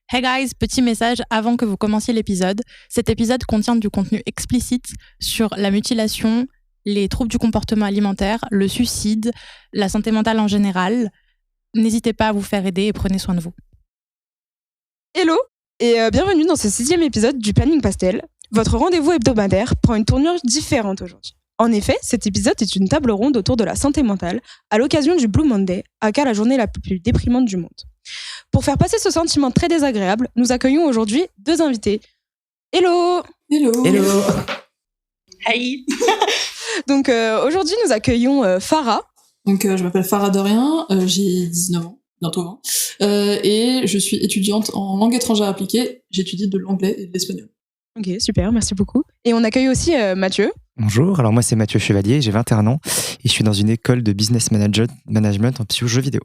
Hey guys, petit message avant que vous commenciez l'épisode. Cet épisode contient du contenu explicite sur la mutilation, les troubles du comportement alimentaire, le suicide, la santé mentale en général. N'hésitez pas à vous faire aider et prenez soin de vous. Hello et bienvenue dans ce 6e épisode du Planning Pastel. Votre rendez-vous hebdomadaire prend une tournure différente aujourd'hui. En effet, cet épisode est une table ronde autour de la santé mentale à l'occasion du Blue Monday, aka la journée la plus déprimante du monde. Pour faire passer ce sentiment très désagréable, nous accueillons aujourd'hui 2 invités. Hello. Hello. Hi. Donc aujourd'hui, nous accueillons Farah. Donc je m'appelle Farah Dorien, j'ai 19 ans, bientôt 20, et je suis étudiante en langue étrangère appliquée. J'étudie de l'anglais et de l'espagnol. Ok, super, merci beaucoup. Et on accueille aussi Mathieu. Bonjour, alors moi c'est Mathieu Chevalier, j'ai 21 ans et je suis dans une école de business management en psycho-jeux vidéo.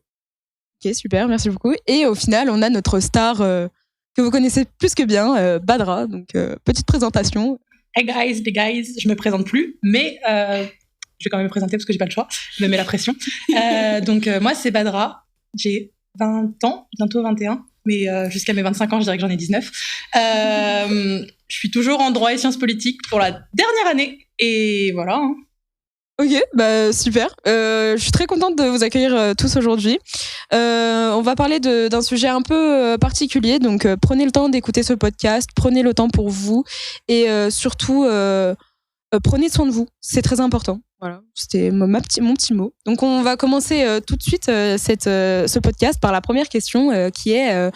Ok, super, merci beaucoup. Et au final, on a notre star que vous connaissez plus que bien, Badra. Donc, petite présentation. Hey guys, les guys, je me présente plus, mais je vais quand même me présenter parce que j'ai pas le choix. Je me mets la pression. Donc, moi, c'est Badra. J'ai 20 ans, bientôt 21. Mais jusqu'à mes 25 ans, je dirais que j'en ai 19. Je suis toujours en droit et sciences politiques pour la dernière année. Et voilà. Hein. Ok, bah super. Je suis très contente de vous accueillir tous aujourd'hui. On va parler d'un sujet un peu particulier, donc prenez le temps d'écouter ce podcast, prenez le temps pour vous et surtout prenez soin de vous. C'est très important. Voilà, c'était mon petit mot. Donc on va commencer tout de suite ce podcast par la première question qui est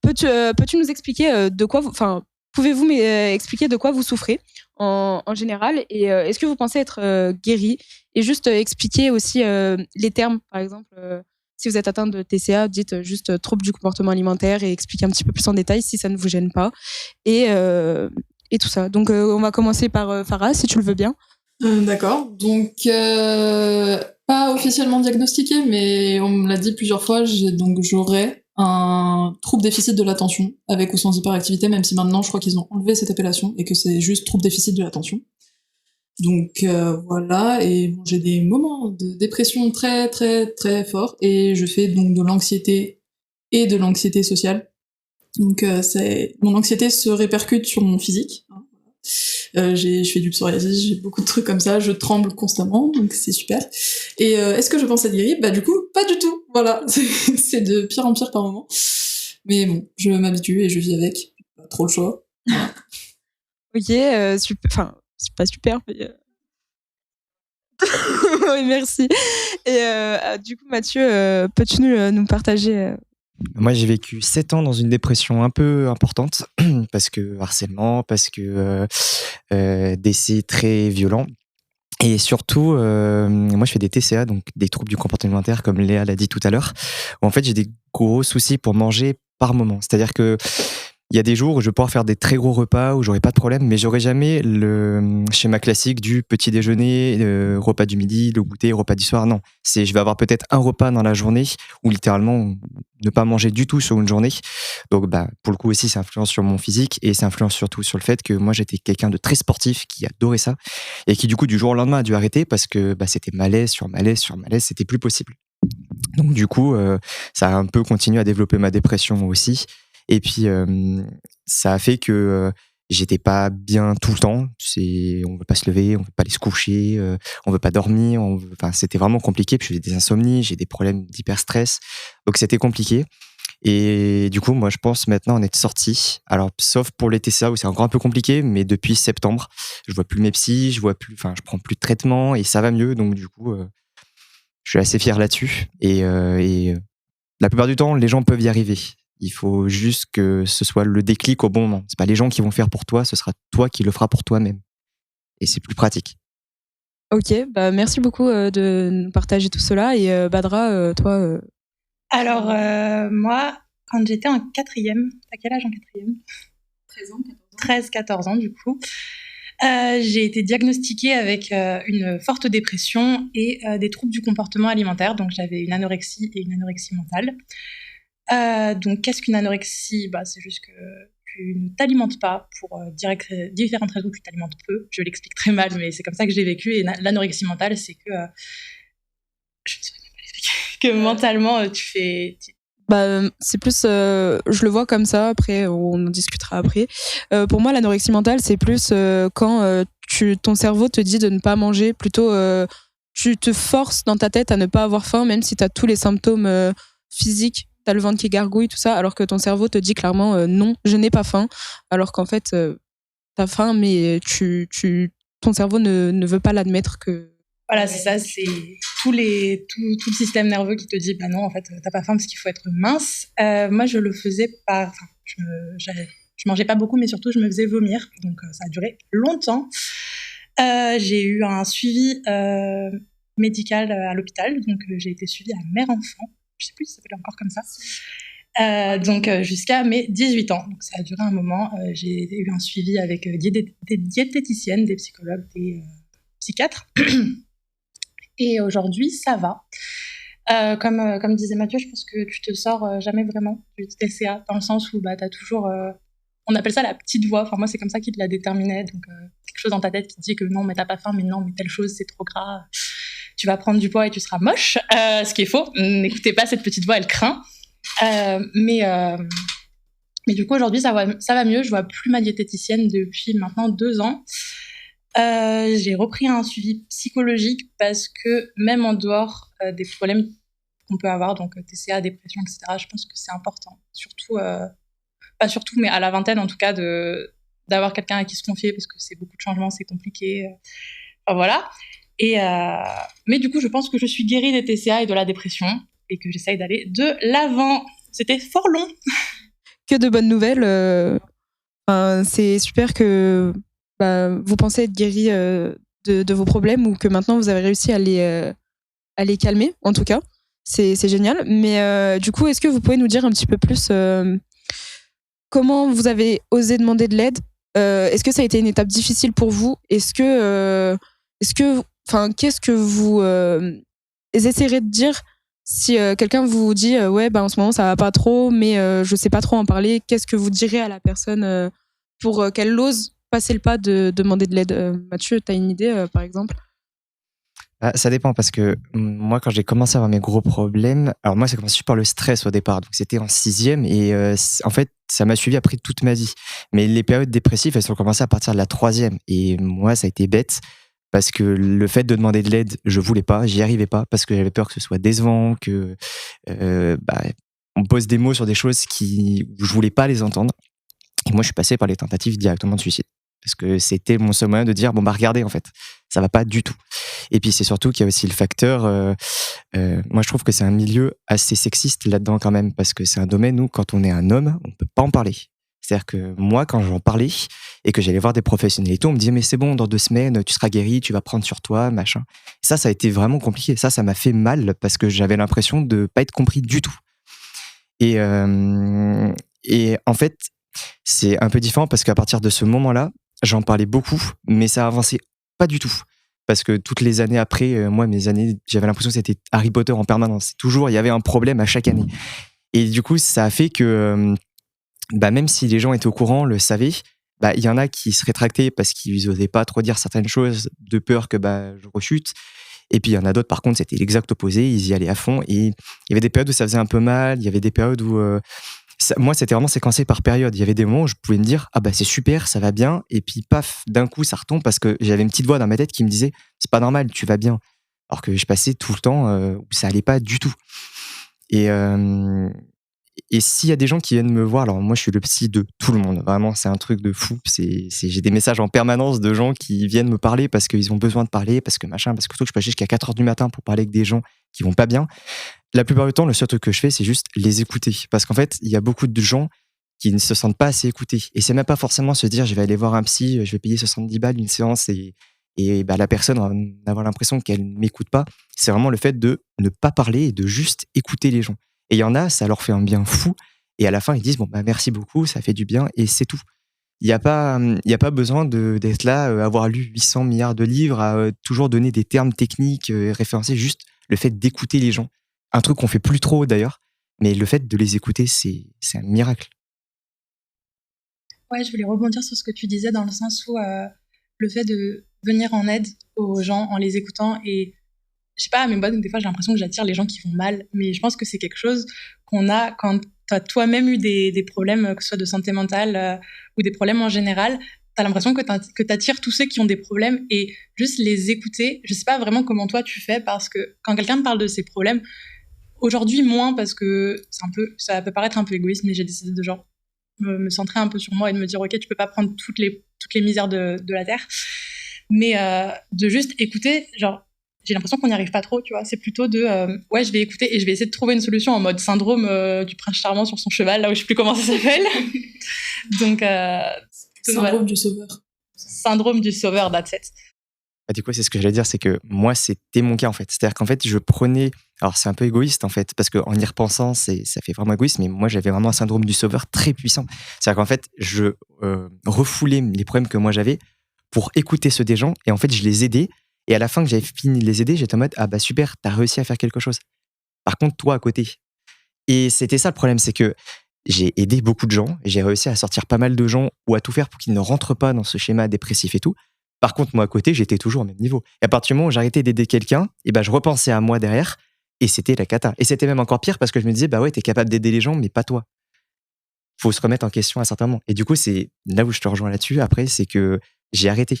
peux-tu nous expliquer de quoi pouvez-vous m'expliquer de quoi vous souffrez en général et est-ce que vous pensez être guéri et juste expliquer aussi les termes, par exemple si vous êtes atteint de TCA, dites juste trouble du comportement alimentaire et expliquez un petit peu plus en détail si ça ne vous gêne pas et tout ça. Donc on va commencer par Farah si tu le veux bien. D'accord, donc pas officiellement diagnostiqué, mais on me l'a dit plusieurs fois, j'aurais un trouble déficit de l'attention, avec ou sans hyperactivité, même si maintenant je crois qu'ils ont enlevé cette appellation et que c'est juste trouble déficit de l'attention. Donc voilà, et bon, j'ai des moments de dépression très très très forts, et je fais donc de l'anxiété et de l'anxiété sociale. Donc mon anxiété se répercute sur mon physique. Je fais du psoriasis, j'ai beaucoup de trucs comme ça, je tremble constamment, donc c'est super. Et est-ce que je pense être guérie ? Bah du coup, pas du tout. Voilà, c'est de pire en pire par moment. Mais bon, je m'habitue et je vis avec. Pas trop le choix. Voilà. Ok, super. Enfin, c'est pas super, mais. Oui, merci. Et du coup, Mathieu, peux-tu nous partager Moi j'ai vécu 7 ans dans une dépression un peu importante parce que harcèlement, parce que décès très violents. Et surtout, moi je fais des TCA, donc des troubles du comportement alimentaire, comme Léa l'a dit tout à l'heure, où en fait j'ai des gros soucis pour manger par moment. C'est-à-dire que il y a des jours où je vais pouvoir faire des très gros repas où j'aurai pas de problème, mais j'aurai jamais le schéma classique du petit déjeuner, repas du midi, le goûter, repas du soir. Non, je vais avoir peut-être un repas dans la journée ou littéralement ne pas manger du tout sur une journée. Donc, pour le coup aussi, ça influence sur mon physique et ça influence surtout sur le fait que moi, j'étais quelqu'un de très sportif qui adorait ça et qui, du coup, du jour au lendemain a dû arrêter parce que c'était malaise sur malaise sur malaise, c'était plus possible. Donc, du coup, ça a un peu continué à développer ma dépression aussi. Et puis, ça a fait que j'étais pas bien tout le temps. On veut pas se lever, on veut pas aller se coucher, on veut pas dormir. C'était vraiment compliqué. Puis j'ai des insomnies, j'ai des problèmes d'hyperstress. Donc c'était compliqué. Et du coup, moi, je pense maintenant en être sorti. Alors, sauf pour les TCA où c'est encore un peu compliqué, mais depuis septembre, je vois plus mes psys, je prends plus de traitement et ça va mieux. Donc du coup, je suis assez fier là-dessus. Et la plupart du temps, les gens peuvent y arriver. Il faut juste que ce soit le déclic au bon moment. C'est pas les gens qui vont le faire pour toi, ce sera toi qui le feras pour toi-même. Et c'est plus pratique. Ok, merci beaucoup de nous partager tout cela. Et Badra, toi Alors, moi, quand j'étais en 4e, à quel âge en 4e ? 13-14 ans, du coup. J'ai été diagnostiquée avec une forte dépression et des troubles du comportement alimentaire. Donc, j'avais une anorexie et une anorexie mentale. Donc, qu'est-ce qu'une anorexie ? C'est juste que tu ne t'alimentes pas pour différentes raisons. Tu t'alimentes peu. Je l'explique très mal, mais c'est comme ça que je l'ai vécu. Et l'anorexie mentale, c'est que je ne saurais même pas l'expliquer. Que mentalement, tu C'est plus, je le vois comme ça, après on en discutera après. Pour moi, l'anorexie mentale, c'est plus quand ton cerveau te dit de ne pas manger, plutôt tu te forces dans ta tête à ne pas avoir faim, même si tu as tous les symptômes physiques, tu as le ventre qui gargouille, tout ça, alors que ton cerveau te dit clairement non, je n'ai pas faim, alors qu'en fait, tu as faim, mais ton cerveau ne veut pas l'admettre que... Voilà, c'est ça, c'est tout le système nerveux qui te dit bah non, en fait, t'as pas faim parce qu'il faut être mince. Moi, je le faisais par. Enfin, je mangeais pas beaucoup, mais surtout, je me faisais vomir. Donc, ça a duré longtemps. J'ai eu un suivi médical à l'hôpital. Donc, j'ai été suivie à mère-enfant. Je sais plus si ça s'appelle encore comme ça. Donc, jusqu'à mes 18 ans. Donc, ça a duré un moment. J'ai eu un suivi avec des diététiciennes, des psychologues, des psychiatres. Et aujourd'hui, ça va. Comme disait Mathieu, je pense que tu te sors jamais vraiment du TCA, dans le sens où tu as toujours... on appelle ça la petite voix. Enfin, moi, c'est comme ça qu'il la déterminait. Donc, quelque chose dans ta tête qui te dit que non, mais t'as pas faim, mais non, mais telle chose, c'est trop gras. Tu vas prendre du poids et tu seras moche. Ce qui est faux. N'écoutez pas cette petite voix, elle craint. Mais du coup, aujourd'hui, ça va mieux. Je vois plus ma diététicienne depuis maintenant 2 ans. J'ai repris un suivi psychologique parce que même en dehors des problèmes qu'on peut avoir, donc TCA, dépression, etc., je pense que c'est important. Surtout, pas surtout, mais à la vingtaine en tout cas, d'avoir quelqu'un à qui se confier parce que c'est beaucoup de changements, c'est compliqué. Enfin, voilà. Mais du coup, je pense que je suis guérie des TCA et de la dépression et que j'essaye d'aller de l'avant. C'était fort long. Que de bonnes nouvelles. C'est super que vous pensez être guéri de vos problèmes ou que maintenant vous avez réussi à les calmer, en tout cas. C'est génial. Mais du coup, est-ce que vous pouvez nous dire un petit peu plus comment vous avez osé demander de l'aide? Est-ce que ça a été une étape difficile pour vous? Qu'est-ce que vous essaierez de dire si quelqu'un vous dit ouais, en ce moment ça va pas trop, mais je sais pas trop en parler? Qu'est-ce que vous direz à la personne pour qu'elle ose passer le pas de demander de l'aide? Mathieu, t'as une idée par exemple? Ça dépend parce que moi, quand j'ai commencé à avoir mes gros problèmes, alors moi, ça a commencé par le stress au départ. Donc, c'était en 6e et en fait, ça m'a suivi après toute ma vie. Mais les périodes dépressives, elles ont commencé à partir de la 3e. Et moi, ça a été bête parce que le fait de demander de l'aide, je voulais pas, j'y arrivais pas parce que j'avais peur que ce soit décevant, que on me pose des mots sur des choses où je voulais pas les entendre. Et moi, je suis passé par les tentatives directement de suicide. Parce que c'était mon seul moyen de dire, regardez, en fait, ça va pas du tout. Et puis, c'est surtout qu'il y a aussi le facteur, moi, je trouve que c'est un milieu assez sexiste là-dedans quand même, parce que c'est un domaine où, quand on est un homme, on peut pas en parler. C'est-à-dire que moi, quand j'en parlais et que j'allais voir des professionnels et tout, on me disait, mais c'est bon, dans 2 semaines, tu seras guéri, tu vas prendre sur toi, machin. Ça a été vraiment compliqué. Ça m'a fait mal parce que j'avais l'impression de pas être compris du tout. Et en fait, c'est un peu différent parce qu'à partir de ce moment-là, j'en parlais beaucoup, mais ça avançait pas du tout. Parce que toutes les années après, moi, mes années, j'avais l'impression que c'était Harry Potter en permanence. Toujours, il y avait un problème à chaque année. Et du coup, ça a fait que, même si les gens étaient au courant, le savaient, il y en a qui se rétractaient parce qu'ils n'osaient pas trop dire certaines choses de peur que je rechute. Et puis, il y en a d'autres, par contre, c'était l'exact opposé. Ils y allaient à fond. Et il y avait des périodes où ça faisait un peu mal. Il y avait des périodes où... moi, c'était vraiment séquencé par période. Il y avait des moments où je pouvais me dire, c'est super, ça va bien. Et puis, paf, d'un coup, ça retombe parce que j'avais une petite voix dans ma tête qui me disait, c'est pas normal, tu vas bien. Alors que je passais tout le temps où ça allait pas du tout. Et s'il y a des gens qui viennent me voir, alors moi je suis le psy de tout le monde, vraiment c'est un truc de fou, j'ai des messages en permanence de gens qui viennent me parler parce qu'ils ont besoin de parler, parce que machin, parce que je peux aller jusqu'à 4h du matin pour parler avec des gens qui vont pas bien. La plupart du temps, le seul truc que je fais, c'est juste les écouter, parce qu'en fait, il y a beaucoup de gens qui ne se sentent pas assez écoutés, et c'est même pas forcément se dire je vais aller voir un psy, je vais payer 70 balles une séance et la personne va avoir l'impression qu'elle ne m'écoute pas. C'est vraiment le fait de ne pas parler et de juste écouter les gens. Et il y en a, ça leur fait un bien fou. Et à la fin, ils disent, merci beaucoup, ça fait du bien, et c'est tout. Il n'y a pas besoin d'être là, avoir lu 800 milliards de livres, à toujours donner des termes techniques, référencer, juste le fait d'écouter les gens. Un truc qu'on fait plus trop d'ailleurs, mais le fait de les écouter, c'est un miracle. Ouais, je voulais rebondir sur ce que tu disais dans le sens où le fait de venir en aide aux gens en les écoutant et je sais pas, mais moi, des fois, j'ai l'impression que j'attire les gens qui vont mal. Mais je pense que c'est quelque chose qu'on a quand t'as toi-même eu des problèmes, que ce soit de santé mentale ou des problèmes en général. T'as l'impression que t'attires tous ceux qui ont des problèmes et juste les écouter. Je sais pas vraiment comment toi tu fais, parce que quand quelqu'un me parle de ses problèmes, aujourd'hui moins, parce que ça peut paraître un peu égoïste, mais j'ai décidé de genre me centrer un peu sur moi et de me dire ok, tu peux pas prendre toutes les misères de la terre, mais de juste écouter. Genre, j'ai l'impression qu'on n'y arrive pas trop, tu vois. C'est plutôt de ouais, je vais écouter et je vais essayer de trouver une solution en mode syndrome du prince charmant sur son cheval, là où je sais plus comment ça s'appelle. Donc Syndrome du sauveur. Syndrome du sauveur, that's it. Bah, du coup, c'est ce que j'allais dire, c'est que moi, c'était mon cas en fait. C'est-à-dire qu'en fait, je prenais. Alors, c'est un peu égoïste en fait, parce qu'en y repensant, ça fait vraiment égoïste, mais moi, j'avais vraiment un syndrome du sauveur très puissant. C'est-à-dire qu'en fait, je refoulais les problèmes que moi j'avais pour écouter ceux des gens, et en fait, je les aidais. Et à la fin que j'avais fini de les aider, j'étais en mode ah bah super, t'as réussi à faire quelque chose. Par contre, toi à côté. Et c'était ça le problème, c'est que j'ai aidé beaucoup de gens, et j'ai réussi à sortir pas mal de gens ou à tout faire pour qu'ils ne rentrent pas dans ce schéma dépressif et tout. Par contre, moi à côté, j'étais toujours au même niveau. Et à partir du moment où j'arrêtais d'aider quelqu'un, et ben je repensais à moi derrière, et c'était la cata. Et c'était même encore pire parce que je me disais bah ouais, t'es capable d'aider les gens, mais pas toi. Faut se remettre en question à certains moments. Et du coup, c'est là où je te rejoins là-dessus. Après, c'est que j'ai arrêté.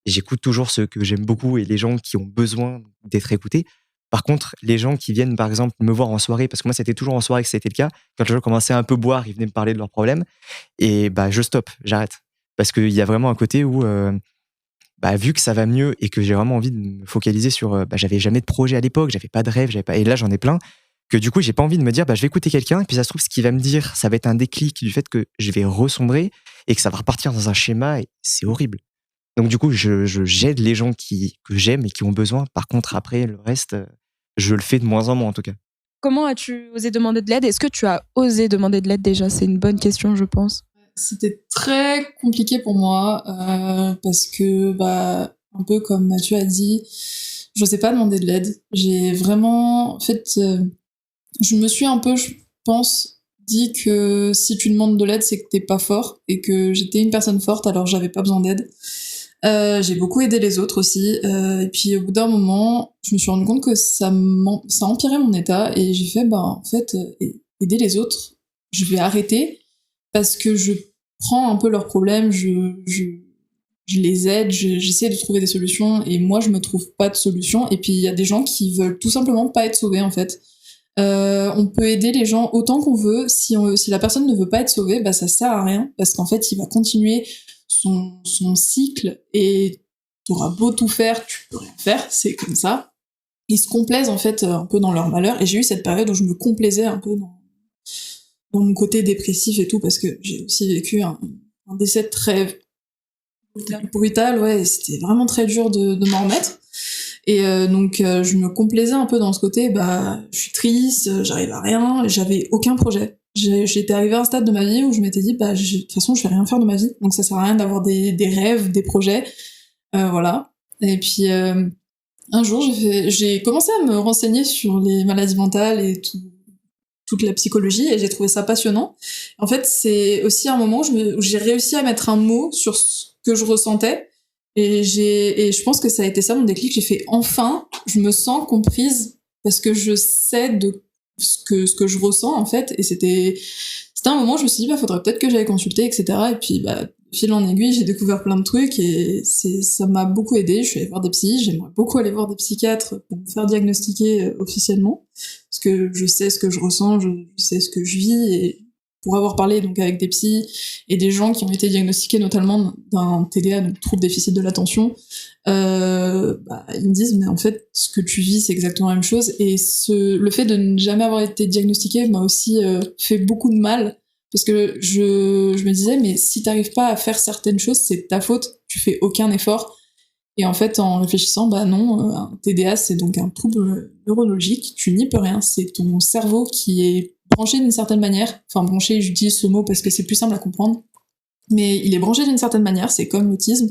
J'écoute toujours ceux que j'aime beaucoup et les gens qui ont besoin d'être écoutés. Par contre, les gens qui viennent, par exemple, me voir en soirée, parce que moi, c'était toujours en soirée que c'était le cas, quand les gens commençaient à un peu boire, ils venaient me parler de leurs problèmes, et bah, je stoppe, j'arrête. Parce qu'il y a vraiment un côté où, vu que ça va mieux et que j'ai vraiment envie de me focaliser sur, j'avais jamais de projet à l'époque, j'avais pas de rêve, et là, j'en ai plein, que du coup, j'ai pas envie de me dire, je vais écouter quelqu'un, et puis ça se trouve, ce qu'il va me dire, ça va être un déclic du fait que je vais ressombrer et que ça va repartir dans un schéma, et c'est horrible. Donc du coup, j'aide les gens que j'aime et qui ont besoin. Par contre, après, le reste, je le fais de moins en moins en tout cas. Comment as-tu osé demander de l'aide ? Est-ce que tu as osé demander de l'aide déjà ? C'est une bonne question, je pense. C'était très compliqué pour moi parce que, un peu comme Mathieu a dit, je n'osais pas demander de l'aide. J'ai vraiment, en fait, je me suis un peu, je pense, dit que si tu demandes de l'aide, c'est que t'es pas fort et que j'étais une personne forte, alors j'avais pas besoin d'aide. J'ai beaucoup aidé les autres aussi, et puis au bout d'un moment, je me suis rendu compte que ça empirait mon état, et j'ai fait, en fait, aider les autres, je vais arrêter, parce que je prends un peu leurs problèmes, je les aide, j'essaie de trouver des solutions, et moi je me trouve pas de solution, et puis il y a des gens qui veulent tout simplement pas être sauvés en fait. On peut aider les gens autant qu'on veut, si la personne ne veut pas être sauvée, ça sert à rien, parce qu'en fait il va continuer son cycle, et t'auras beau tout faire, tu peux rien faire, c'est comme ça. Ils se complaisent en fait un peu dans leur malheur, et j'ai eu cette période où je me complaisais un peu dans mon côté dépressif et tout, parce que j'ai aussi vécu un décès très brutal, ouais, et c'était vraiment très dur de m'en remettre. Et donc je me complaisais un peu dans ce côté, je suis triste, j'arrive à rien, j'avais aucun projet. J'étais arrivée à un stade de ma vie où je m'étais dit, de toute façon, je vais rien faire de ma vie, donc ça sert à rien d'avoir des rêves, des projets, voilà. Et puis un jour, j'ai commencé à me renseigner sur les maladies mentales et toute la psychologie, et j'ai trouvé ça passionnant. En fait, c'est aussi un moment où j'ai réussi à mettre un mot sur ce que je ressentais, et je pense que ça a été ça mon déclic. J'ai fait, enfin, je me sens comprise, parce que je sais de ce que je ressens en fait, et c'était un moment où je me suis dit faudrait peut-être que j'aille consulter, etc. Et puis fil en aiguille, j'ai découvert plein de trucs, et ça m'a beaucoup aidé. Je suis allée voir des psys, j'aimerais beaucoup aller voir des psychiatres pour me faire diagnostiquer officiellement, parce que je sais ce que je ressens, je sais ce que je vis, et pour avoir parlé donc avec des psys et des gens qui ont été diagnostiqués notamment d'un TDA, donc trouble déficit de l'attention, ils me disent mais en fait ce que tu vis c'est exactement la même chose, et le fait de ne jamais avoir été diagnostiqué m'a aussi fait beaucoup de mal, parce que je me disais mais si t'arrives pas à faire certaines choses c'est ta faute, tu fais aucun effort. Et en fait en réfléchissant non, un TDA c'est donc un trouble neurologique, tu n'y peux rien, c'est ton cerveau qui est branché d'une certaine manière, enfin branché, j'utilise ce mot parce que c'est plus simple à comprendre, mais il est branché d'une certaine manière, c'est comme l'autisme,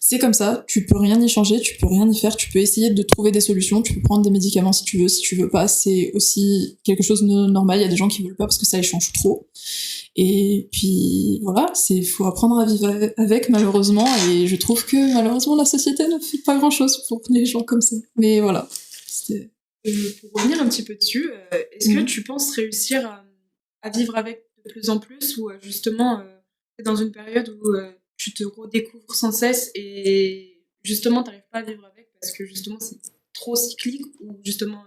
c'est comme ça, tu peux rien y changer, tu peux rien y faire, tu peux essayer de trouver des solutions, tu peux prendre des médicaments si tu veux pas, c'est aussi quelque chose de normal, il y a des gens qui veulent pas parce que ça les change trop, et puis voilà, faut apprendre à vivre avec malheureusement, et je trouve que malheureusement la société ne fait pas grand chose pour les gens comme ça, mais voilà. Pour revenir un petit peu dessus, est-ce que tu penses réussir à vivre avec de plus en plus, ou justement t'es dans une période où tu te redécouvres sans cesse et justement t'arrives pas à vivre avec parce que justement c'est trop cyclique, ou justement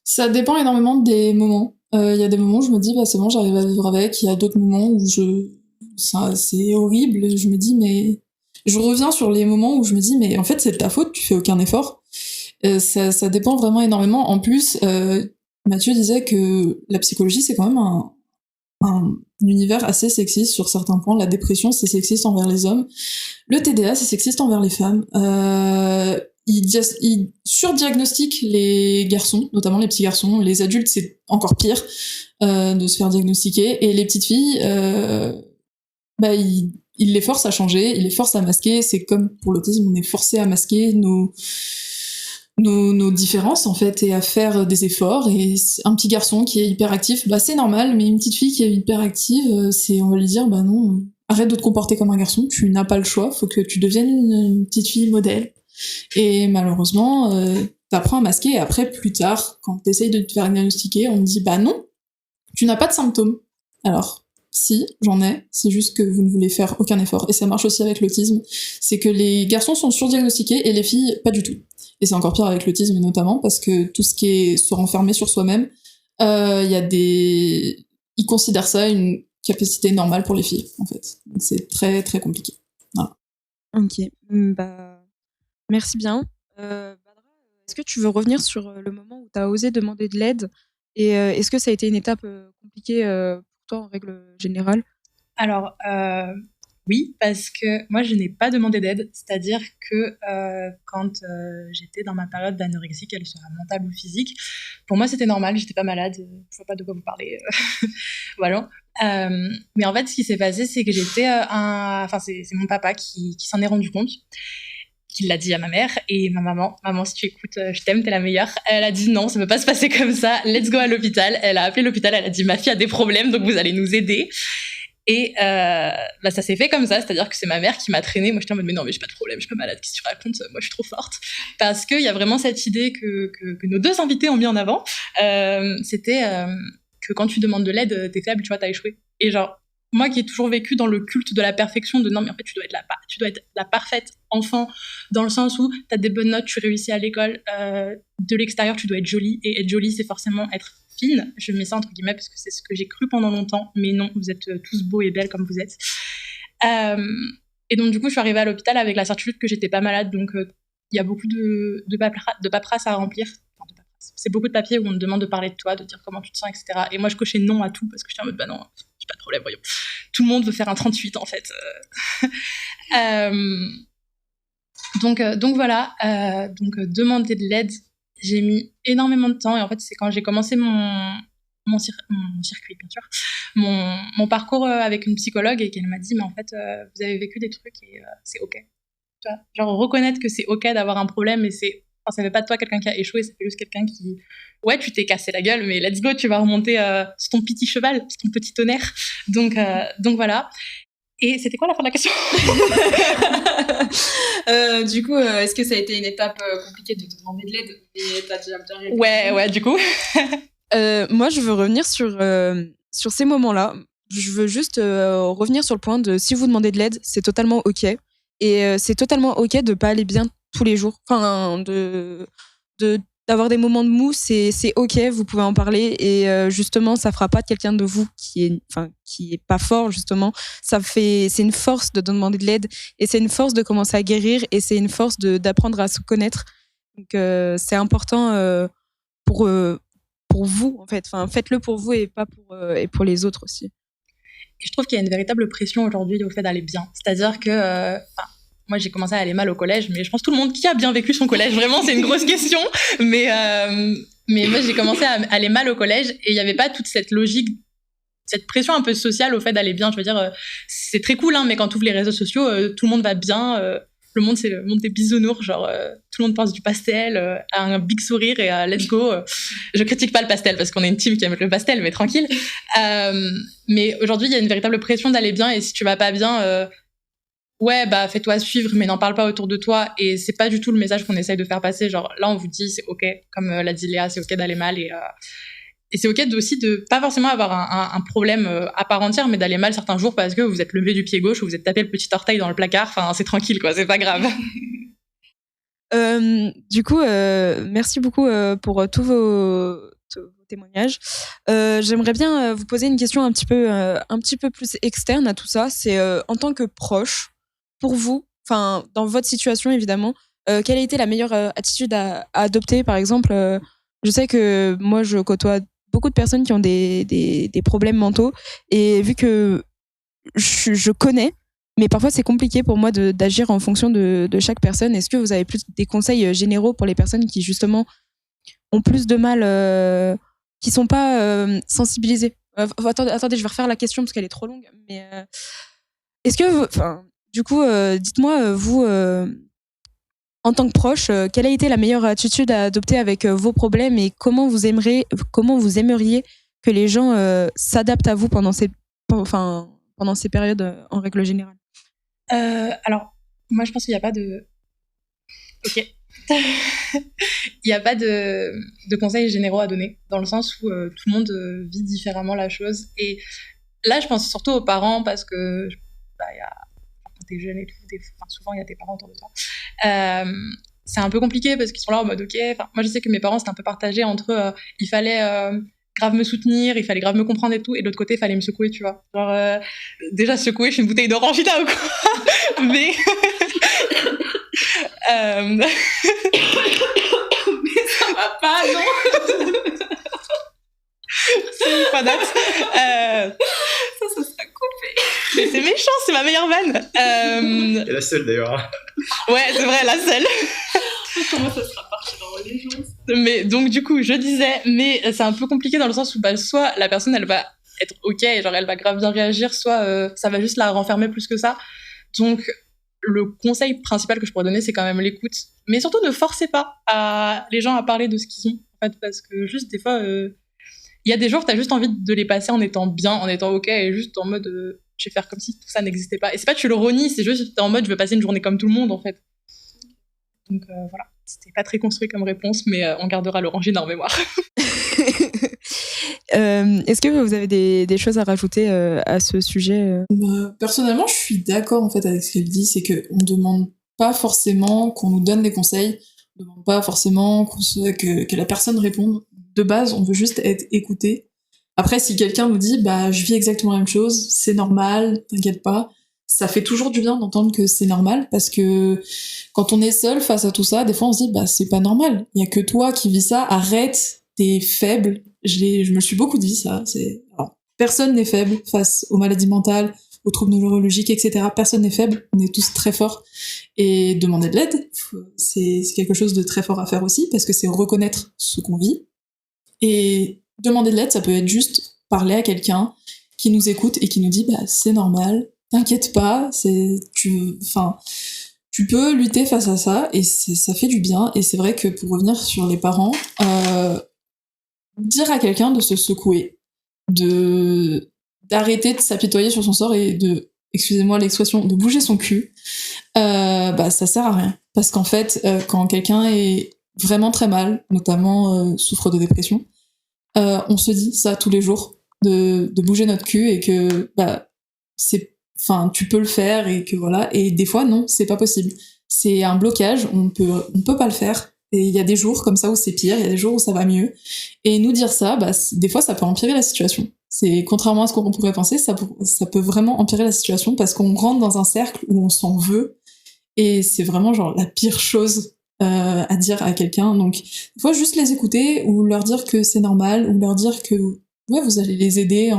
Ça dépend énormément des moments. Il y a des moments où je me dis c'est bon, j'arrive à vivre avec. Il y a d'autres moments où c'est horrible. Je me dis mais je reviens sur les moments où je me dis mais en fait c'est de ta faute, tu fais aucun effort. Ça dépend vraiment énormément. En plus, Mathieu disait que la psychologie c'est quand même un univers assez sexiste sur certains points. La dépression c'est sexiste envers les hommes. Le TDA c'est sexiste envers les femmes. Il surdiagnostique les garçons, notamment les petits garçons. Les adultes, c'est encore pire de se faire diagnostiquer. Et les petites filles, il les force à changer, il les force à masquer. C'est comme pour l'autisme, on est forcé à masquer nos différences, en fait, et à faire des efforts. Et un petit garçon qui est hyperactif, c'est normal, mais une petite fille qui est hyperactive, on va lui dire, non, arrête de te comporter comme un garçon, tu n'as pas le choix, faut que tu deviennes une petite fille modèle. Et malheureusement, t'apprends à masquer, et après, plus tard, quand t'essayes de te faire diagnostiquer, on te dit, non, tu n'as pas de symptômes. Alors, si, j'en ai, c'est juste que vous ne voulez faire aucun effort. Et ça marche aussi avec l'autisme, c'est que les garçons sont surdiagnostiqués et les filles, pas du tout. Et c'est encore pire avec l'autisme notamment, parce que tout ce qui est se renfermer sur soi-même, ils considèrent ça une capacité normale pour les filles, en fait. Donc c'est très, très compliqué. Voilà. Ok, merci bien. Badra, est-ce que tu veux revenir sur le moment où tu as osé demander de l'aide, et est-ce que ça a été une étape compliquée pour toi en règle générale? Alors, oui, parce que moi, je n'ai pas demandé d'aide. C'est-à-dire que quand j'étais dans ma période d'anorexie, qu'elle soit mentale ou physique, pour moi, c'était normal, j'étais pas malade, je vois pas de quoi vous parler. Voilà. Mais en fait, ce qui s'est passé, c'est que c'est mon papa qui s'en est rendu compte, qui l'a dit à ma mère, et ma maman, si tu écoutes, je t'aime, t'es la meilleure. Elle a dit non, ça peut pas se passer comme ça, let's go à l'hôpital. Elle a appelé l'hôpital, elle a dit ma fille a des problèmes, donc vous allez nous aider. Et ça s'est fait comme ça, c'est-à-dire que c'est ma mère qui m'a traînée. Moi, j'étais en mode, mais non, mais j'ai pas de problème, je suis pas malade, qu'est-ce que tu racontes? Moi, je suis trop forte. Parce qu'il y a vraiment cette idée que nos deux invités ont mis en avant, c'était que quand tu demandes de l'aide, t'es faible, tu vois, t'as échoué. Et genre, moi qui ai toujours vécu dans le culte de la perfection, de non, mais en fait, tu dois être la parfaite enfant, dans le sens où t'as des bonnes notes, tu réussis à l'école, de l'extérieur, tu dois être jolie, et être jolie, c'est forcément être fine. Je mets ça entre guillemets parce que c'est ce que j'ai cru pendant longtemps, mais non, vous êtes tous beaux et belles comme vous êtes. Et donc, du coup, je suis arrivée à l'hôpital avec la certitude que j'étais pas malade, donc il y a beaucoup de paperasse à remplir. C'est beaucoup de papiers où on te demande de parler de toi, de dire comment tu te sens, etc. Et moi, je cochais non à tout parce que j'étais en mode, non, j'ai pas de problème, voyons. Tout le monde veut faire un 38, en fait. Donc voilà. Donc, demander de l'aide, j'ai mis énormément de temps. Et en fait, c'est quand j'ai commencé mon circuit, bien sûr, mon parcours avec une psychologue, et qu'elle m'a dit, mais en fait, vous avez vécu des trucs et c'est OK. Tu vois, genre, reconnaître que c'est OK d'avoir un problème, et ça fait pas de toi quelqu'un qui a échoué, ça fait juste quelqu'un qui... Ouais, tu t'es cassé la gueule, mais let's go, tu vas remonter sur ton petit cheval, sur ton petit tonnerre. Donc voilà. Et c'était quoi la fin de la question? Du coup, est-ce que ça a été une étape compliquée de te demander de l'aide? Et t'as déjà bien répondu? Ouais, du coup. Moi, je veux revenir sur ces moments-là. Je veux juste revenir sur le point de si vous demandez de l'aide, c'est totalement OK. Et c'est totalement OK de pas aller bien tous les jours. Enfin, d'avoir des moments de mou, c'est OK, vous pouvez en parler. Et justement, ça fera pas de quelqu'un de vous qui est pas fort, justement. C'est une force de demander de l'aide, et c'est une force de commencer à guérir, et c'est une force d'apprendre à se connaître. Donc, c'est important pour vous, en fait. Enfin, faites-le pour vous et pas pour les autres aussi. Et je trouve qu'il y a une véritable pression aujourd'hui au fait d'aller bien. C'est-à-dire que moi, j'ai commencé à aller mal au collège, mais je pense tout le monde qui a bien vécu son collège, vraiment, c'est une grosse question. Mais moi, j'ai commencé à aller mal au collège, et il n'y avait pas toute cette logique, cette pression un peu sociale au fait d'aller bien. Je veux dire, c'est très cool, hein, mais quand tu ouvres les réseaux sociaux, tout le monde va bien. Le monde, c'est le monde des bisounours, genre tout le monde pense du pastel, à un big sourire et à let's go. Je critique pas le pastel parce qu'on est une team qui aime le pastel, mais tranquille. Mais aujourd'hui, il y a une véritable pression d'aller bien, et si tu vas pas bien, ouais, bah fais-toi suivre, mais n'en parle pas autour de toi. Et c'est pas du tout le message qu'on essaye de faire passer. Genre là, on vous dit c'est ok, comme l'a dit Léa, c'est ok d'aller mal et c'est ok aussi de pas forcément avoir un problème à part entière, mais d'aller mal certains jours parce que vous êtes levé du pied gauche ou vous êtes tapé le petit orteil dans le placard. Enfin, c'est tranquille, quoi, c'est pas grave. Du coup, merci beaucoup pour tous vos témoignages. J'aimerais bien vous poser une question un petit peu plus externe à tout ça. C'est en tant que proche, pour vous, enfin dans votre situation évidemment, quelle a été la meilleure attitude à adopter? Par exemple, je sais que moi je côtoie beaucoup de personnes qui ont des problèmes mentaux et vu que je connais, mais parfois c'est compliqué pour moi d'agir en fonction de chaque personne. Est-ce que vous avez plus des conseils généraux pour les personnes qui justement ont plus de mal, qui sont pas sensibilisées? Attendez, je vais refaire la question parce qu'elle est trop longue. Mais est-ce que, enfin, du coup, dites-moi vous, en tant que proche, quelle a été la meilleure attitude à adopter avec vos problèmes et comment vous aimeriez que les gens s'adaptent à vous pendant ces périodes en règle générale? Alors, moi, je pense qu'il n'y a pas de... Ok. Il n'y a pas de conseils généraux à donner, dans le sens où tout le monde vit différemment la chose. Et là, je pense surtout aux parents, parce que quand t'es jeune et tout, souvent, il y a tes parents autour de toi. C'est un peu compliqué, parce qu'ils sont là en mode, ok... Moi, je sais que mes parents, c'était un peu partagé entre... il fallait... grave me soutenir, il fallait grave me comprendre et tout, et de l'autre côté, il fallait me secouer, tu vois. Genre, déjà, secouer, je suis une bouteille d'orangina ou quoi. Mais... Mais ça va pas, non. C'est une fois date. Ça sera coupé. Mais c'est méchant, c'est ma meilleure vanne. Et la seule d'ailleurs. Ouais, c'est vrai, la seule. Comment ça sera parti dans les gens? Mais donc du coup, je disais, mais c'est un peu compliqué dans le sens où soit la personne elle va être ok, genre elle va grave bien réagir, soit ça va juste la renfermer plus que ça. Donc le conseil principal que je pourrais donner, c'est quand même l'écoute, mais surtout ne forcez pas les gens à parler de ce qu'ils ont, en fait, parce que juste des fois, il y a des jours t'as juste envie de les passer en étant bien, en étant ok, et juste en mode je vais faire comme si tout ça n'existait pas. Et c'est pas que tu le renies, c'est juste t'es en mode je veux passer une journée comme tout le monde en fait. Donc voilà. C'était pas très construit comme réponse, mais on gardera l'orangina en mémoire. Est-ce que vous avez des choses à rajouter à ce sujet? Personnellement, je suis d'accord en fait avec ce qu'elle dit, c'est qu'on demande pas forcément qu'on nous donne des conseils, on demande pas forcément que la personne réponde. De base, on veut juste être écouté. Après, si quelqu'un nous dit, bah, je vis exactement la même chose, c'est normal, t'inquiète pas, ça fait toujours du bien d'entendre que c'est normal, parce que quand on est seul face à tout ça, des fois on se dit, bah, c'est pas normal, il y a que toi qui vis ça, arrête, t'es faible. Je me suis beaucoup dit ça. Alors, personne n'est faible face aux maladies mentales, aux troubles neurologiques, etc. Personne n'est faible, on est tous très forts. Et demander de l'aide, c'est quelque chose de très fort à faire aussi, parce que c'est reconnaître ce qu'on vit. Et demander de l'aide, ça peut être juste parler à quelqu'un qui nous écoute et qui nous dit, bah, c'est normal, t'inquiète pas, tu peux lutter face à ça, et ça fait du bien. Et c'est vrai que pour revenir sur les parents, dire à quelqu'un de se secouer, d'arrêter de s'apitoyer sur son sort et excusez-moi l'expression, de bouger son cul, bah ça sert à rien. Parce qu'en fait, quand quelqu'un est vraiment très mal, notamment souffre de dépression, on se dit ça tous les jours, de bouger notre cul, et que bah tu peux le faire, et que voilà. Et des fois non, c'est pas possible. C'est un blocage, on peut pas le faire. Et il y a des jours comme ça où c'est pire, il y a des jours où ça va mieux. Et nous dire ça, bah, des fois, ça peut empirer la situation. C'est, contrairement à ce qu'on pourrait penser, ça peut vraiment empirer la situation, parce qu'on rentre dans un cercle où on s'en veut. Et c'est vraiment genre la pire chose à dire à quelqu'un. Donc, il faut juste les écouter, ou leur dire que c'est normal, ou leur dire que ouais, vous allez les aider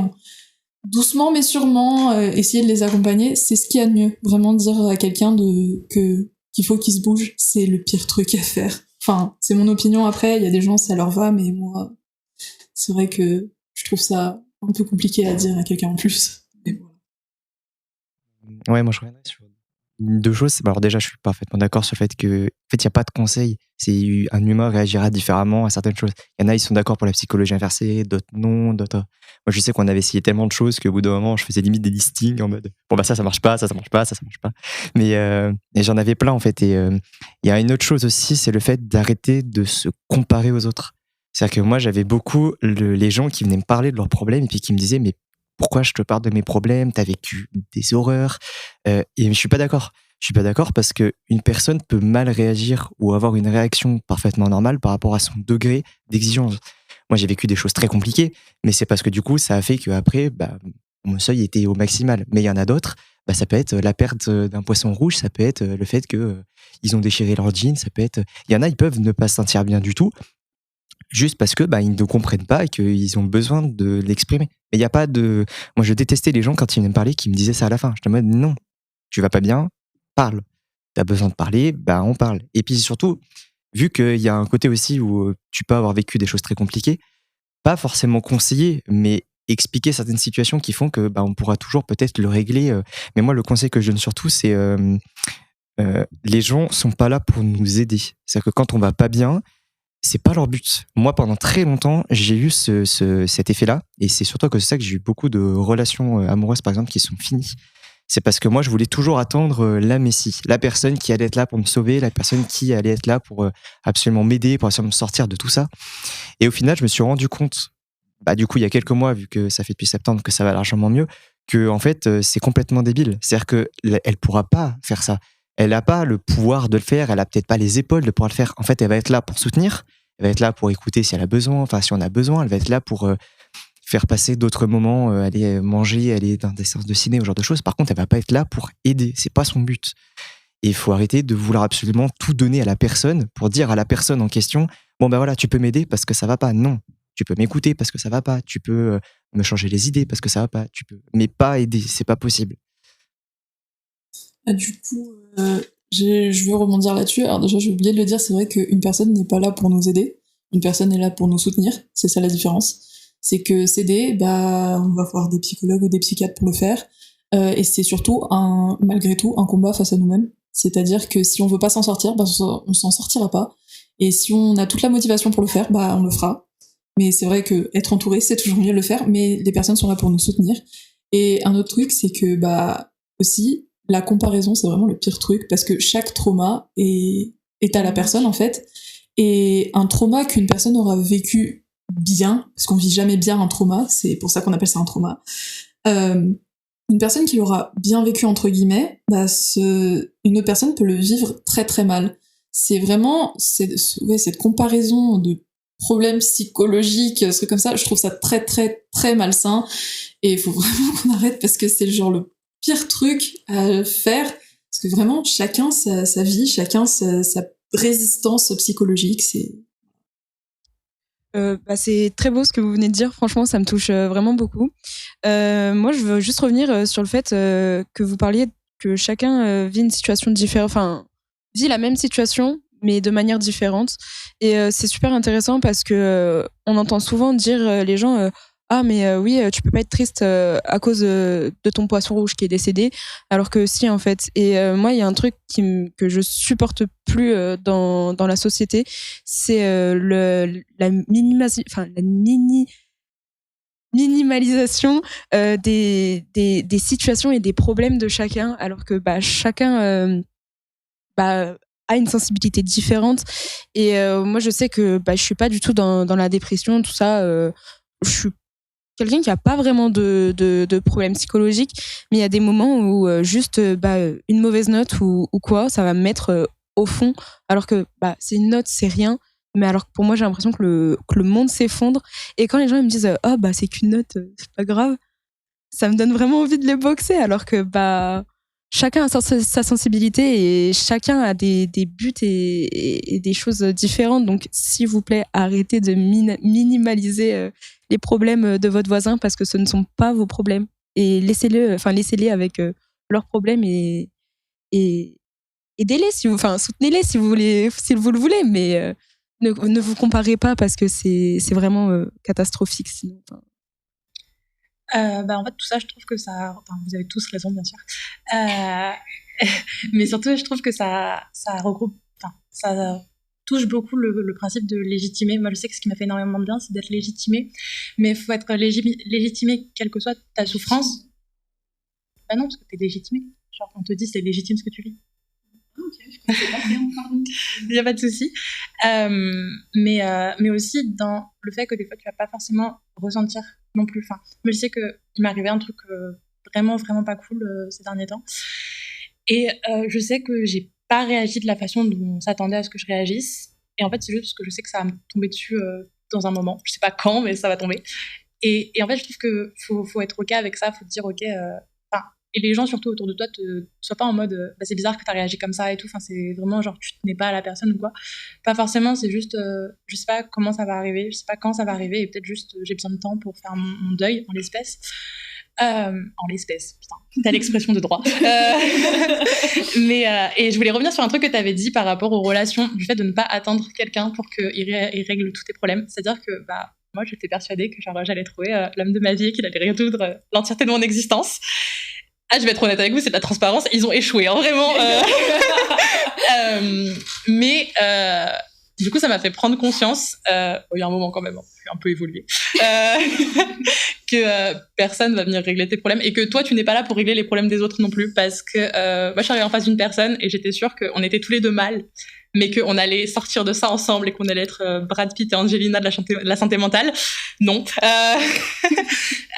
doucement mais sûrement, essayer de les accompagner. C'est ce qu'il y a de mieux. Vraiment dire à quelqu'un qu'il faut qu'il se bouge, c'est le pire truc à faire. Enfin, c'est mon opinion. Après, il y a des gens, ça leur va, mais moi, c'est vrai que je trouve ça un peu compliqué à dire à quelqu'un en plus. Mais voilà. Ouais, moi je reviendrai deux choses. Alors déjà, je suis parfaitement d'accord sur le fait que, en fait, il n'y a pas de conseil. C'est un humain réagira différemment à certaines choses. Il y en a, ils sont d'accord pour la psychologie inversée, d'autres non, d'autres. Moi, je sais qu'on avait essayé tellement de choses qu'au bout d'un moment, je faisais limite des listings en mode bon, bah ça marche pas, ça marche pas, ça marche pas. Mais et j'en avais plein en fait. Et il y a une autre chose aussi, c'est le fait d'arrêter de se comparer aux autres. C'est-à-dire que moi, j'avais beaucoup les gens qui venaient me parler de leurs problèmes et puis qui me disaient mais pourquoi je te parle de mes problèmes, t'as vécu des horreurs. Et je suis pas d'accord. Je suis pas d'accord parce que une personne peut mal réagir ou avoir une réaction parfaitement normale par rapport à son degré d'exigence. Moi, j'ai vécu des choses très compliquées, mais c'est parce que du coup, ça a fait qu'après, bah, mon seuil était au maximal. Mais il y en a d'autres, bah, ça peut être la perte d'un poisson rouge, ça peut être le fait que ils ont déchiré leur jean, ça peut être. Il y en a, ils peuvent ne pas se sentir bien du tout, juste parce que bah, ils ne comprennent pas et qu'ils ont besoin de l'exprimer. Mais il n'y a pas de. Moi, je détestais les gens quand ils venaient me parler qui me disaient ça à la fin. Je te dis non, tu vas pas bien, parle. T'as besoin de parler, bah on parle. Et puis surtout, vu qu'il y a un côté aussi où tu peux avoir vécu des choses très compliquées, pas forcément conseiller, mais expliquer certaines situations qui font que bah, on pourra toujours peut-être le régler. Mais moi, le conseil que je donne surtout, c'est les gens sont pas là pour nous aider. C'est-à-dire que quand on va pas bien, c'est pas leur but. Moi, pendant très longtemps, j'ai eu cet effet-là, et c'est surtout que c'est ça que j'ai eu beaucoup de relations amoureuses, par exemple, qui sont finies. C'est parce que moi, je voulais toujours attendre la Messie, la personne qui allait être là pour me sauver, la personne qui allait être là pour absolument m'aider, pour absolument me sortir de tout ça. Et au final, je me suis rendu compte, bah, du coup, il y a quelques mois, vu que ça fait depuis septembre que ça va largement mieux, que en fait, c'est complètement débile. C'est-à-dire qu'elle pourra pas faire ça. Elle n'a pas le pouvoir de le faire, elle a peut-être pas les épaules de pouvoir le faire. En fait, elle va être là pour soutenir, elle va être là pour écouter si elle a besoin, enfin, si on a besoin, elle va être là pour faire passer d'autres moments, aller manger, aller dans des séances de ciné, ce genre de choses. Par contre, elle va pas être là pour aider. C'est pas son but. Et il faut arrêter de vouloir absolument tout donner à la personne pour dire à la personne en question, bon ben voilà, tu peux m'aider parce que ça va pas. Non. Tu peux m'écouter parce que ça va pas. Tu peux me changer les idées parce que ça va pas. Tu peux, mais pas aider. C'est pas possible. Du coup, je veux rebondir là-dessus. Alors déjà, j'ai oublié de le dire, c'est vrai qu'une personne n'est pas là pour nous aider. Une personne est là pour nous soutenir. C'est ça la différence. C'est que s'aider, bah, on va voir des psychologues ou des psychiatres pour le faire. Et c'est surtout, malgré tout, un combat face à nous-mêmes. C'est-à-dire que si on veut pas s'en sortir, bah, on s'en sortira pas. Et si on a toute la motivation pour le faire, bah, on le fera. Mais c'est vrai que être entouré, c'est toujours mieux de le faire, mais les personnes sont là pour nous soutenir. Et un autre truc, c'est que, bah, aussi, la comparaison, c'est vraiment le pire truc, parce que chaque trauma est à la personne, en fait. Et un trauma qu'une personne aura vécu bien, parce qu'on vit jamais bien un trauma, c'est pour ça qu'on appelle ça un trauma. Une personne qui l'aura bien vécu entre guillemets, bah une autre personne peut le vivre très très mal. C'est vraiment cette comparaison de problèmes psychologiques, ce truc comme ça. Je trouve ça très très très malsain, et il faut vraiment qu'on arrête parce que c'est genre le pire truc à faire, parce que vraiment chacun sa vie, chacun sa résistance psychologique, c'est très beau ce que vous venez de dire, franchement ça me touche vraiment beaucoup. Moi je veux juste revenir sur le fait que vous parliez que chacun vit une situation différente, enfin vit la même situation mais de manière différente, et c'est super intéressant parce que on entend souvent dire les gens ah mais oui tu peux pas être triste à cause de ton poisson rouge qui est décédé, alors que si en fait. Et moi il y a un truc que je supporte plus dans la société, c'est la minimalisation des situations et des problèmes de chacun, alors que bah chacun a une sensibilité différente. Et moi je sais que bah je suis pas du tout dans la dépression, tout ça. Je suis quelqu'un qui a pas vraiment de problème psychologique, mais il y a des moments où juste une mauvaise note ou quoi, ça va me mettre au fond, alors que bah c'est une note, c'est rien, mais alors que pour moi j'ai l'impression que le monde s'effondre. Et quand les gens ils me disent oh bah c'est qu'une note, c'est pas grave, ça me donne vraiment envie de les boxer, alors que bah chacun a sa sensibilité et chacun a des buts et des choses différentes. Donc, s'il vous plaît, arrêtez de minimaliser les problèmes de votre voisin, parce que ce ne sont pas vos problèmes. Et laissez-les avec leurs problèmes, et aidez-les, soutenez-les si vous le voulez, mais ne vous comparez pas, parce que c'est vraiment catastrophique sinon. En fait, tout ça, je trouve que ça. Enfin, vous avez tous raison, bien sûr. Mais surtout, je trouve que ça regroupe, ça touche beaucoup le principe de légitimer. Moi, je sais que ce qui m'a fait énormément de bien, c'est d'être légitimé. Mais il faut être légitimé, quelle que soit ta souffrance. Bah non, parce que t'es légitimé. Genre, on te dit c'est légitime ce que tu vis. Ok, je connaissais pas bien, pardon. Il n'y a pas de souci. Mais aussi dans le fait que des fois, tu vas pas forcément ressentir non plus. Enfin, mais je sais qu'il m'est arrivé un truc vraiment, vraiment pas cool ces derniers temps. Et je sais que j'ai pas réagi de la façon dont on s'attendait à ce que je réagisse. Et en fait, c'est juste parce que je sais que ça va me tomber dessus dans un moment. Je sais pas quand, mais ça va tomber. Et en fait, je trouve que faut être OK avec ça. Faut te dire OK. Et les gens, surtout autour de toi, soient pas en mode c'est bizarre que tu as réagi comme ça et tout. Enfin, c'est vraiment genre tu tenais pas à la personne ou quoi. Pas forcément, c'est juste je sais pas comment ça va arriver, je sais pas quand ça va arriver et peut-être juste j'ai besoin de temps pour faire mon deuil en l'espèce. En l'espèce, putain, telle expression de droit. Et je voulais revenir sur un truc que tu avais dit par rapport aux relations, du fait de ne pas attendre quelqu'un pour qu'il règle tous tes problèmes. C'est-à-dire que moi, j'étais persuadée que j'allais trouver l'homme de ma vie et qu'il allait résoudre l'entièreté de mon existence. Je vais être honnête avec vous, c'est de la transparence. Ils ont échoué, hein, vraiment. Mais du coup, ça m'a fait prendre conscience, il y a un moment quand même, j'ai un peu évolué, que personne va venir régler tes problèmes et que toi, tu n'es pas là pour régler les problèmes des autres non plus. Parce que moi, je suis arrivée en face d'une personne et j'étais sûre qu'on était tous les deux mal, mais qu'on allait sortir de ça ensemble et qu'on allait être Brad Pitt et Angelina de la santé mentale. Non.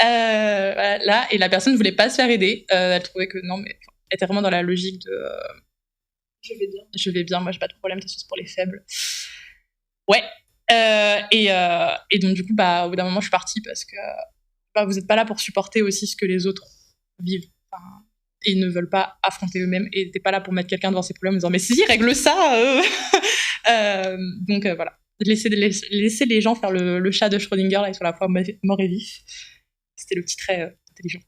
Là, et la personne ne voulait pas se faire aider. Elle trouvait que non, mais elle était vraiment dans la logique de je vais bien, moi j'ai pas de problème, c'est juste pour les faibles. Ouais. Et donc du coup, au bout d'un moment, je suis partie parce que vous n'êtes pas là pour supporter aussi ce que les autres vivent. Et ils ne veulent pas affronter eux-mêmes. Et t'es pas là pour mettre quelqu'un devant ses problèmes en disant mais si, règle ça. Donc voilà. Laisser les gens faire le chat de Schrödinger là, ils sont à la fois mort et vif. C'était le petit trait intelligent.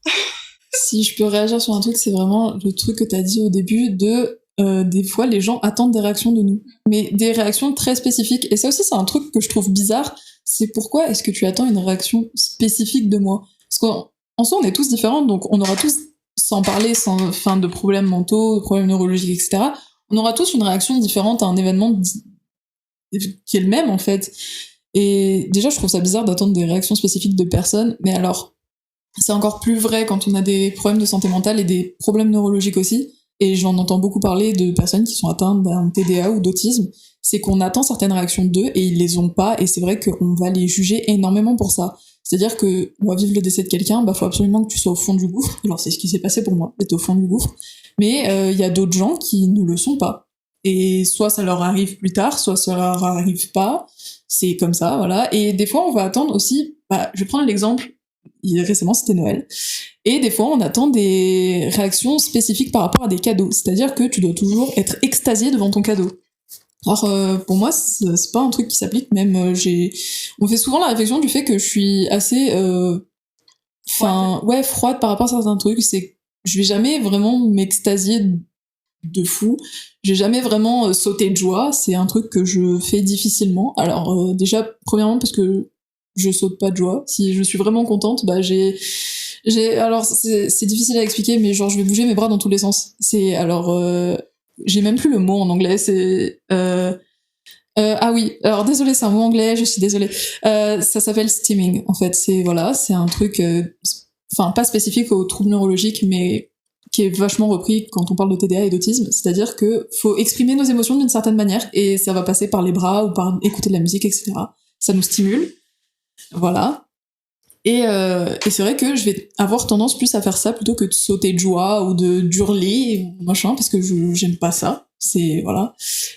Si je peux réagir sur un truc, c'est vraiment le truc que t'as dit au début de des fois les gens attendent des réactions de nous, mais des réactions très spécifiques. Et ça aussi c'est un truc que je trouve bizarre. C'est pourquoi est-ce que tu attends une réaction spécifique de moi? Parce qu'en soi on est tous différents, donc on aura tous, sans parler de problèmes mentaux, de problèmes neurologiques, etc. On aura tous une réaction différente à un événement qui est le même en fait. Et déjà je trouve ça bizarre d'attendre des réactions spécifiques de personnes, mais alors c'est encore plus vrai quand on a des problèmes de santé mentale et des problèmes neurologiques aussi. Et j'en entends beaucoup parler de personnes qui sont atteintes d'un TDA ou d'autisme. C'est qu'on attend certaines réactions d'eux et ils les ont pas, et c'est vrai qu'on va les juger énormément pour ça. C'est-à-dire que on va vivre le décès de quelqu'un, faut absolument que tu sois au fond du gouffre. Alors c'est ce qui s'est passé pour moi, d'être au fond du gouffre. Mais y a d'autres gens qui ne le sont pas. Et soit ça leur arrive plus tard, soit ça leur arrive pas. C'est comme ça, voilà. Et des fois on va attendre aussi, je vais prendre l'exemple, récemment c'était Noël, et des fois on attend des réactions spécifiques par rapport à des cadeaux, c'est-à-dire que tu dois toujours être extasié devant ton cadeau. Alors pour moi c'est pas un truc qui s'applique, même on fait souvent la réflexion du fait que je suis assez froide par rapport à certains trucs. C'est je vais jamais vraiment m'extasier de fou, j'ai jamais vraiment sauté de joie, c'est un truc que je fais difficilement. Alors déjà premièrement parce que je saute pas de joie. Si je suis vraiment contente, alors c'est difficile à expliquer, mais genre je vais bouger mes bras dans tous les sens. J'ai même plus le mot en anglais. C'est ah oui. Alors désolé, c'est un mot anglais. Je suis désolée. Ça s'appelle steaming. En fait, c'est un truc, pas spécifique aux troubles neurologiques, mais qui est vachement repris quand on parle de TDA et d'autisme. C'est-à-dire que faut exprimer nos émotions d'une certaine manière, et ça va passer par les bras ou par écouter de la musique, etc. Ça nous stimule. Voilà. Et c'est vrai que je vais avoir tendance plus à faire ça plutôt que de sauter de joie ou d'hurler ou machin, parce que j'aime pas ça. Voilà.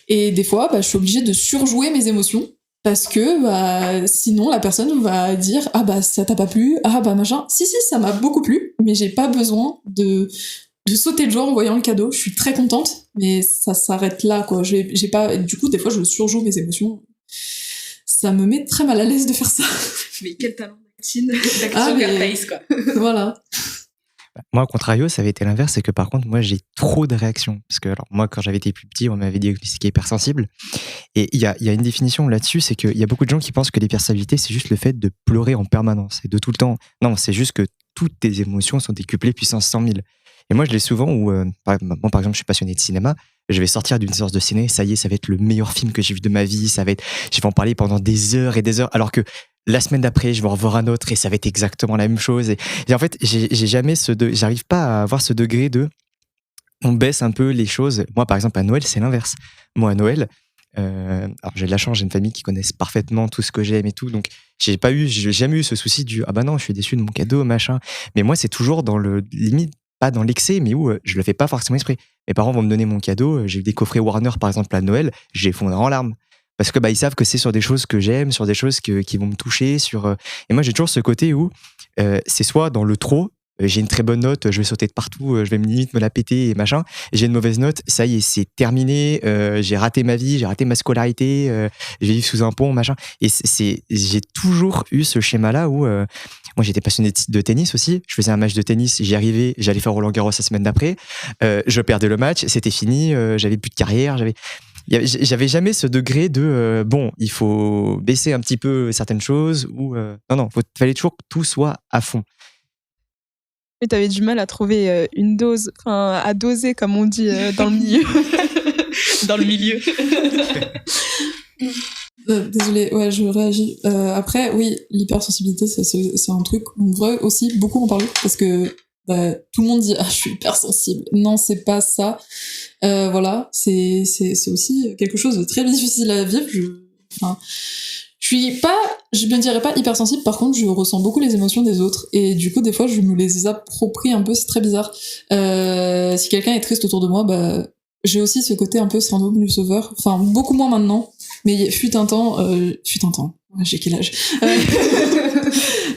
Et des fois, je suis obligée de surjouer mes émotions, parce que sinon la personne va dire ça t'a pas plu, machin. Si ça m'a beaucoup plu, mais j'ai pas besoin de sauter de joie en voyant le cadeau. Je suis très contente, mais ça s'arrête là, quoi. J'ai pas, du coup des fois je surjoue mes émotions. Ça me met très mal à l'aise de faire ça. Mais quel talent d'action Carface, quoi. Voilà. Moi, au contrario, ça avait été l'inverse, c'est que par contre, moi, j'ai trop de réactions. Parce que, alors, moi, quand j'avais été plus petit, on m'avait diagnostiqué hypersensible. Et il y a une définition là-dessus, c'est qu'il y a beaucoup de gens qui pensent que l'hypersensibilité, c'est juste le fait de pleurer en permanence et de tout le temps. Non, c'est juste que toutes tes émotions sont décuplées puissance 100 000. Et moi, je l'ai souvent où, moi, par exemple, je suis passionné de cinéma. Je vais sortir d'une séance de ciné, ça y est, ça va être le meilleur film que j'ai vu de ma vie. Je vais en parler pendant des heures et des heures, alors que la semaine d'après, je vais en revoir un autre et ça va être exactement la même chose. Et en fait, j'ai jamais j'arrive pas à avoir ce degré de, on baisse un peu les choses. Moi, par exemple, à Noël, c'est l'inverse. Moi, à Noël, alors j'ai de la chance, j'ai une famille qui connaissent parfaitement tout ce que j'aime et tout, donc j'ai jamais eu ce souci du ah bah non, je suis déçu de mon cadeau, machin. Mais moi, c'est toujours dans le limite, pas dans l'excès, mais où je le fais pas forcément exprès. Mes parents vont me donner mon cadeau, j'ai eu des coffrets Warner par exemple à Noël, j'ai fondé en larmes. Parce que ils savent que c'est sur des choses que j'aime, sur des choses qui vont me toucher. Et moi, j'ai toujours ce côté où c'est soit dans le trop, j'ai une très bonne note, je vais sauter de partout, je vais limite me la péter et machin. Et j'ai une mauvaise note, ça y est, c'est terminé, j'ai raté ma vie, j'ai raté ma scolarité, je vais vivre sous un pont, machin. Et j'ai toujours eu ce schéma-là où moi, j'étais passionné de tennis aussi. Je faisais un match de tennis, j'y arrivais, j'allais faire Roland-Garros la semaine d'après. Je perdais le match, c'était fini, j'avais plus de carrière, j'avais jamais ce degré de bon, il faut baisser un petit peu certaines choses ou non, fallait toujours que tout soit à fond. Mais t'avais du mal à trouver une dose, à doser comme on dit dans le milieu. Dans le milieu. Désolée, ouais, je réagis. Après, oui, l'hypersensibilité, c'est un truc, on devrait aussi beaucoup en parler parce que tout le monde dit ah je suis hypersensible. Non, c'est pas ça. Voilà, c'est aussi quelque chose de très difficile à vivre. Je me dirais pas hypersensible, par contre, je ressens beaucoup les émotions des autres. Et du coup, des fois, je me les approprie un peu, c'est très bizarre. Si quelqu'un est triste autour de moi, j'ai aussi ce côté un peu syndrome du sauveur. Enfin, beaucoup moins maintenant. Mais fut un temps, j'ai quel âge?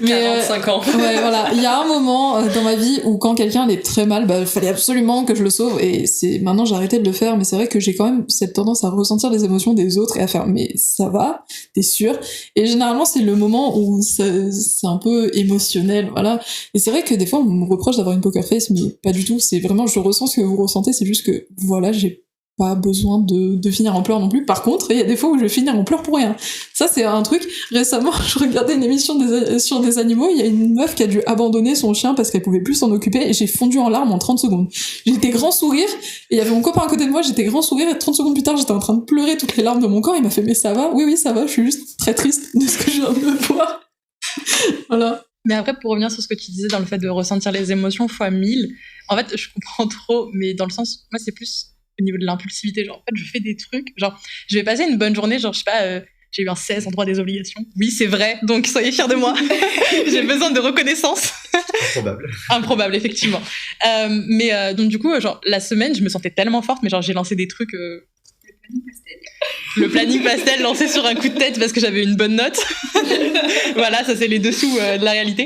Mais 45 ans. Ouais, voilà. Il y a un moment dans ma vie où quand quelqu'un allait très mal, il fallait absolument que je le sauve. Et maintenant j'ai arrêté de le faire, mais c'est vrai que j'ai quand même cette tendance à ressentir les émotions des autres et à faire, mais ça va, t'es sûr? Et généralement c'est le moment où c'est un peu émotionnel, voilà. Et c'est vrai que des fois on me reproche d'avoir une poker face, mais pas du tout. C'est vraiment, je ressens ce que vous ressentez, c'est juste que, voilà, j'ai pas besoin de finir en pleurs non plus. Par contre, il y a des fois où je vais finir en pleurs pour rien. Ça, c'est un truc. Récemment, je regardais une émission sur des animaux. Il y a une meuf qui a dû abandonner son chien parce qu'elle pouvait plus s'en occuper et j'ai fondu en larmes en 30 secondes. J'étais grand sourire et il y avait mon copain à côté de moi, j'étais grand sourire et 30 secondes plus tard, j'étais en train de pleurer toutes les larmes de mon corps. Il m'a fait, mais ça va? Oui, ça va. Je suis juste très triste de ce que je viens de voir. Voilà. Mais après, pour revenir sur ce que tu disais dans le fait de ressentir les émotions fois 1000, en fait, je comprends trop, mais dans le sens, moi, c'est plus au niveau de l'impulsivité. Genre, en fait, je fais des trucs, genre, je vais passer une bonne journée, genre, je sais pas, j'ai eu un 16 en droit des obligations. Oui, c'est vrai, donc soyez fiers de moi. J'ai besoin de reconnaissance. Improbable, effectivement. Donc, du coup, genre, la semaine, je me sentais tellement forte, mais genre, j'ai lancé des trucs... Le planning pastel lancé sur un coup de tête parce que j'avais une bonne note. Voilà, ça c'est les dessous de la réalité.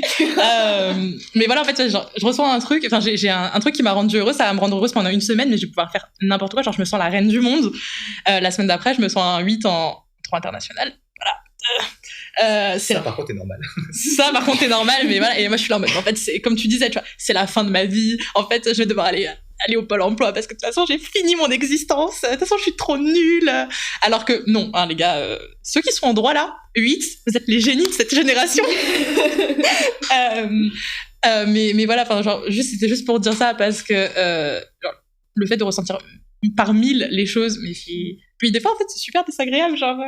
Mais voilà, en fait, genre, je ressens un truc, enfin j'ai un truc qui m'a rendue heureuse, ça va me rendre heureuse pendant une semaine, mais je vais pouvoir faire n'importe quoi, genre je me sens la reine du monde. La semaine d'après, je me sens un 8 en droit international. Voilà. Ça par contre est normal. Ça par contre est normal, mais voilà, et moi je suis là en mode, en fait, c'est comme tu disais, tu vois, c'est la fin de ma vie, en fait, je vais devoir aller au Pôle emploi parce que de toute façon j'ai fini mon existence, de toute façon je suis trop nulle. Alors que non, hein, les gars, ceux qui sont en droit là, 8, vous êtes les génies de cette génération. Mais voilà, enfin genre c'était juste pour dire ça parce que genre, le fait de ressentir par 1000 les choses, mais puis des fois en fait c'est super désagréable, genre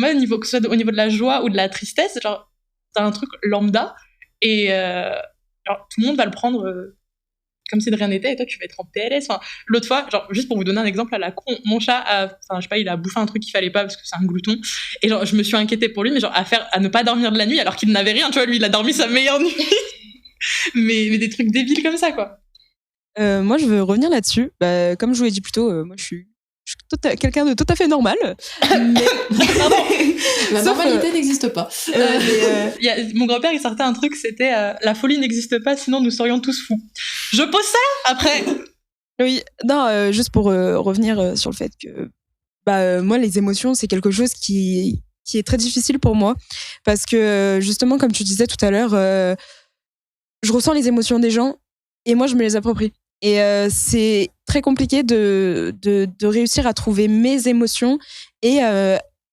moi que ce soit au niveau de la joie ou de la tristesse, genre t'as un truc lambda et genre, tout le monde va le prendre comme si de rien n'était, et toi tu vas être en PLS. Enfin, l'autre fois, genre juste pour vous donner un exemple à la con, mon chat je sais pas, il a bouffé un truc qu'il fallait pas parce que c'est un glouton, et genre je me suis inquiétée pour lui, mais genre à ne pas dormir de la nuit alors qu'il n'avait rien, tu vois, lui il a dormi sa meilleure nuit. mais des trucs débiles comme ça, quoi. Moi je veux revenir là-dessus, comme je vous l'ai dit plus tôt, moi je suis quelqu'un de tout à fait normal. Mais... La normalité n'existe pas. Mon grand-père, il sortait un truc, c'était la folie n'existe pas, sinon nous serions tous fous. Je pose ça après. Oui, non, juste pour revenir sur le fait que moi, les émotions, c'est quelque chose qui est très difficile pour moi. Parce que, justement, comme tu disais tout à l'heure, je ressens les émotions des gens et moi, je me les approprie. Et c'est très compliqué de réussir à trouver mes émotions et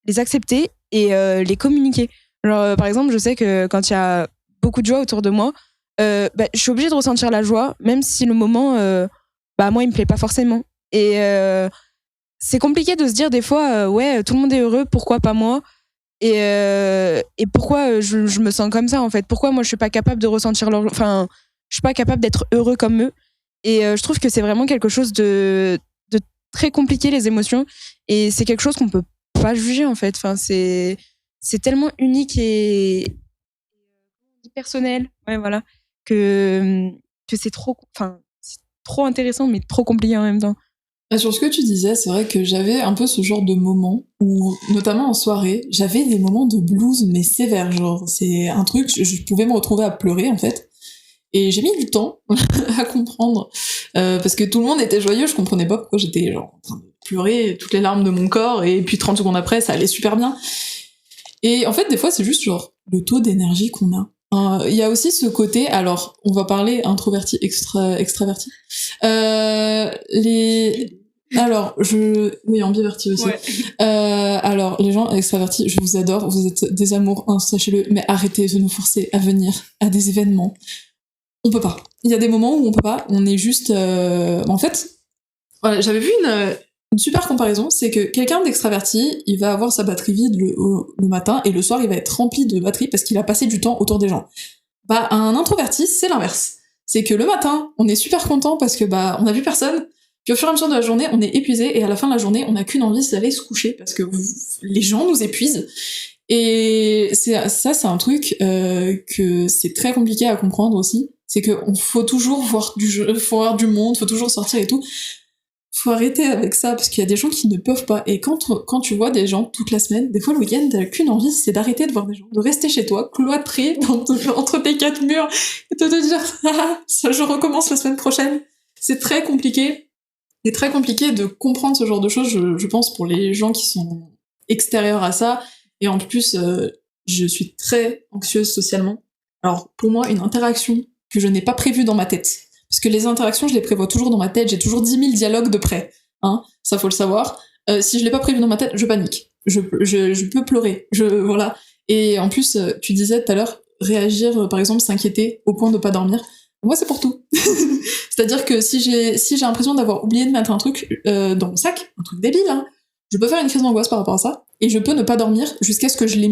les accepter et les communiquer. Alors, par exemple, je sais que quand il y a beaucoup de joie autour de moi, je suis obligée de ressentir la joie, même si le moment, moi, il me plaît pas forcément. Et c'est compliqué de se dire des fois, ouais, tout le monde est heureux, pourquoi pas moi ? Et pourquoi je me sens comme ça, en fait ? Pourquoi moi, je suis pas capable de ressentir leur... Enfin, je suis pas capable d'être heureux comme eux. Et je trouve que c'est vraiment quelque chose de très compliqué, les émotions. Et c'est quelque chose qu'on peut pas juger, en fait. Enfin, c'est tellement unique et personnel, ouais, voilà, que c'est trop intéressant, mais trop compliqué en même temps. Sur ce que tu disais, c'est vrai que j'avais un peu ce genre de moment où, notamment en soirée, j'avais des moments de blues, mais sévères, genre, c'est un truc, je pouvais me retrouver à pleurer, en fait. Et j'ai mis du temps à comprendre, parce que tout le monde était joyeux, je comprenais pas pourquoi j'étais genre en train de pleurer toutes les larmes de mon corps, et puis 30 secondes après, ça allait super bien. Et en fait, des fois, c'est juste genre le taux d'énergie qu'on a. Il y a aussi ce côté, alors on va parler introverti, extraverti. Oui, ambiverti aussi. Ouais. Alors les gens extravertis, je vous adore, vous êtes des amours, hein, sachez-le, mais arrêtez de nous forcer à venir à des événements. On peut pas. Il y a des moments où on peut pas, on est juste... En fait, voilà, j'avais vu une super comparaison, c'est que quelqu'un d'extraverti, il va avoir sa batterie vide le matin, et le soir, il va être rempli de batterie parce qu'il a passé du temps autour des gens. Un introverti, c'est l'inverse. C'est que le matin, on est super content parce que on a vu personne, puis au fur et à mesure de la journée, on est épuisé, et à la fin de la journée, on n'a qu'une envie, c'est d'aller se coucher, parce que les gens nous épuisent. Et c'est un truc que c'est très compliqué à comprendre aussi, c'est que faut toujours voir du monde, faut toujours sortir et tout. Faut arrêter avec ça, parce qu'il y a des gens qui ne peuvent pas. Et quand tu vois des gens toute la semaine, des fois le week-end, t'as qu'une envie, c'est d'arrêter de voir des gens, de rester chez toi, cloîtré entre tes 4 murs, et de te dire je recommence la semaine prochaine. C'est très compliqué. C'est très compliqué de comprendre ce genre de choses, je pense, pour les gens qui sont extérieurs à ça. Et en plus, je suis très anxieuse socialement. Alors, pour moi, une interaction que je n'ai pas prévue dans ma tête, parce que les interactions, je les prévois toujours dans ma tête, j'ai toujours 10 000 dialogues de près, hein, ça faut le savoir. Si je l'ai pas prévu dans ma tête, je panique. Je peux pleurer, voilà. Et en plus, tu disais tout à l'heure, réagir, par exemple, s'inquiéter au point de pas dormir. Moi, c'est pour tout. C'est-à-dire que si j'ai l'impression d'avoir oublié de mettre un truc dans mon sac, un truc débile, hein, je peux faire une crise d'angoisse par rapport à ça, et je peux ne pas dormir jusqu'à ce que j'ai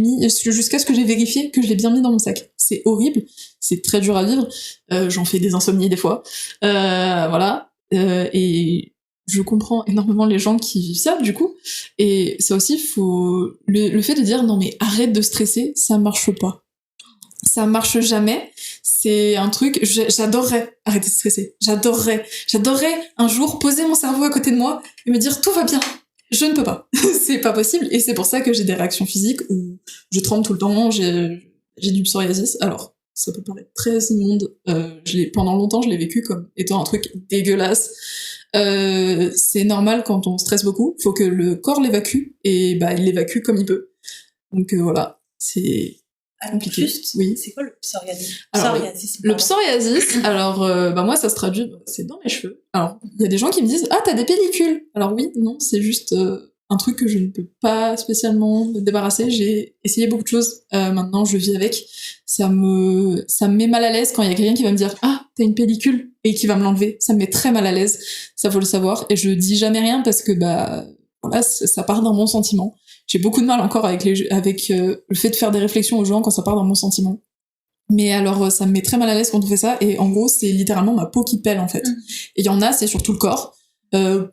vérifié que je l'ai bien mis dans mon sac. C'est horrible, c'est très dur à vivre, j'en fais des insomnies des fois, voilà, et je comprends énormément les gens qui vivent ça, du coup, et ça aussi, le fait de dire non mais arrête de stresser, ça marche pas. Ça marche jamais, c'est un truc, j'adorerais arrêter de stresser, j'adorerais un jour poser mon cerveau à côté de moi et me dire tout va bien. Je ne peux pas, c'est pas possible, et c'est pour ça que j'ai des réactions physiques où je tremble tout le temps, j'ai du psoriasis. Alors ça peut paraître très immonde, pendant longtemps je l'ai vécu comme étant un truc dégueulasse. C'est normal quand on stresse beaucoup, faut que le corps l'évacue, et il l'évacue comme il peut. Donc voilà, c'est compliqué. Juste, oui. C'est quoi le psoriasis? Le psoriasis, alors moi ça se traduit, c'est dans mes cheveux. Alors il y a des gens qui me disent t'as des pellicules. Alors oui, non, c'est juste un truc que je ne peux pas spécialement me débarrasser. J'ai essayé beaucoup de choses, maintenant je vis avec. Ça me met mal à l'aise quand il y a quelqu'un qui va me dire t'as une pellicule, et qui va me l'enlever. Ça me met très mal à l'aise, ça faut le savoir, et je dis jamais rien parce que voilà, ça part dans mon sentiment. J'ai beaucoup de mal encore avec le fait de faire des réflexions aux gens quand ça part dans mon sentiment. Mais alors, ça me met très mal à l'aise quand on fait ça, et en gros, c'est littéralement ma peau qui pèle, en fait. Et il y en a, c'est sur tout le corps. Quand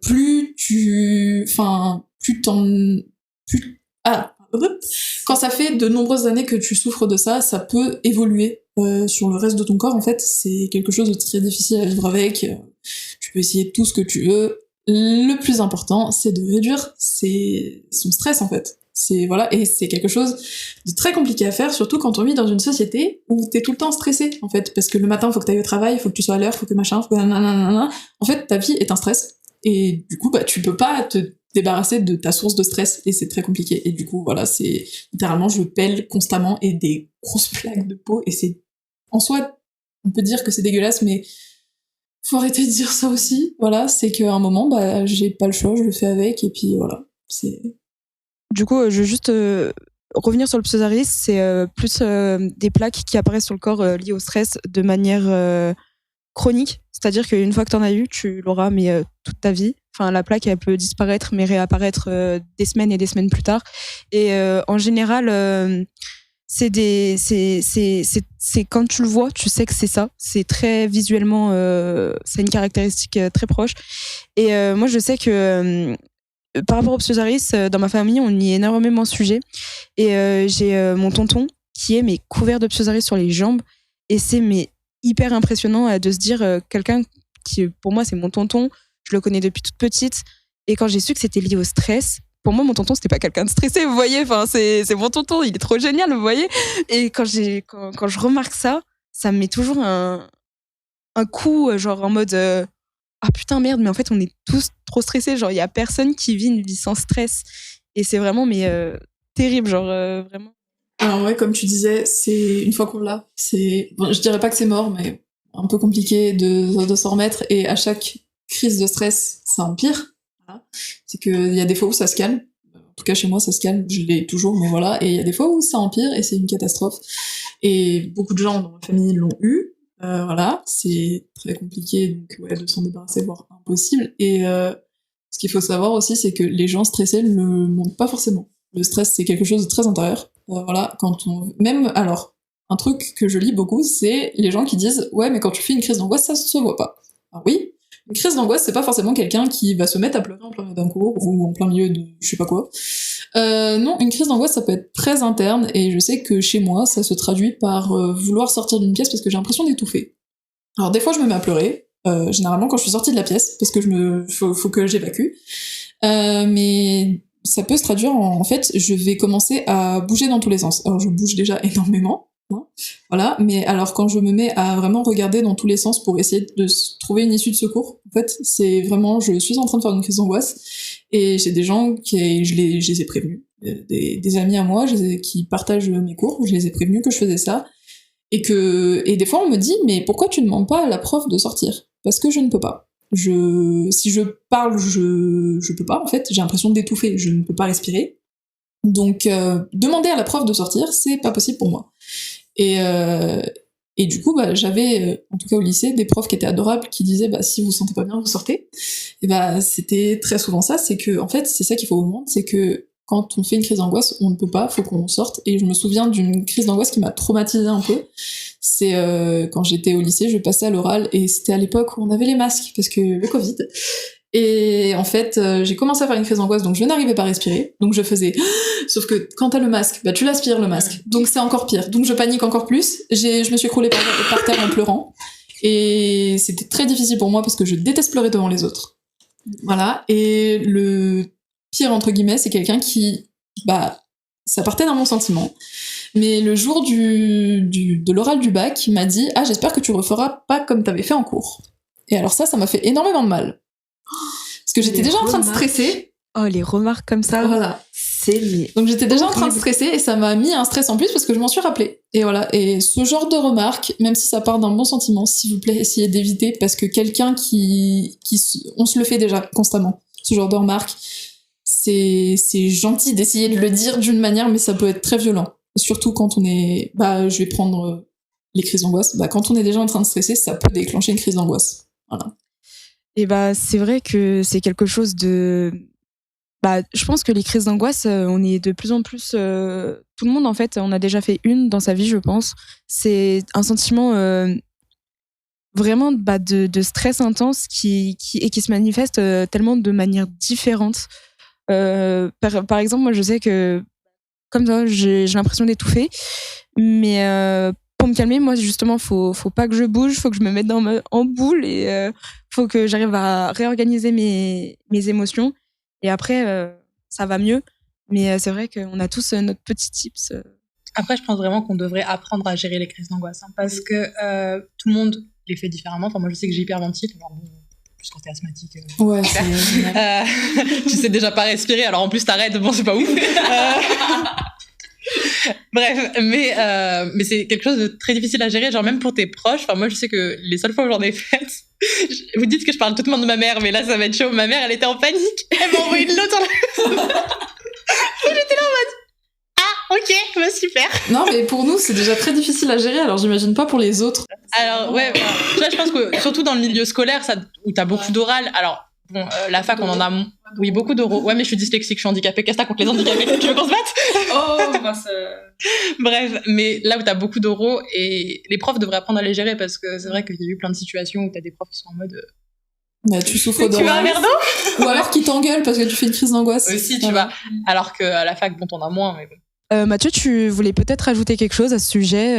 ça fait de nombreuses années que tu souffres de ça, ça peut évoluer sur le reste de ton corps, en fait. C'est quelque chose de très difficile à vivre avec. Tu peux essayer tout ce que tu veux. Le plus important, c'est de réduire son stress, en fait. Et c'est quelque chose de très compliqué à faire, surtout quand on vit dans une société où t'es tout le temps stressé, en fait, parce que le matin, faut que t'ailles au travail, faut que tu sois à l'heure, faut que machin, faut que nanana. En fait, ta vie est un stress, et du coup, tu peux pas te débarrasser de ta source de stress, et c'est très compliqué. Et du coup, voilà, c'est littéralement, je pèle constamment, et des grosses plaques de peau, et c'est, en soi, on peut dire que c'est dégueulasse, mais faut arrêter de dire ça aussi. Voilà, c'est qu'à un moment, j'ai pas le choix, je le fais avec, et puis voilà, c'est... Du coup, je veux juste revenir sur le psoriasis, c'est plus des plaques qui apparaissent sur le corps liées au stress de manière chronique. C'est-à-dire qu'une fois que tu en as eu, tu l'auras, mais toute ta vie. Enfin, la plaque, elle peut disparaître, mais réapparaître des semaines et des semaines plus tard. Et en général, c'est quand tu le vois, tu sais que c'est ça. C'est très visuellement, c'est une caractéristique très proche. Et moi, je sais que par rapport au psoriasis, dans ma famille, on y est énormément sujet. Et j'ai mon tonton qui est couvert de psoriasis sur les jambes. Et c'est hyper impressionnant de se dire quelqu'un qui, pour moi, c'est mon tonton. Je le connais depuis toute petite. Et quand j'ai su que c'était lié au stress, pour moi, mon tonton, c'était pas quelqu'un de stressé, vous voyez. Enfin, c'est mon tonton, il est trop génial, vous voyez. Et quand je remarque ça, ça me met toujours un coup, genre en mode ah putain, merde, mais en fait, on est tous trop stressés. Genre, il y a personne qui vit une vie sans stress. Et c'est vraiment, terrible, genre vraiment. Alors ouais, comme tu disais, c'est une fois qu'on l'a, bon, je dirais pas que c'est mort, mais un peu compliqué de s'en remettre. Et à chaque crise de stress, ça empire. Voilà. C'est qu'il y a des fois où ça se calme. En tout cas, chez moi, ça se calme. Je l'ai toujours, mais voilà. Et il y a des fois où ça empire et c'est une catastrophe. Et beaucoup de gens dans ma famille l'ont eu. Voilà. C'est très compliqué, donc ouais, de s'en débarrasser, voire impossible. Et ce qu'il faut savoir aussi, c'est que les gens stressés ne le montrent pas forcément. Le stress, c'est quelque chose de très intérieur. Voilà. Alors, un truc que je lis beaucoup, c'est les gens qui disent « Ouais, mais quand tu fais une crise d'angoisse, ça se voit pas. » Alors oui, une crise d'angoisse, c'est pas forcément quelqu'un qui va se mettre à pleurer en plein milieu d'un cours ou en plein milieu de je sais pas quoi. Non, une crise d'angoisse, ça peut être très interne, et je sais que chez moi, ça se traduit par vouloir sortir d'une pièce parce que j'ai l'impression d'étouffer. Alors des fois, je me mets à pleurer, généralement quand je suis sortie de la pièce, parce que faut que j'évacue. Mais ça peut se traduire en fait, je vais commencer à bouger dans tous les sens. Alors je bouge déjà énormément, hein, voilà, mais alors quand je me mets à vraiment regarder dans tous les sens pour essayer de trouver une issue de secours, en fait, c'est vraiment, je suis en train de faire une crise d'angoisse, et j'ai des gens je les ai prévenus, des amis à moi qui partagent mes cours, je les ai prévenus que je faisais ça, et des fois on me dit, mais pourquoi tu ne demandes pas à la prof de sortir? Parce que je ne peux pas. Si je parle, je peux pas, en fait, j'ai l'impression d'étouffer, je ne peux pas respirer. Donc, demander à la prof de sortir, c'est pas possible pour moi. Et du coup, j'avais, en tout cas au lycée, des profs qui étaient adorables, qui disaient, si vous vous sentez pas bien, vous sortez. Et c'était très souvent ça, c'est que, en fait, c'est ça qu'il faut au monde, c'est que quand on fait une crise d'angoisse, on ne peut pas, faut qu'on sorte. Et je me souviens d'une crise d'angoisse qui m'a traumatisée un peu. C'est quand j'étais au lycée, je passais à l'oral, et c'était à l'époque où on avait les masques, parce que le Covid. Et en fait, j'ai commencé à faire une crise d'angoisse, donc je n'arrivais pas à respirer. Donc je faisais... Sauf que quand t'as le masque, tu l'aspires le masque. Donc c'est encore pire. Donc je panique encore plus. Je me suis écroulée par terre en pleurant. Et c'était très difficile pour moi parce que je déteste pleurer devant les autres. Voilà. Et le pire, entre guillemets, c'est quelqu'un qui... ça partait d'un bon sentiment. Mais le jour de l'oral du bac, il m'a dit « Ah, j'espère que tu referas pas comme t'avais fait en cours. » Et alors ça m'a fait énormément de mal. Parce que j'étais déjà en train de stresser. Oh, les remarques comme ça. Voilà. Donc j'étais déjà en train de stresser, et ça m'a mis un stress en plus parce que je m'en suis rappelée. Et voilà. Et ce genre de remarques, même si ça part d'un bon sentiment, s'il vous plaît, essayez d'éviter, parce que quelqu'un on se le fait déjà constamment. Ce genre de remarques, c'est gentil d'essayer de le dire d'une manière, mais ça peut être très violent. Surtout quand on est, je vais prendre les crises d'angoisse. Quand on est déjà en train de stresser, ça peut déclencher une crise d'angoisse. Voilà. Et c'est vrai que c'est quelque chose de... je pense que les crises d'angoisse, on est de plus en plus... tout le monde, en fait, on a déjà fait une dans sa vie, je pense. C'est un sentiment vraiment de stress intense qui se manifeste tellement de manière différente. Par exemple, moi, je sais que, comme ça, j'ai l'impression d'étouffer. Mais pour me calmer, moi, justement, faut pas que je bouge, faut que je me mette en boule, et faut que j'arrive à réorganiser mes émotions. Et après, ça va mieux. Mais c'est vrai qu'on a tous notre petit tips. Après, je pense vraiment qu'on devrait apprendre à gérer les crises d'angoisse, parce que tout le monde les fait différemment. Enfin, moi, je sais que j'hyperventile. Alors, bon, plus quand t'es asthmatique. Ouais, tu sais déjà pas respirer, alors en plus t'arrêtes. Bon, c'est pas ouf. Bref, mais c'est quelque chose de très difficile à gérer, genre même pour tes proches. Enfin, moi, je sais que les seules fois où j'en ai fait, vous dites que je parle tout le monde de ma mère, mais là, ça va être chaud. Ma mère, elle était en panique. Elle m'a envoyé une note. J'étais là en mode, ah, ok. bah, super. Non, mais pour nous, c'est déjà très difficile à gérer, alors j'imagine pas pour les autres. Alors, ouais, voilà. Je pense que surtout dans le milieu scolaire, où t'as beaucoup d'oral, alors, bon, la fac, on en a oui, beaucoup d'oraux. Ouais, mais je suis dyslexique, je suis handicapée. Qu'est-ce que t'as contre les handicapés? Tu veux qu'on se batte? Oh, bah Bref, mais là où t'as beaucoup d'oraux, et les profs devraient apprendre à les gérer, parce que c'est vrai qu'il y a eu plein de situations où t'as des profs qui sont en mode... Bah, tu souffres Tu veux un verre d'eau? Ou alors qui t'engueulent parce que tu fais une crise d'angoisse. Aussi, tu vois. Alors qu'à la fac, bon, t'en as moins, mais bon. Mathieu, tu voulais peut-être ajouter quelque chose à ce sujet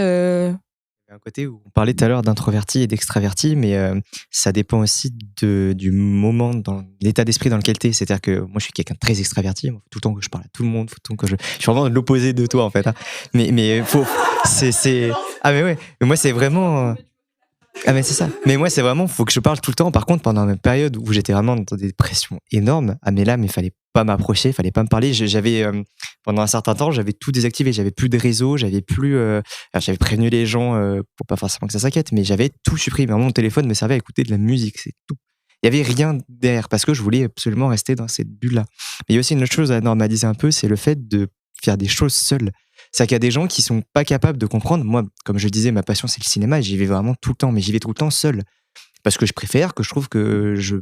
Un côté où on parlait tout à l'heure d'introverti et d'extraverti, mais ça dépend aussi du moment, dans l'état d'esprit dans lequel t'es. C'est-à-dire que moi, je suis quelqu'un de très extraverti. Faut tout le temps que je parle à tout le monde, faut tout le temps que je suis vraiment l'opposé de toi en fait. Hein. Mais faut, c'est ah mais ouais. Mais moi, c'est vraiment. Ah mais c'est ça. Mais moi c'est vraiment faut que je parle tout le temps. Par contre pendant une période où j'étais vraiment dans des pressions énormes, ah mais là mais fallait pas m'approcher, fallait pas me parler. J'avais pendant un certain temps j'avais tout désactivé, j'avais plus de réseau, j'avais plus. Alors, j'avais prévenu les gens pour pas forcément que ça s'inquiète, mais j'avais tout supprimé. Vraiment, mon téléphone me servait à écouter de la musique, c'est tout. Il y avait rien derrière parce que je voulais absolument rester dans cette bulle là. Mais il y a aussi une autre chose à normaliser un peu, c'est le fait de faire des choses seul. C'est qu'il y a des gens qui sont pas capables de comprendre. Moi, comme je disais, ma passion, c'est le cinéma et j'y vais vraiment tout le temps, mais j'y vais tout le temps seul. Parce que je préfère, que je trouve que je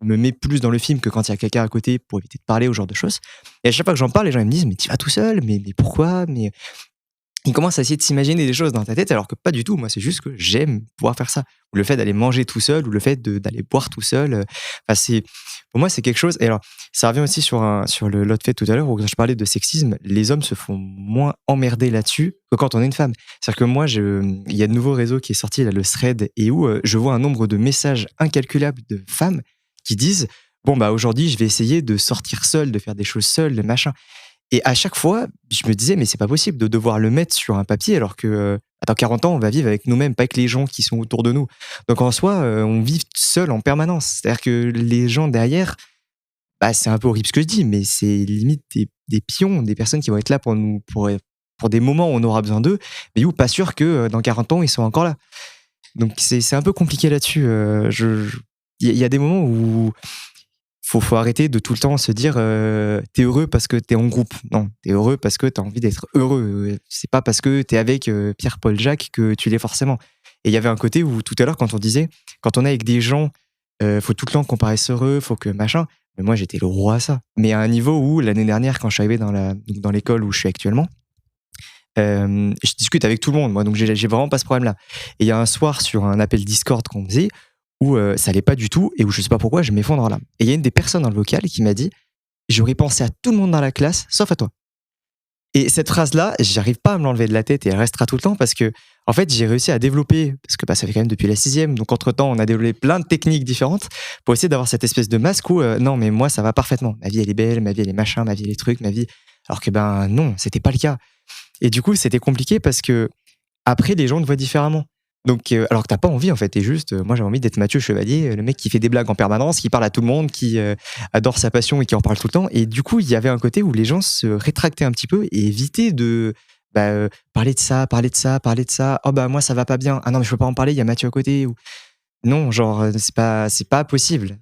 me mets plus dans le film que quand il y a quelqu'un à côté pour éviter de parler, au genre de choses. Et à chaque fois que j'en parle, les gens ils me disent, mais tu vas tout seul, mais pourquoi? Mais ils commencent à essayer de s'imaginer des choses dans ta tête, alors que pas du tout. Moi, c'est juste que j'aime pouvoir faire ça. Ou le fait d'aller manger tout seul, ou le fait d'aller boire tout seul. Enfin, pour moi, c'est quelque chose. Et alors, ça revient aussi sur l'autre fait tout à l'heure où je parlais de sexisme. Les hommes se font moins emmerder là-dessus que quand on est une femme. C'est-à-dire que moi, il y a de nouveaux réseaux qui est sorti, là, le Thread, et où je vois un nombre de messages incalculables de femmes qui disent bon, bah, aujourd'hui, je vais essayer de sortir seule, de faire des choses seule, de machin. Et à chaque fois, je me disais, mais c'est pas possible de devoir le mettre sur un papier alors que, dans 40 ans, on va vivre avec nous-mêmes, pas avec les gens qui sont autour de nous. Donc en soi, on vit seul en permanence. C'est-à-dire que les gens derrière, bah, c'est un peu horrible ce que je dis, mais c'est limite des pions, des personnes qui vont être là pour nous, pour des moments où on aura besoin d'eux, mais où pas sûr que dans 40 ans, ils sont encore là. Donc c'est un peu compliqué là-dessus. Il y a des moments où faut arrêter de tout le temps se dire t'es heureux parce que t'es en groupe. Non, t'es heureux parce que t'as envie d'être heureux. C'est pas parce que t'es avec Pierre, Paul, Jacques que tu l'es forcément. Et il y avait un côté où tout à l'heure quand on disait quand on est avec des gens faut tout le temps qu'on paraisse heureux, faut que machin. Mais moi j'étais le roi à ça. Mais à un niveau où l'année dernière quand je suis arrivé dans l'école où je suis actuellement, je discute avec tout le monde moi, donc j'ai vraiment pas ce problème là. Et il y a un soir sur un appel Discord qu'on faisait où ça allait pas du tout et où je sais pas pourquoi je m'effondre en larmes. Et il y a une des personnes dans le vocal qui m'a dit j'aurais pensé à tout le monde dans la classe sauf à toi. Et cette phrase-là, j'arrive pas à me l'enlever de la tête et elle restera tout le temps parce que en fait j'ai réussi à développer, parce que ça fait quand même depuis la 6e, donc entre temps on a développé plein de techniques différentes pour essayer d'avoir cette espèce de masque où non mais moi ça va parfaitement, ma vie elle est belle, ma vie elle est machin, ma vie elle est truc, ma vie, alors que ben non, c'était pas le cas. Et du coup c'était compliqué parce que après les gens te voient différemment. Donc, alors que t'as pas envie en fait, t'es juste, moi j'ai envie d'être Mathieu Chevalier, le mec qui fait des blagues en permanence, qui parle à tout le monde, qui adore sa passion et qui en parle tout le temps. Et du coup, il y avait un côté où les gens se rétractaient un petit peu et évitaient de parler de ça. Oh bah moi ça va pas bien. Ah non mais je peux pas en parler, il y a Mathieu à côté. Ou non, genre c'est pas possible.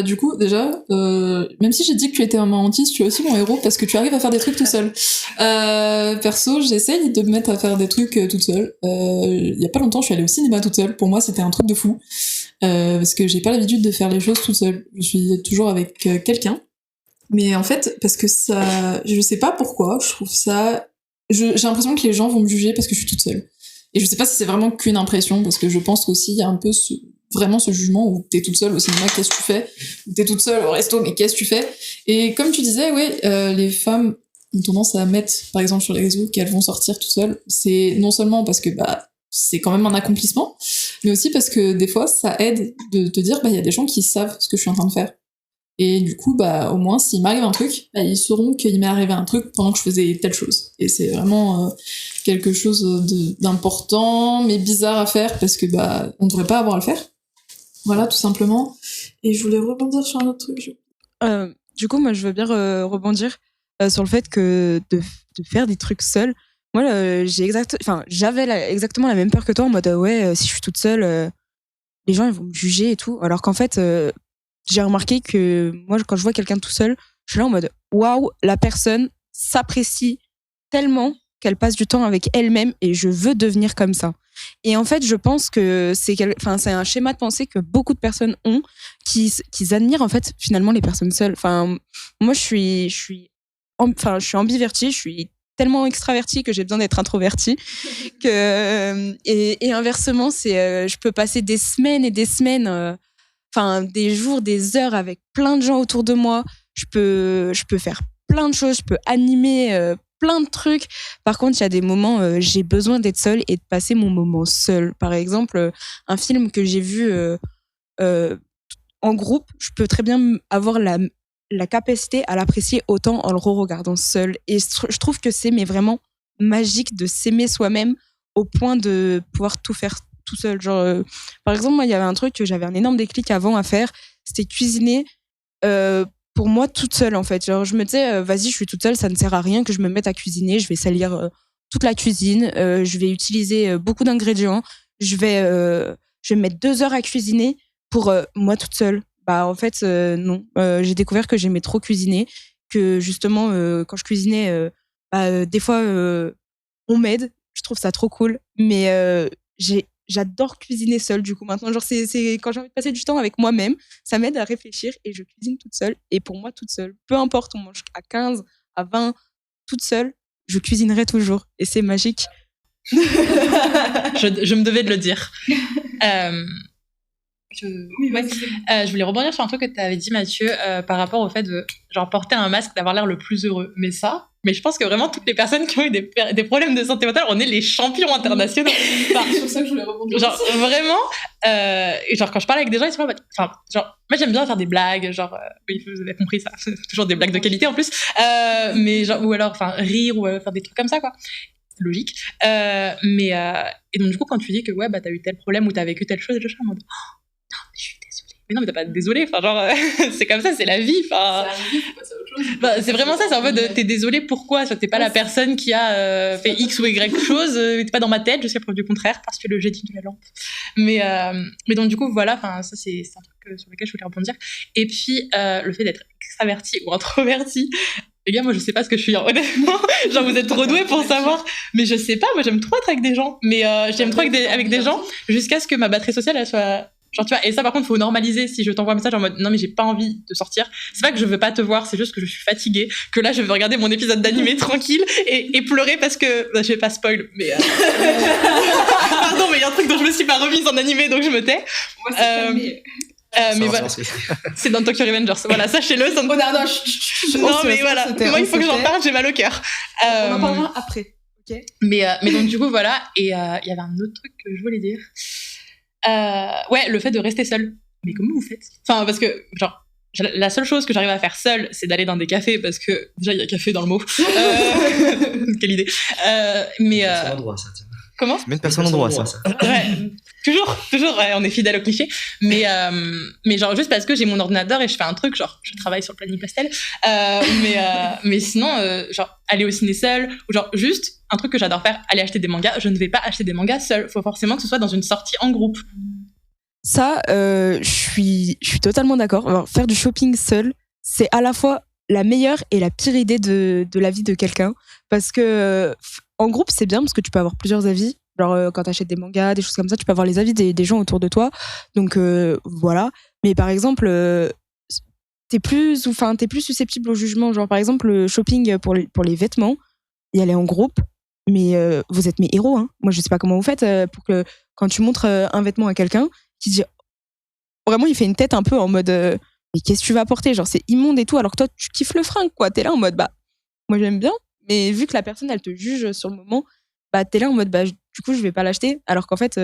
Du coup, déjà, même si j'ai dit que tu étais un mentiste, tu es aussi mon héros parce que tu arrives à faire des trucs tout seul. Perso, j'essaye de me mettre à faire des trucs toute seule. Il y a pas longtemps, je suis allée au cinéma toute seule. Pour moi, c'était un truc de fou. Parce que j'ai pas l'habitude de faire les choses toute seule. Je suis toujours avec quelqu'un. Mais en fait, parce que ça, je sais pas pourquoi, je trouve ça, j'ai l'impression que les gens vont me juger parce que je suis toute seule. Et je sais pas si c'est vraiment qu'une impression, parce que je pense qu'aussi il y a un peu vraiment ce jugement où t'es toute seule au cinéma, qu'est-ce que tu fais? Ou t'es toute seule au resto, mais qu'est-ce que tu fais? Et comme tu disais, les femmes ont tendance à mettre, par exemple, sur les réseaux qu'elles vont sortir toutes seules. C'est non seulement parce que, c'est quand même un accomplissement, mais aussi parce que des fois, ça aide de te dire, il y a des gens qui savent ce que je suis en train de faire. Et du coup, au moins, s'il m'arrive un truc, ils sauront qu'il m'est arrivé un truc pendant que je faisais telle chose. Et c'est vraiment quelque chose d'important, mais bizarre à faire, parce que on devrait pas avoir à le faire. Voilà, tout simplement. Et je voulais rebondir sur un autre truc. Du coup, moi, je veux bien rebondir sur le fait que de faire des trucs seul. Moi, j'avais exactement la même peur que toi, en mode si je suis toute seule, les gens ils vont me juger et tout. Alors qu'en fait, j'ai remarqué que moi, quand je vois quelqu'un tout seul, je suis là en mode waouh, la personne s'apprécie tellement qu'elle passe du temps avec elle-même et je veux devenir comme ça. Et en fait, je pense que c'est un schéma de pensée que beaucoup de personnes ont, qui admirent en fait finalement les personnes seules. Enfin, moi, je suis ambivertie, je suis tellement extravertie que j'ai besoin d'être introvertie. Et inversement, je peux passer des semaines et des semaines, des jours, des heures avec plein de gens autour de moi. Je peux faire plein de choses, je peux animer plein de trucs. Par contre, il y a des moments, j'ai besoin d'être seule et de passer mon moment seule. Par exemple, un film que j'ai vu en groupe, je peux très bien avoir la capacité à l'apprécier autant en le re-regardant seule. Et je trouve que c'est vraiment magique de s'aimer soi-même au point de pouvoir tout faire tout seul. Genre, par exemple, moi, il y avait un truc que j'avais un énorme déclic avant à faire, c'était cuisiner pour moi toute seule, en fait. Genre, je me disais, vas-y, je suis toute seule, ça ne sert à rien que je me mette à cuisiner, je vais salir toute la cuisine, je vais utiliser beaucoup d'ingrédients, je vais me mettre 2 heures à cuisiner pour moi toute seule. Bah, en fait, non. J'ai découvert que j'aimais trop cuisiner, que justement, quand je cuisinais, des fois, on m'aide, je trouve ça trop cool, mais j'adore cuisiner seule, du coup, maintenant. Genre, c'est quand j'ai envie de passer du temps avec moi-même, ça m'aide à réfléchir et je cuisine toute seule. Et pour moi, toute seule, peu importe, on mange à 15, à 20, toute seule, je cuisinerai toujours. Et c'est magique. je me devais de le dire. Je voulais rebondir sur un truc que tu avais dit, Mathieu, par rapport au fait de genre porter un masque, d'avoir l'air le plus heureux. Mais je pense que vraiment toutes les personnes qui ont eu des problèmes de santé mentale, on est les champions internationaux. Enfin, sur ça que je voulais rebondir. Genre vraiment, genre quand je parle avec des gens, ils sont là, genre moi j'aime bien faire des blagues, genre oui vous avez compris ça, c'est toujours des blagues de qualité en plus, mais genre ou alors rire ou faire des trucs comme ça quoi. Logique. Et donc du coup quand tu dis que ouais bah t'as eu tel problème ou t'as vécu telle chose, je suis en mode non mais je suis désolée. Mais non mais t'as pas à être désolée, enfin genre c'est comme ça, c'est la vie, enfin. C'est la vie, faut passer à autre chose. Bah, c'est vraiment ça, c'est en mode t'es désolée pourquoi, t'es pas la personne qui a fait X ou Y chose, t'es pas dans ma tête jusqu'à preuve du contraire parce que le jeudi de la lampe. Mais donc du coup voilà, enfin ça c'est un truc sur lequel je voulais rebondir. Et puis le fait d'être extraverti ou introverti. Les gars, moi je sais pas ce que je suis, hein, honnêtement. Genre vous êtes trop doués pour savoir, mais je sais pas. Moi j'aime trop être avec des gens, mais j'aime trop avec des gens jusqu'à ce que ma batterie sociale elle soit genre tu vois. Et ça par contre faut normaliser. Si je t'envoie un message en mode non mais j'ai pas envie de sortir, c'est pas que je veux pas te voir, c'est juste que je suis fatiguée, que là je veux regarder mon épisode d'animé tranquille et pleurer parce que je vais pas spoil, mais pardon mais il y a un truc dont je me suis pas remise en animé donc je me tais. Moi c'est mais voilà, c'est dans Tokyo Revengers. Voilà, sachez-le. Non, mais voilà. Moi, il faut que j'en parle, j'ai mal au cœur. On en parlera après. Okay. Mais donc, du coup, voilà. Et il y avait un autre truc que je voulais dire. Ouais, le fait de rester seule. Mais comment vous faites ? Enfin, parce que, genre, la seule chose que j'arrive à faire seule, c'est d'aller dans des cafés, parce que déjà, il y a café dans le mot. Quelle idée. Mais. C'est un endroit, ça, tiens. Comment ? Même personne en droit, ça. Ouais, toujours, ouais, on est fidèle au cliché. Mais genre, juste parce que j'ai mon ordinateur et je fais un truc, genre, je travaille sur le planning pastel. Mais sinon, genre, aller au ciné seul, ou genre, juste, un truc que j'adore faire, aller acheter des mangas. Je ne vais pas acheter des mangas seul. Faut forcément que ce soit dans une sortie en groupe. Ça, je suis totalement d'accord. Alors, faire du shopping seul, c'est à la fois la meilleure et la pire idée de la vie de quelqu'un. Parce que en groupe, c'est bien parce que tu peux avoir plusieurs avis. Genre, quand tu achètes des mangas, des choses comme ça, tu peux avoir les avis des gens autour de toi. Donc, voilà. Mais par exemple, t'es plus susceptible au jugement. Genre, par exemple, le shopping pour les vêtements, y aller en groupe. Mais vous êtes mes héros, hein. Moi, je sais pas comment vous faites pour que quand tu montres un vêtement à quelqu'un, qui dit vraiment, il fait une tête un peu en mode mais qu'est-ce que tu vas porter, genre c'est immonde et tout, alors que toi tu kiffes le fringue quoi, t'es là en mode bah moi j'aime bien, mais vu que la personne elle te juge sur le moment, bah t'es là en mode bah du coup je vais pas l'acheter, alors qu'en fait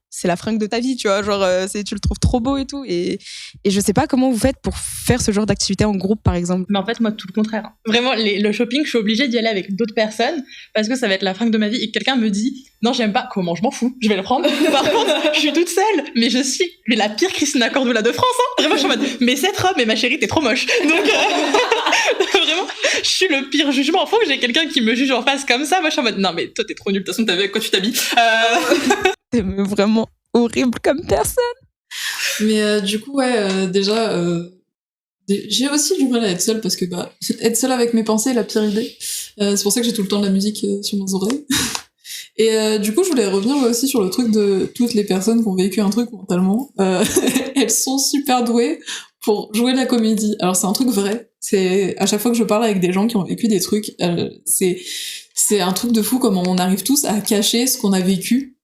c'est la fringue de ta vie, tu vois, genre tu le trouves trop beau et tout, et je sais pas comment vous faites pour faire ce genre d'activité en groupe par exemple. Mais en fait moi tout le contraire, vraiment le shopping je suis obligée d'y aller avec d'autres personnes parce que ça va être la fringue de ma vie et que quelqu'un me dit non j'aime pas, comment, je m'en fous, je vais le prendre. Par contre je suis toute seule, mais je suis la pire Christina Cordula de France, hein. Vraiment je suis en mode mais cette robe, mais ma chérie t'es trop moche, donc vraiment je suis le pire jugement. Faut que j'ai quelqu'un qui me juge en face comme ça. Moi je suis en mode non mais toi t'es trop nulle, de toute façon t'as vu avec quoi tu t'habilles. C'est vraiment horrible comme personne. Mais du coup ouais déjà j'ai aussi du mal à être seule parce que bah être seule avec mes pensées est la pire idée. C'est pour ça que j'ai tout le temps de la musique sur mes oreilles. Et du coup, je voulais revenir aussi sur le truc de toutes les personnes qui ont vécu un truc mentalement. Elles sont super douées pour jouer de la comédie. Alors c'est un truc vrai. C'est à chaque fois que je parle avec des gens qui ont vécu des trucs, c'est un truc de fou comment on arrive tous à cacher ce qu'on a vécu.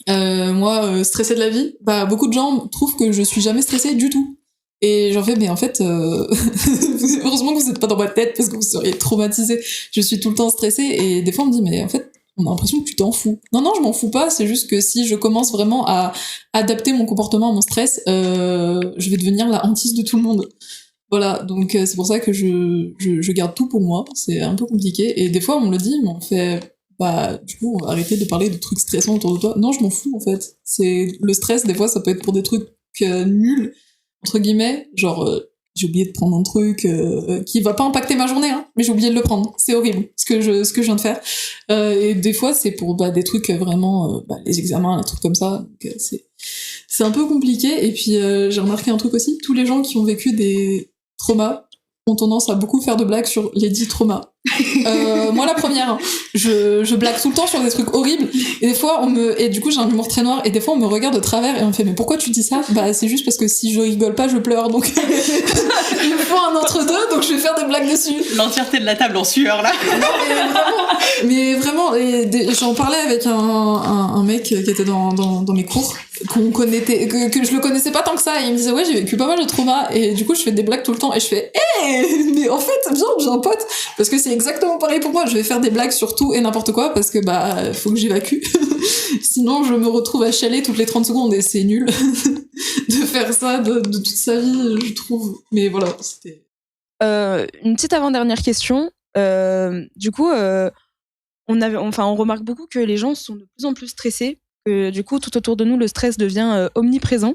Moi, stressée de la vie, bah beaucoup de gens trouvent que je suis jamais stressée du tout. Et j'en fais, mais en fait, heureusement que vous êtes pas dans ma tête parce que vous seriez traumatisés. Je suis tout le temps stressée et des fois on me dit, mais en fait, on a l'impression que tu t'en fous. Non, je m'en fous pas, c'est juste que si je commence vraiment à adapter mon comportement à mon stress, je vais devenir la hantise de tout le monde. Voilà, donc c'est pour ça que je garde tout pour moi, c'est un peu compliqué. Et des fois on me le dit, mais on fait, bah du coup, arrêtez de parler de trucs stressants autour de toi. Non, je m'en fous en fait. C'est le stress, des fois ça peut être pour des trucs nuls, entre guillemets, genre j'ai oublié de prendre un truc qui va pas impacter ma journée, hein, mais j'ai oublié de le prendre. C'est horrible ce que je viens de faire. Et des fois c'est pour des trucs vraiment les examens, des trucs comme ça. Donc, c'est un peu compliqué. Et puis j'ai remarqué un truc aussi, tous les gens qui ont vécu des traumas ont tendance à beaucoup faire de blagues sur les dits traumas. Moi la première, hein. Je blague tout le temps sur des trucs horribles et des fois et du coup j'ai un humour très noir et des fois on me regarde de travers et on me fait mais pourquoi tu dis ça? Bah c'est juste parce que si je rigole pas je pleure, donc il me faut un entre-deux, donc je vais faire des blagues dessus. L'entièreté de la table en sueur là. Non, mais vraiment j'en parlais avec un mec qui était dans mes cours, que je le connaissais pas tant que ça, et il me disait ouais j'ai vécu pas mal de traumas, et du coup je fais des blagues tout le temps et je fais mais en fait viens, j'ai un pote, parce que c'est exactement pareil pour moi, je vais faire des blagues sur tout et n'importe quoi parce que faut que j'évacue. Sinon je me retrouve à chialer toutes les 30 secondes et c'est nul de faire ça de toute sa vie, je trouve. Mais voilà, c'était une petite avant-dernière question. Du coup on remarque beaucoup que les gens sont de plus en plus stressés, que du coup tout autour de nous le stress devient omniprésent,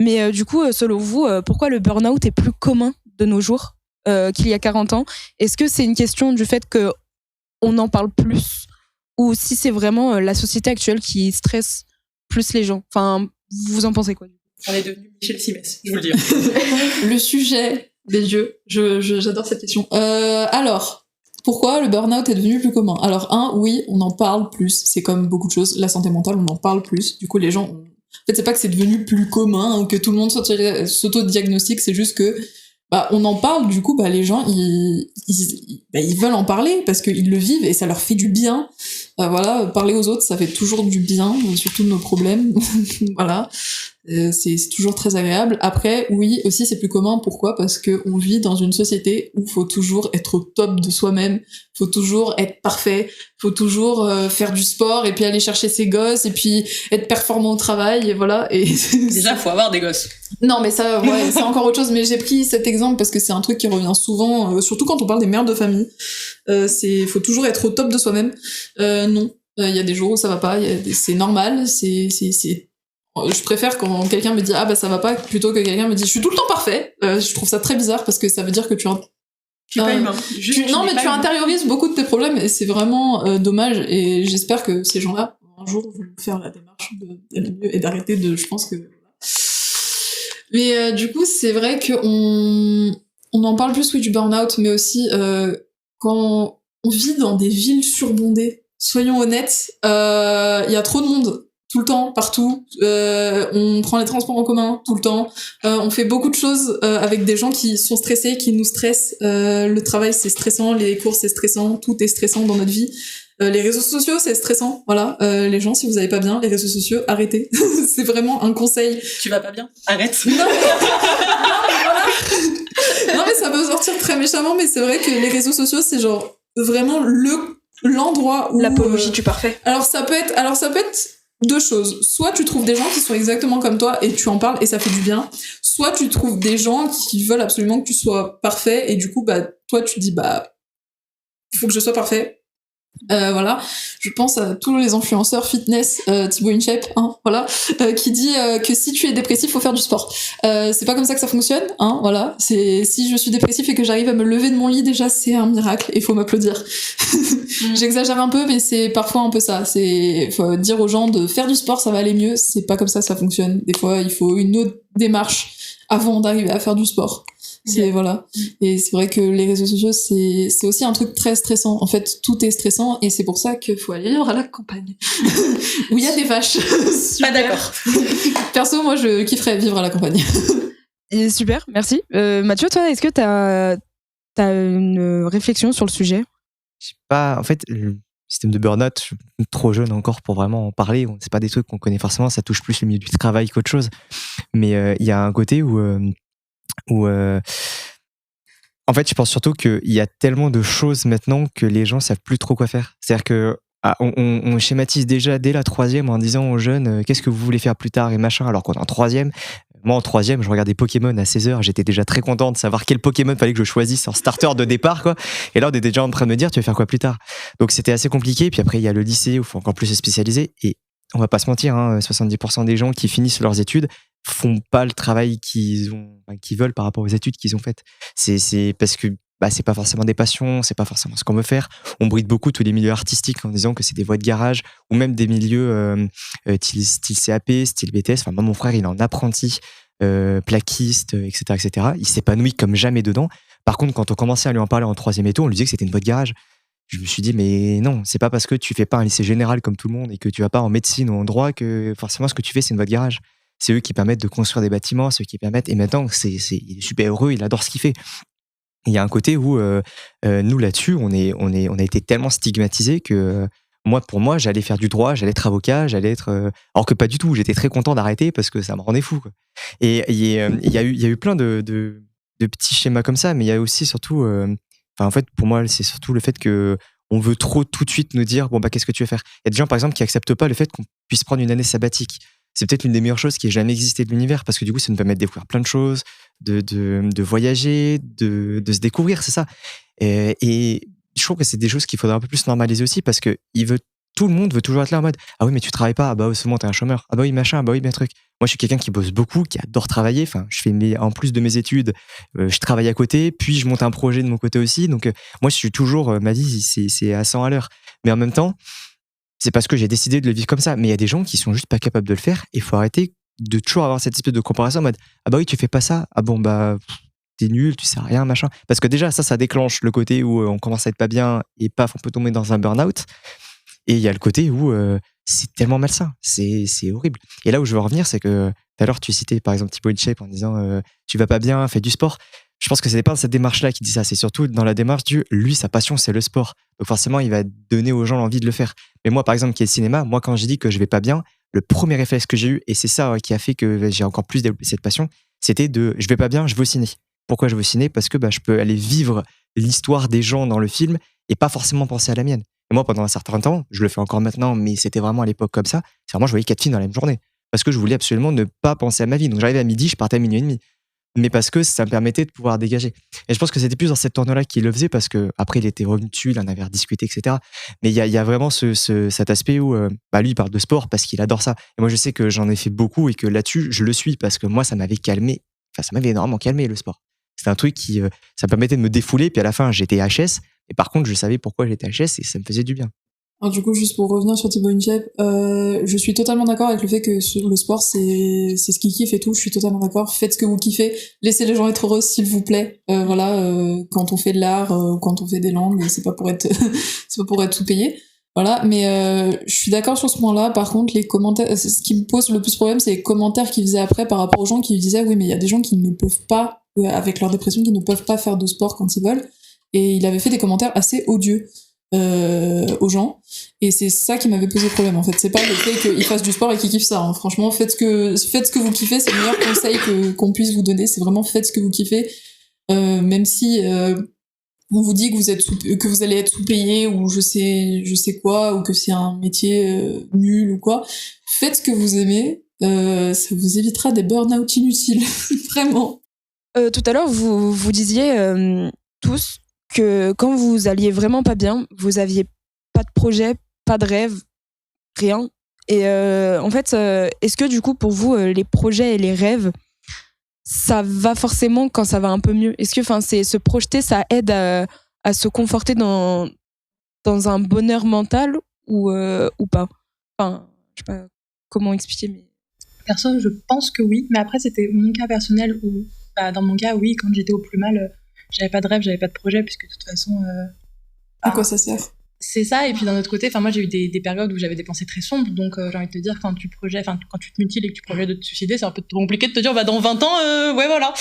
mais du coup selon vous pourquoi le burn-out est plus commun de nos jours qu'il y a 40 ans? Est-ce que c'est une question du fait qu'on en parle plus, ou si c'est vraiment la société actuelle qui stresse plus les gens? Enfin, vous en pensez quoi? On est devenu Michel Simès, je vous le dis. le sujet des dieux. J'adore cette question. Alors, pourquoi le burn-out est devenu plus commun? Alors, oui, on en parle plus. C'est comme beaucoup de choses. La santé mentale, on en parle plus. Du coup, les gens... En fait, c'est pas que c'est devenu plus commun, que tout le monde s'auto-diagnostique, c'est juste que on en parle, du coup, les gens, ils veulent en parler parce qu'ils le vivent et ça leur fait du bien. Voilà, parler aux autres, ça fait toujours du bien, surtout de nos problèmes. Voilà. C'est toujours très agréable. Après, oui, aussi c'est plus commun. Pourquoi? Parce que on vit dans une société où faut toujours être au top de soi-même, faut toujours être parfait, faut toujours faire du sport et puis aller chercher ses gosses et puis être performant au travail, et voilà. Et déjà, faut avoir des gosses. Non, mais ça, ouais, c'est encore autre chose. Mais j'ai pris cet exemple parce que c'est un truc qui revient souvent, surtout quand on parle des mères de famille. Faut toujours être au top de soi-même. Non, il y a des jours où ça va pas. C'est normal. Je préfère quand quelqu'un me dit ça va pas, plutôt que quelqu'un me dit je suis tout le temps parfait. Je trouve ça très bizarre parce que ça veut dire que tu es pas humain. Tu intériorises beaucoup de tes problèmes et c'est vraiment dommage. Et j'espère que ces gens-là un jour vont faire la démarche d'aller mieux et d'arrêter de. Je pense que. Mais du coup, c'est vrai que on en parle plus, oui, du burn-out, mais aussi quand on vit dans des villes surbondées. Soyons honnêtes, il y a trop de monde. Tout le temps, partout. On prend les transports en commun tout le temps. On fait beaucoup de choses avec des gens qui sont stressés, qui nous stressent. Le travail, c'est stressant. Les cours, c'est stressant. Tout est stressant dans notre vie. Les réseaux sociaux, c'est stressant. Voilà. Les gens, si vous n'allez pas bien, les réseaux sociaux, arrêtez. C'est vraiment un conseil. Tu vas pas bien? Arrête. Non, voilà. Non, mais ça peut sortir très méchamment, mais c'est vrai que les réseaux sociaux, c'est genre vraiment l'endroit où... L'apologie du parfait. Alors ça peut être deux choses. Soit tu trouves des gens qui sont exactement comme toi et tu en parles et ça fait du bien. Soit tu trouves des gens qui veulent absolument que tu sois parfait et du coup, toi, tu te dis, il faut que je sois parfait. Voilà. Je pense à tous les influenceurs fitness, Thibaut InShape, voilà, qui dit que si tu es dépressif, faut faire du sport. C'est pas comme ça que ça fonctionne, voilà. Si je suis dépressif et que j'arrive à me lever de mon lit, déjà, c'est un miracle et faut m'applaudir. J'exagère un peu, mais c'est parfois un peu ça. Faut dire aux gens de faire du sport, ça va aller mieux. C'est pas comme ça fonctionne. Des fois, il faut une autre démarche avant d'arriver à faire du sport. Voilà. Et c'est vrai que les réseaux sociaux, c'est aussi un truc très stressant. En fait, tout est stressant et c'est pour ça qu'il faut aller vivre à la campagne. Où il y a des vaches. Pas d'accord. Perso, moi, je kifferais vivre à la campagne. Et super, merci. Mathieu, toi, est-ce que t'as une réflexion sur le sujet? Je sais pas, en fait, le système de burn-out, je suis trop jeune encore pour vraiment en parler. C'est pas des trucs qu'on connaît forcément, ça touche plus le milieu du travail qu'autre chose. Mais il y a un côté où en fait, je pense surtout qu'il y a tellement de choses maintenant que les gens savent plus trop quoi faire. C'est-à-dire que on schématise déjà dès la troisième en disant aux jeunes qu'est-ce que vous voulez faire plus tard et machin, alors qu'on est en troisième. Moi, en troisième, je regardais Pokémon à 16h, j'étais déjà très content de savoir quel Pokémon fallait que je choisisse en starter de départ, quoi. Et là, on était déjà en train de me dire, tu vas faire quoi plus tard? Donc, c'était assez compliqué. Puis après, il y a le lycée où il faut encore plus se spécialiser. Et on va pas se mentir, 70% des gens qui finissent leurs études font pas le travail qu'ils veulent par rapport aux études qu'ils ont faites. C'est parce que c'est pas forcément des passions, c'est pas forcément ce qu'on veut faire. On bride beaucoup tous les milieux artistiques en disant que c'est des voies de garage ou même des milieux style CAP, style BTS. Enfin, moi, mon frère, il est en apprenti, plaquiste, etc. Il s'épanouit comme jamais dedans. Par contre, quand on commençait à lui en parler en troisième et tout, on lui disait que c'était une voie de garage. Je me suis dit, mais non, c'est pas parce que tu fais pas un lycée général comme tout le monde et que tu vas pas en médecine ou en droit que forcément ce que tu fais, c'est une voie de garage. C'est eux qui permettent de construire des bâtiments, c'est eux qui permettent. Et maintenant, il est super heureux, il adore ce qu'il fait. Il y a un côté où nous là-dessus, on a été tellement stigmatisés que pour moi, j'allais faire du droit, j'allais être avocat, alors que pas du tout. J'étais très content d'arrêter parce que ça me rendait fou, quoi. Et il y a eu plein de petits schémas comme ça, mais il y a aussi surtout, en fait, pour moi, c'est surtout le fait que on veut trop tout de suite nous dire qu'est-ce que tu veux faire. Il y a des gens, par exemple, qui acceptent pas le fait qu'on puisse prendre une année sabbatique. C'est peut-être l'une des meilleures choses qui ait jamais existé de l'univers parce que du coup, ça nous permet de découvrir plein de choses, de voyager, de se découvrir, c'est ça. Et je trouve que c'est des choses qu'il faudrait un peu plus normaliser aussi parce que tout le monde veut toujours être là en mode ah oui, mais tu travailles pas, ah bah c'est bon, t'es un chômeur, ah bah oui, machin, ah bah oui, bien truc. Moi, je suis quelqu'un qui bosse beaucoup, qui adore travailler. Enfin, en plus de mes études, je travaille à côté, puis je monte un projet de mon côté aussi. Donc, moi, je suis toujours, ma vie, c'est à 100 à l'heure. Mais en même temps, c'est parce que j'ai décidé de le vivre comme ça. Mais il y a des gens qui sont juste pas capables de le faire. Et il faut arrêter de toujours avoir cette espèce de comparaison en mode ah bah oui, tu fais pas ça, ah bon, bah t'es nul, tu sais rien, machin. Parce que déjà, ça déclenche le côté où on commence à être pas bien et paf, on peut tomber dans un burn-out. Et il y a le côté où c'est tellement malsain, c'est horrible. Et là où je veux revenir, c'est que tout à l'heure, tu citais par exemple Thibaut InShape en disant tu vas pas bien, fais du sport. Je pense que c'est pas dans cette démarche-là qu'il dit ça, c'est surtout dans la démarche lui, sa passion, c'est le sport. Donc forcément, il va donner aux gens l'envie de le faire. Mais moi, par exemple, qui est le cinéma, moi, quand j'ai dit que je vais pas bien, le premier réflexe que j'ai eu, et c'est ça qui a fait que j'ai encore plus développé cette passion, c'était je vais pas bien, je vais au ciné. Pourquoi je vais au ciné? Parce que je peux aller vivre l'histoire des gens dans le film et pas forcément penser à la mienne. Et moi, pendant un certain temps, je le fais encore maintenant, mais c'était vraiment à l'époque comme ça, c'est vraiment, je voyais 4 films dans la même journée. Parce que je voulais absolument ne pas penser à ma vie. Donc j'arrivais à midi, je partais à minuit et demi. Mais parce que ça me permettait de pouvoir dégager. Et je pense que c'était plus dans cette tournure-là qu'il le faisait, parce que après il était revenu dessus, il en avait rediscuté, etc. Mais il y a vraiment cet aspect où lui, il parle de sport parce qu'il adore ça. Et moi, je sais que j'en ai fait beaucoup et que là-dessus, je le suis parce que moi, ça m'avait calmé. Enfin, ça m'avait énormément calmé, le sport. C'était un truc qui, ça me permettait de me défouler. Puis à la fin, j'étais HS. Et par contre, je savais pourquoi j'étais HS et ça me faisait du bien. Alors du coup, juste pour revenir sur Thibaut InShape, je suis totalement d'accord avec le fait que le sport, c'est ce qu'il kiffe et tout. Je suis totalement d'accord. Faites ce que vous kiffez. Laissez les gens être heureux, s'il vous plaît. Quand on fait de l'art ou quand on fait des langues, c'est pas pour être c'est pas pour être sous-payé. Voilà, mais je suis d'accord sur ce point-là. Par contre, les commentaires, ce qui me pose le plus problème, c'est les commentaires qu'il faisait après par rapport aux gens qui disaient oui, mais il y a des gens qui ne peuvent pas, avec leur dépression, qui ne peuvent pas faire de sport quand ils veulent. Et il avait fait des commentaires assez odieux aux gens, et c'est ça qui m'avait posé problème en fait. C'est pas le fait qu'ils fassent du sport et qu'ils kiffent ça, hein. Franchement, faites ce que vous kiffez, c'est le meilleur conseil qu'on puisse vous donner, c'est vraiment faites ce que vous kiffez, même si on vous dit que vous allez être sous-payé ou je sais quoi, ou que c'est un métier nul ou quoi. Faites ce que vous aimez, ça vous évitera des burn-out inutiles. Vraiment. Tout à l'heure, vous disiez tous que quand vous alliez vraiment pas bien, vous aviez pas de projet, pas de rêve, rien. Et en fait, est-ce que du coup, pour vous, les projets et les rêves, ça va forcément quand ça va un peu mieux? Est-ce que c'est se projeter, ça aide à se conforter dans un bonheur mental ou pas? Enfin, je sais pas comment expliquer, mais... Perso, je pense que oui, mais après, c'était mon cas personnel où Bah, dans mon cas, oui, quand j'étais au plus mal, j'avais pas de rêve, j'avais pas de projet, puisque de toute façon... À quoi ça sert? C'est ça, et puis d'un autre côté, moi j'ai eu des périodes où j'avais des pensées très sombres, donc j'ai envie de te dire, quand tu te mutiles et que tu projettes de te suicider, c'est un peu compliqué de te dire, bah dans 20 ans, ouais voilà.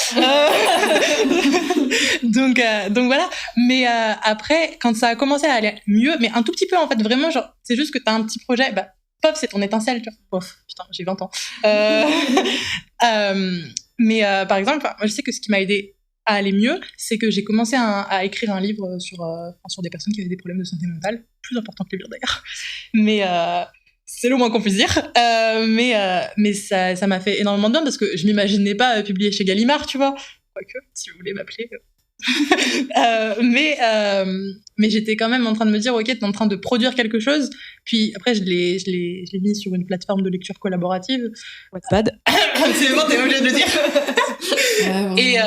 Donc voilà, mais après, quand ça a commencé à aller mieux, mais un tout petit peu en fait, vraiment, genre, c'est juste que t'as un petit projet, bah pop, c'est ton étincelle, tu vois. Pof, putain, j'ai 20 ans. Mais par exemple, moi je sais que ce qui m'a aidé à aller mieux, c'est que j'ai commencé à écrire un livre sur des personnes qui avaient des problèmes de santé mentale, plus important que le lire d'ailleurs, mais c'est le moins qu'on puisse dire, mais ça m'a fait énormément de bien parce que je m'imaginais pas publier chez Gallimard, tu vois, quoique, si vous voulez m'appeler. Mais j'étais quand même en train de me dire, ok, t'es en train de produire quelque chose, puis après je l'ai mis sur une plateforme de lecture collaborative, Wattpad. C'est bon, t'es obligé de le dire. Et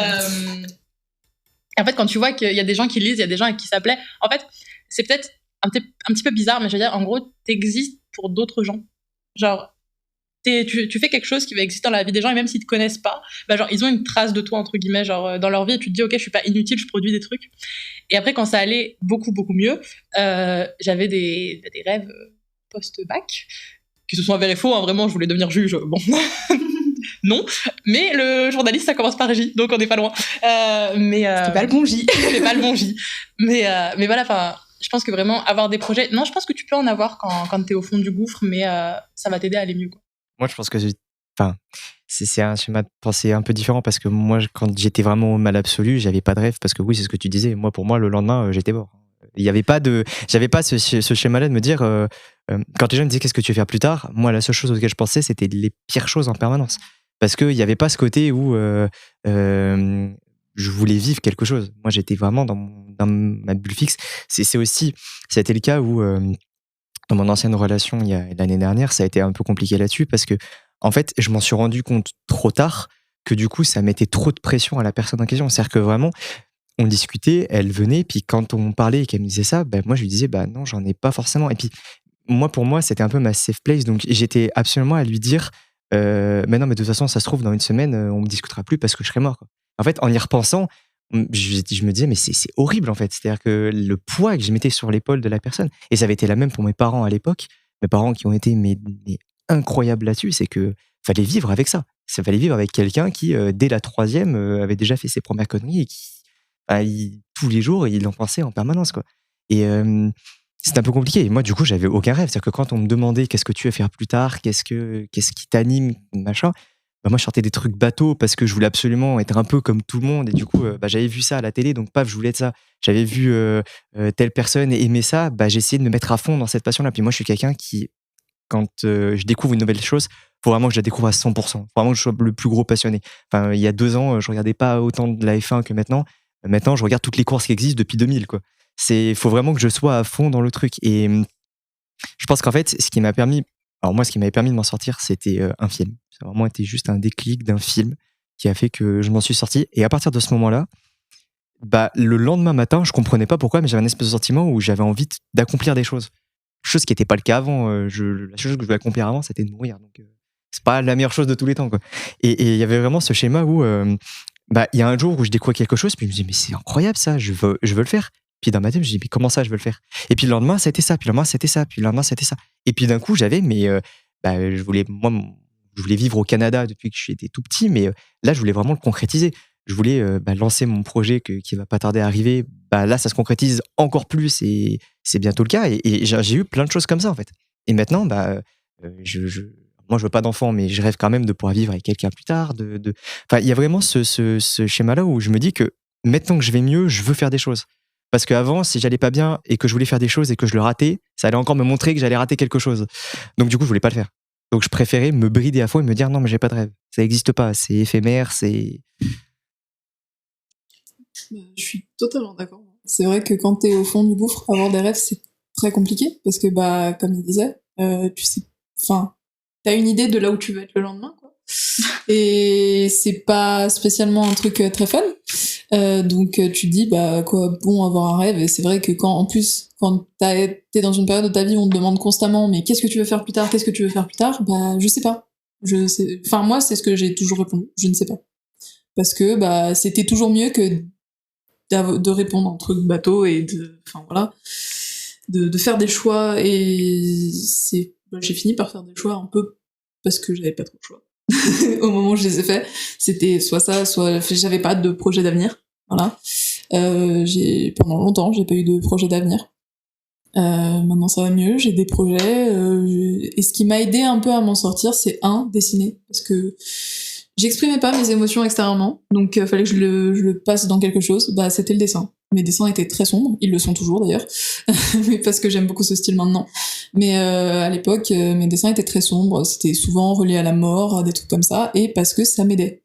en fait, quand tu vois qu'il y a des gens qui lisent, il y a des gens à qui ça plaît, en fait, c'est peut-être un petit peu bizarre, mais je veux dire, en gros, t'existes pour d'autres gens. Genre, tu fais quelque chose qui va exister dans la vie des gens, et même s'ils te connaissent pas, bah genre, ils ont une trace de toi, entre guillemets, genre, dans leur vie, et tu te dis, ok, je suis pas inutile, je produis des trucs. Et après, quand ça allait beaucoup, beaucoup mieux, j'avais des rêves post-bac, qui se sont avérés faux, hein, vraiment, je voulais devenir juge, bon... Non, mais le journaliste, ça commence par J, donc on n'est pas loin. C'était pas le bon J. C'était pas le bon J. Mais voilà, enfin, je pense que vraiment avoir des projets. Non, je pense que tu peux en avoir quand t'es au fond du gouffre, mais ça va t'aider à aller mieux, quoi. Moi, je pense que c'est un schéma de pensée un peu différent parce que moi, quand j'étais vraiment au mal absolu, j'avais pas de rêve parce que oui, c'est ce que tu disais. Moi, pour moi, le lendemain, j'étais mort. Il y avait pas j'avais pas ce schéma-là de me dire quand les gens me disaient qu'est-ce que tu veux faire plus tard. Moi, la seule chose auquel je pensais, c'était les pires choses en permanence. Parce qu'il n'y avait pas ce côté où je voulais vivre quelque chose. Moi, j'étais vraiment dans ma bulle fixe. Ça a été le cas où, dans mon ancienne relation, l'année dernière, ça a été un peu compliqué là-dessus parce que, en fait, je m'en suis rendu compte trop tard que du coup, ça mettait trop de pression à la personne en question. C'est-à-dire que vraiment, on discutait, elle venait, puis quand on parlait et qu'elle me disait ça, moi, je lui disais, non, j'en ai pas forcément. Et puis, pour moi, c'était un peu ma safe place. Donc, j'étais absolument à lui dire, mais non, mais de toute façon, ça se trouve, dans une semaine, on me discutera plus parce que je serai mort, quoi. En fait, en y repensant, je me disais, mais c'est horrible, en fait. C'est-à-dire que le poids que je mettais sur l'épaule de la personne, et ça avait été la même pour mes parents à l'époque, mes parents qui ont été mais incroyables là-dessus, c'est que fallait vivre avec ça. Ça fallait vivre avec quelqu'un qui, dès la 3e, avait déjà fait ses premières conneries et qui, tous les jours, il en pensait en permanence, quoi. Et c'était un peu compliqué. Et moi, du coup, j'avais aucun rêve. C'est-à-dire que quand on me demandait qu'est-ce que tu veux faire plus tard, qu'est-ce qui t'anime, machin, moi, je sortais des trucs bateaux parce que je voulais absolument être un peu comme tout le monde. Et du coup, j'avais vu ça à la télé, donc paf, je voulais être ça. J'avais vu telle personne aimer ça, j'ai essayé de me mettre à fond dans cette passion-là. Puis moi, je suis quelqu'un qui, quand je découvre une nouvelle chose, faut vraiment que je la découvre à 100%. Faut vraiment que je sois le plus gros passionné. Enfin, il y a 2 ans, je regardais pas autant de la F1 que maintenant. Maintenant, je regarde toutes les courses qui existent depuis 2000, quoi. Faut vraiment que je sois à fond dans le truc. Et je pense qu'en fait, ce qui m'avait permis de m'en sortir, c'était un film. Ça a vraiment été juste un déclic d'un film qui a fait que je m'en suis sorti. Et à partir de ce moment-là, le lendemain matin, je comprenais pas pourquoi, mais j'avais un espèce de sentiment où j'avais envie d'accomplir des choses. Chose qui n'était pas le cas avant. La chose que je voulais accomplir avant, c'était de mourir. Donc, c'est pas la meilleure chose de tous les temps, quoi. Et il y avait vraiment ce schéma où il y a un jour où je découvre quelque chose, puis je me dis, mais c'est incroyable ça, je veux le faire. Puis dans ma tête, je me dis, mais comment ça, je veux le faire? Et puis le lendemain, c'était ça, puis le lendemain, c'était ça, puis le lendemain, c'était ça. Et puis d'un coup, j'avais, je voulais vivre au Canada depuis que j'étais tout petit, mais là, je voulais vraiment le concrétiser. Je voulais lancer mon projet qui va pas tarder à arriver. Là, ça se concrétise encore plus et c'est bientôt le cas. Et j'ai eu plein de choses comme ça, en fait. Et maintenant, moi, je veux pas d'enfant, mais je rêve quand même de pouvoir vivre avec quelqu'un plus tard. Enfin, il y a vraiment ce schéma-là où je me dis que maintenant que je vais mieux, je veux faire des choses. Parce qu'avant, si j'allais pas bien et que je voulais faire des choses et que je le ratais, ça allait encore me montrer que j'allais rater quelque chose. Donc du coup, je voulais pas le faire. Donc je préférais me brider à fond et me dire non, mais j'ai pas de rêve. Ça existe pas, c'est éphémère, c'est... Je suis totalement d'accord. C'est vrai que quand t'es au fond du gouffre, avoir des rêves, c'est très compliqué. Parce que, comme il disait, tu sais... Enfin, t'as une idée de là où tu veux être le lendemain, quoi. Et c'est pas spécialement un truc très fun. Donc tu te dis quoi bon avoir un rêve. Et c'est vrai que quand t'es dans une période de ta vie où on te demande constamment mais qu'est-ce que tu veux faire plus tard, je sais pas, enfin moi c'est ce que j'ai toujours répondu, je ne sais pas, parce que bah c'était toujours mieux que de répondre à un truc bateau et de faire des choix. Et j'ai fini par faire des choix un peu parce que j'avais pas trop de choix. Au moment où je les ai faits, c'était soit ça, soit j'avais pas de projet d'avenir. Voilà. Pendant longtemps, j'ai pas eu de projet d'avenir. Maintenant ça va mieux, j'ai des projets. Et ce qui m'a aidé un peu à m'en sortir, c'est dessiner, parce que j'exprimais pas mes émotions extérieurement, donc fallait que je le passe dans quelque chose. Bah c'était le dessin. Mes dessins étaient très sombres, ils le sont toujours d'ailleurs, mais parce que j'aime beaucoup ce style maintenant. Mais à l'époque, mes dessins étaient très sombres, c'était souvent relié à la mort, à des trucs comme ça, et parce que ça m'aidait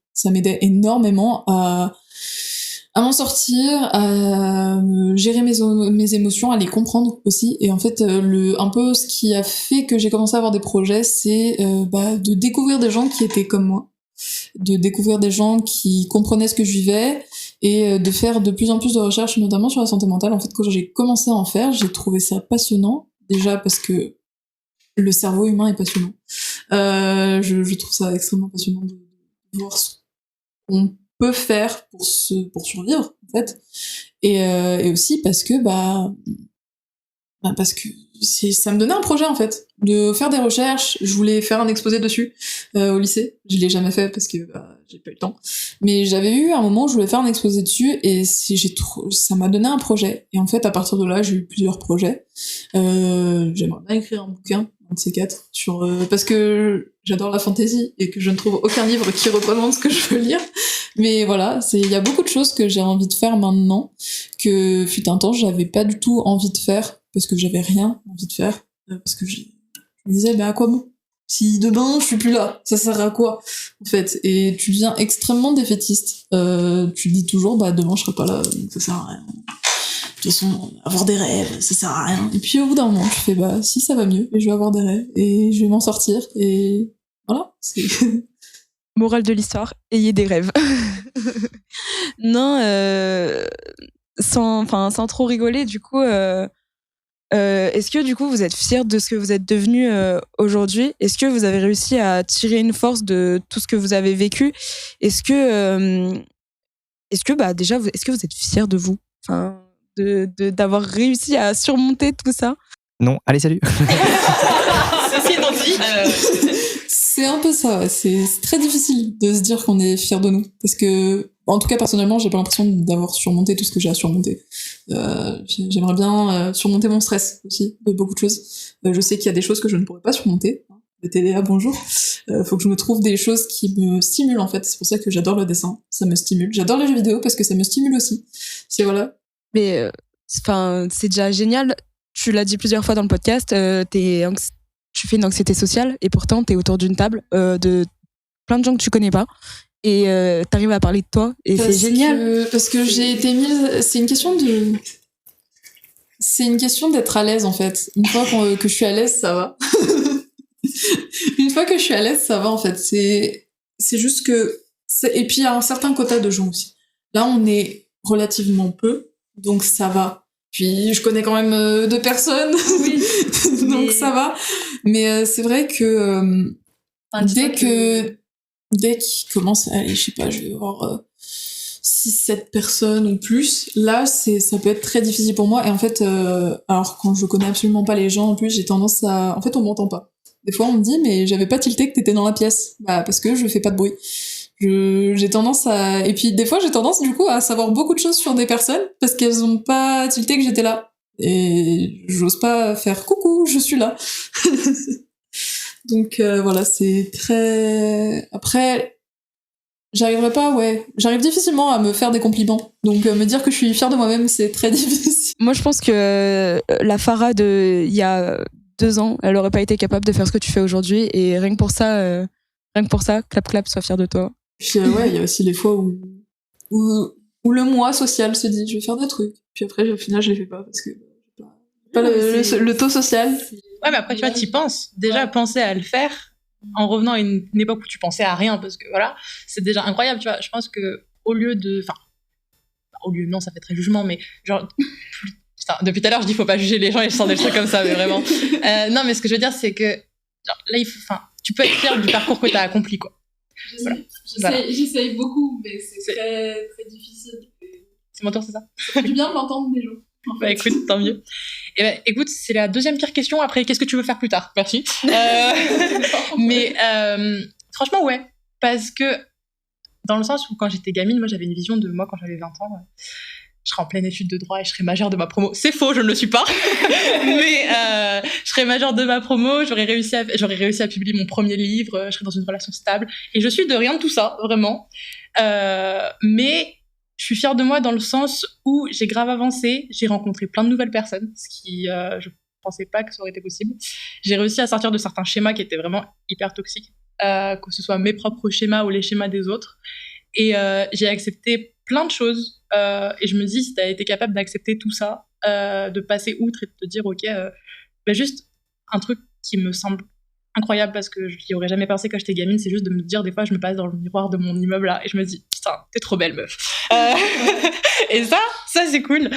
énormément à m'en sortir, à gérer mes émotions, à les comprendre aussi. Et en fait, un peu ce qui a fait que j'ai commencé à avoir des projets, c'est de découvrir des gens qui étaient comme moi, de découvrir des gens qui comprenaient ce que je vivais, et de faire de plus en plus de recherches, notamment sur la santé mentale. En fait, quand j'ai commencé à en faire, j'ai trouvé ça passionnant, déjà parce que le cerveau humain est passionnant. Je trouve ça extrêmement passionnant de voir ce qu'on peut faire pour survivre, en fait. Et aussi parce que parce que ça me donnait un projet, en fait, de faire des recherches. Je voulais faire un exposé dessus au lycée. Je l'ai jamais fait parce que j'ai pas eu le temps. Mais j'avais eu un moment où je voulais faire un exposé dessus, et ça m'a donné un projet. Et en fait, à partir de là, j'ai eu plusieurs projets. J'aimerais bien écrire un bouquin, un de ces quatre, parce que j'adore la fantasy et que je ne trouve aucun livre qui représente ce que je veux lire. Mais voilà, il y a beaucoup de choses que j'ai envie de faire maintenant, que fut un temps, j'avais pas du tout envie de faire, parce que j'avais rien envie de faire, parce que je me disais, à quoi bon? Si demain, je suis plus là, ça sert à quoi, en fait? Et tu deviens extrêmement défaitiste. Tu dis toujours, demain, je serai pas là, donc ça sert à rien. De toute façon, avoir des rêves, ça sert à rien. Et puis au bout d'un moment, tu fais, si ça va mieux, et je vais avoir des rêves, et je vais m'en sortir, et voilà, c'est... Morale de l'histoire, ayez des rêves. Non, sans trop rigoler, du coup, est-ce que du coup vous êtes fiers de ce que vous êtes devenu aujourd'hui? Est-ce que vous avez réussi à tirer une force de tout ce que vous avez vécu? Est-ce que déjà, est-ce que vous êtes fiers de vous? Enfin, d'avoir réussi à surmonter tout ça? Non, allez, salut. C'est identique. C'est un peu ça, ouais. C'est très difficile de se dire qu'on est fier de nous, parce que, en tout cas personnellement, j'ai pas l'impression d'avoir surmonté tout ce que j'ai à surmonter. J'aimerais bien surmonter mon stress aussi, de beaucoup de choses. Je sais qu'il y a des choses que je ne pourrais pas surmonter. Le TDA, bonjour. Faut que je me trouve des choses qui me stimulent, en fait. C'est pour ça que j'adore le dessin, ça me stimule. J'adore les jeux vidéo parce que ça me stimule aussi. Voilà. Mais c'est déjà génial. Tu l'as dit plusieurs fois dans le podcast, tu fais une anxiété sociale, et pourtant t'es autour d'une table de plein de gens que tu connais pas, et t'arrives à parler de toi, et c'est génial. Parce que j'ai été mise... C'est une question d'être à l'aise, en fait. Une fois que je suis à l'aise, ça va. Une fois que je suis à l'aise, ça va, en fait. C'est juste que... Et puis il y a un certain quota de gens aussi. Là, on est relativement peu, donc ça va. Puis je connais quand même 2 personnes, oui, donc ça va. Mais c'est vrai que dès qu'il commence à aller, je sais pas, je vais avoir 6-7 personnes ou plus, là ça peut être très difficile pour moi. Et en fait, alors quand je connais absolument pas les gens, en plus j'ai tendance à... En fait, on m'entend pas. Des fois on me dit, mais j'avais pas tilté que t'étais dans la pièce. Parce que je fais pas de bruit. J'ai tendance à... Et puis des fois j'ai tendance du coup à savoir beaucoup de choses sur des personnes parce qu'elles ont pas tilté que j'étais là. Et j'ose pas faire coucou, je suis là. Donc voilà, c'est très... Après, j'arrive difficilement à me faire des compliments. Donc me dire que je suis fière de moi-même, c'est très difficile. Moi je pense que la Farah il y a 2 ans, elle aurait pas été capable de faire ce que tu fais aujourd'hui, et rien que pour ça, clap clap, sois fière de toi. Puis il y a aussi les fois où le moi social se dit je vais faire des trucs, puis après au final je les fais pas parce que pas le taux social. Ouais, mais après tu vois, t'y penses déjà, penser à le faire en revenant à une époque où tu pensais à rien, parce que voilà, c'est déjà incroyable, tu vois. Je pense que non, ça fait très jugement, mais genre putain, depuis tout à l'heure je dis faut pas juger les gens et je sens des trucs comme ça, mais vraiment non, mais ce que je veux dire c'est que genre, là tu peux être fier du parcours que t'as accompli, quoi. J'essaye beaucoup, mais c'est très, très difficile. C'est mon tour, c'est ça? Ça fait du bien de l'entendre des gens. Bah écoute, tant mieux. Et bah, écoute, c'est la deuxième pire question. Après, qu'est-ce que tu veux faire plus tard? Merci. Mais franchement, ouais. Parce que dans le sens où quand j'étais gamine, moi j'avais une vision de moi quand j'avais 20 ans. Je serais en pleine étude de droit et je serais majeure de ma promo. C'est faux, je ne le suis pas. Mais je serais majeure de ma promo, j'aurais réussi à publier mon premier livre, je serais dans une relation stable. Et je suis de rien de tout ça, vraiment. Mais je suis fière de moi dans le sens où j'ai grave avancé, j'ai rencontré plein de nouvelles personnes, ce qui, je pensais pas que ça aurait été possible. J'ai réussi à sortir de certains schémas qui étaient vraiment hyper toxiques, que ce soit mes propres schémas ou les schémas des autres. Et j'ai accepté plein de choses. Et je me dis, si tu as été capable d'accepter tout ça, de passer outre et de te dire, ok, juste un truc qui me semble incroyable parce que je n'y aurais jamais pensé quand j'étais gamine, c'est juste de me dire, des fois, je me passe dans le miroir de mon immeuble là et je me dis, putain, t'es trop belle, meuf. Et ça c'est cool.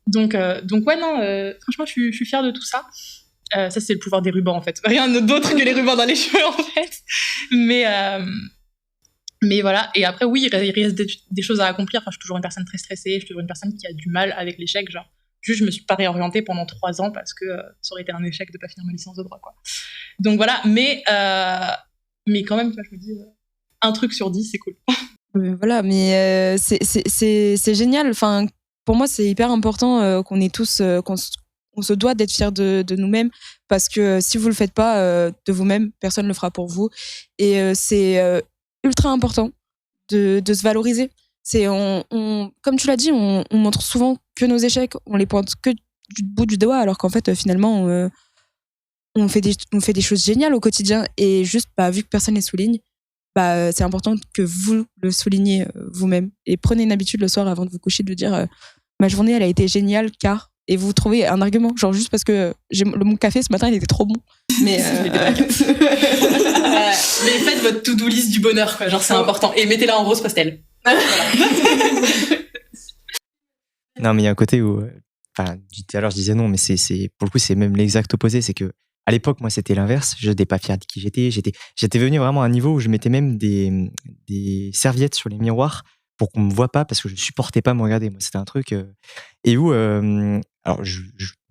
Donc ouais, non, franchement, je suis fière de tout ça. Ça, c'est le pouvoir des rubans, en fait. Rien d'autre que les rubans dans les cheveux, en fait. Mais voilà. Et après, oui, il reste des choses à accomplir. Enfin, je suis toujours une personne très stressée. Je suis toujours une personne qui a du mal avec l'échec. Genre, juste, je me suis pas réorientée pendant 3 ans parce que ça aurait été un échec de pas finir ma licence de droit, quoi. Donc voilà. Mais quand même, je me dis, un truc sur 10, c'est cool. Voilà, mais c'est génial. Enfin, pour moi, c'est hyper important qu'on ait tous, on se doit d'être fiers de nous-mêmes parce que si vous le faites pas de vous-même, personne le fera pour vous. Et c'est ultra important de se valoriser. C'est comme tu l'as dit, on montre souvent que nos échecs, on les pointe que du bout du doigt, alors qu'en fait, finalement, on fait des choses géniales au quotidien et juste, vu que personne les souligne, c'est important que vous le souligniez vous-même et prenez une habitude le soir avant de vous coucher de dire ma journée elle a été géniale car, et vous trouvez un argument, genre juste parce que mon café ce matin il était trop bon, mais mais faites votre to-do list du bonheur, quoi. Genre c'est important et mettez-la en rose pastel. Voilà. Non, mais il y a un côté où, tout à l'heure je disais non, mais c'est pour le coup c'est même l'exact opposé, c'est que à l'époque moi c'était l'inverse, je n'étais pas fier de qui j'étais venu vraiment à un niveau où je mettais même des serviettes sur les miroirs pour qu'on me voit pas parce que je supportais pas me regarder. Moi c'était un truc et où alors je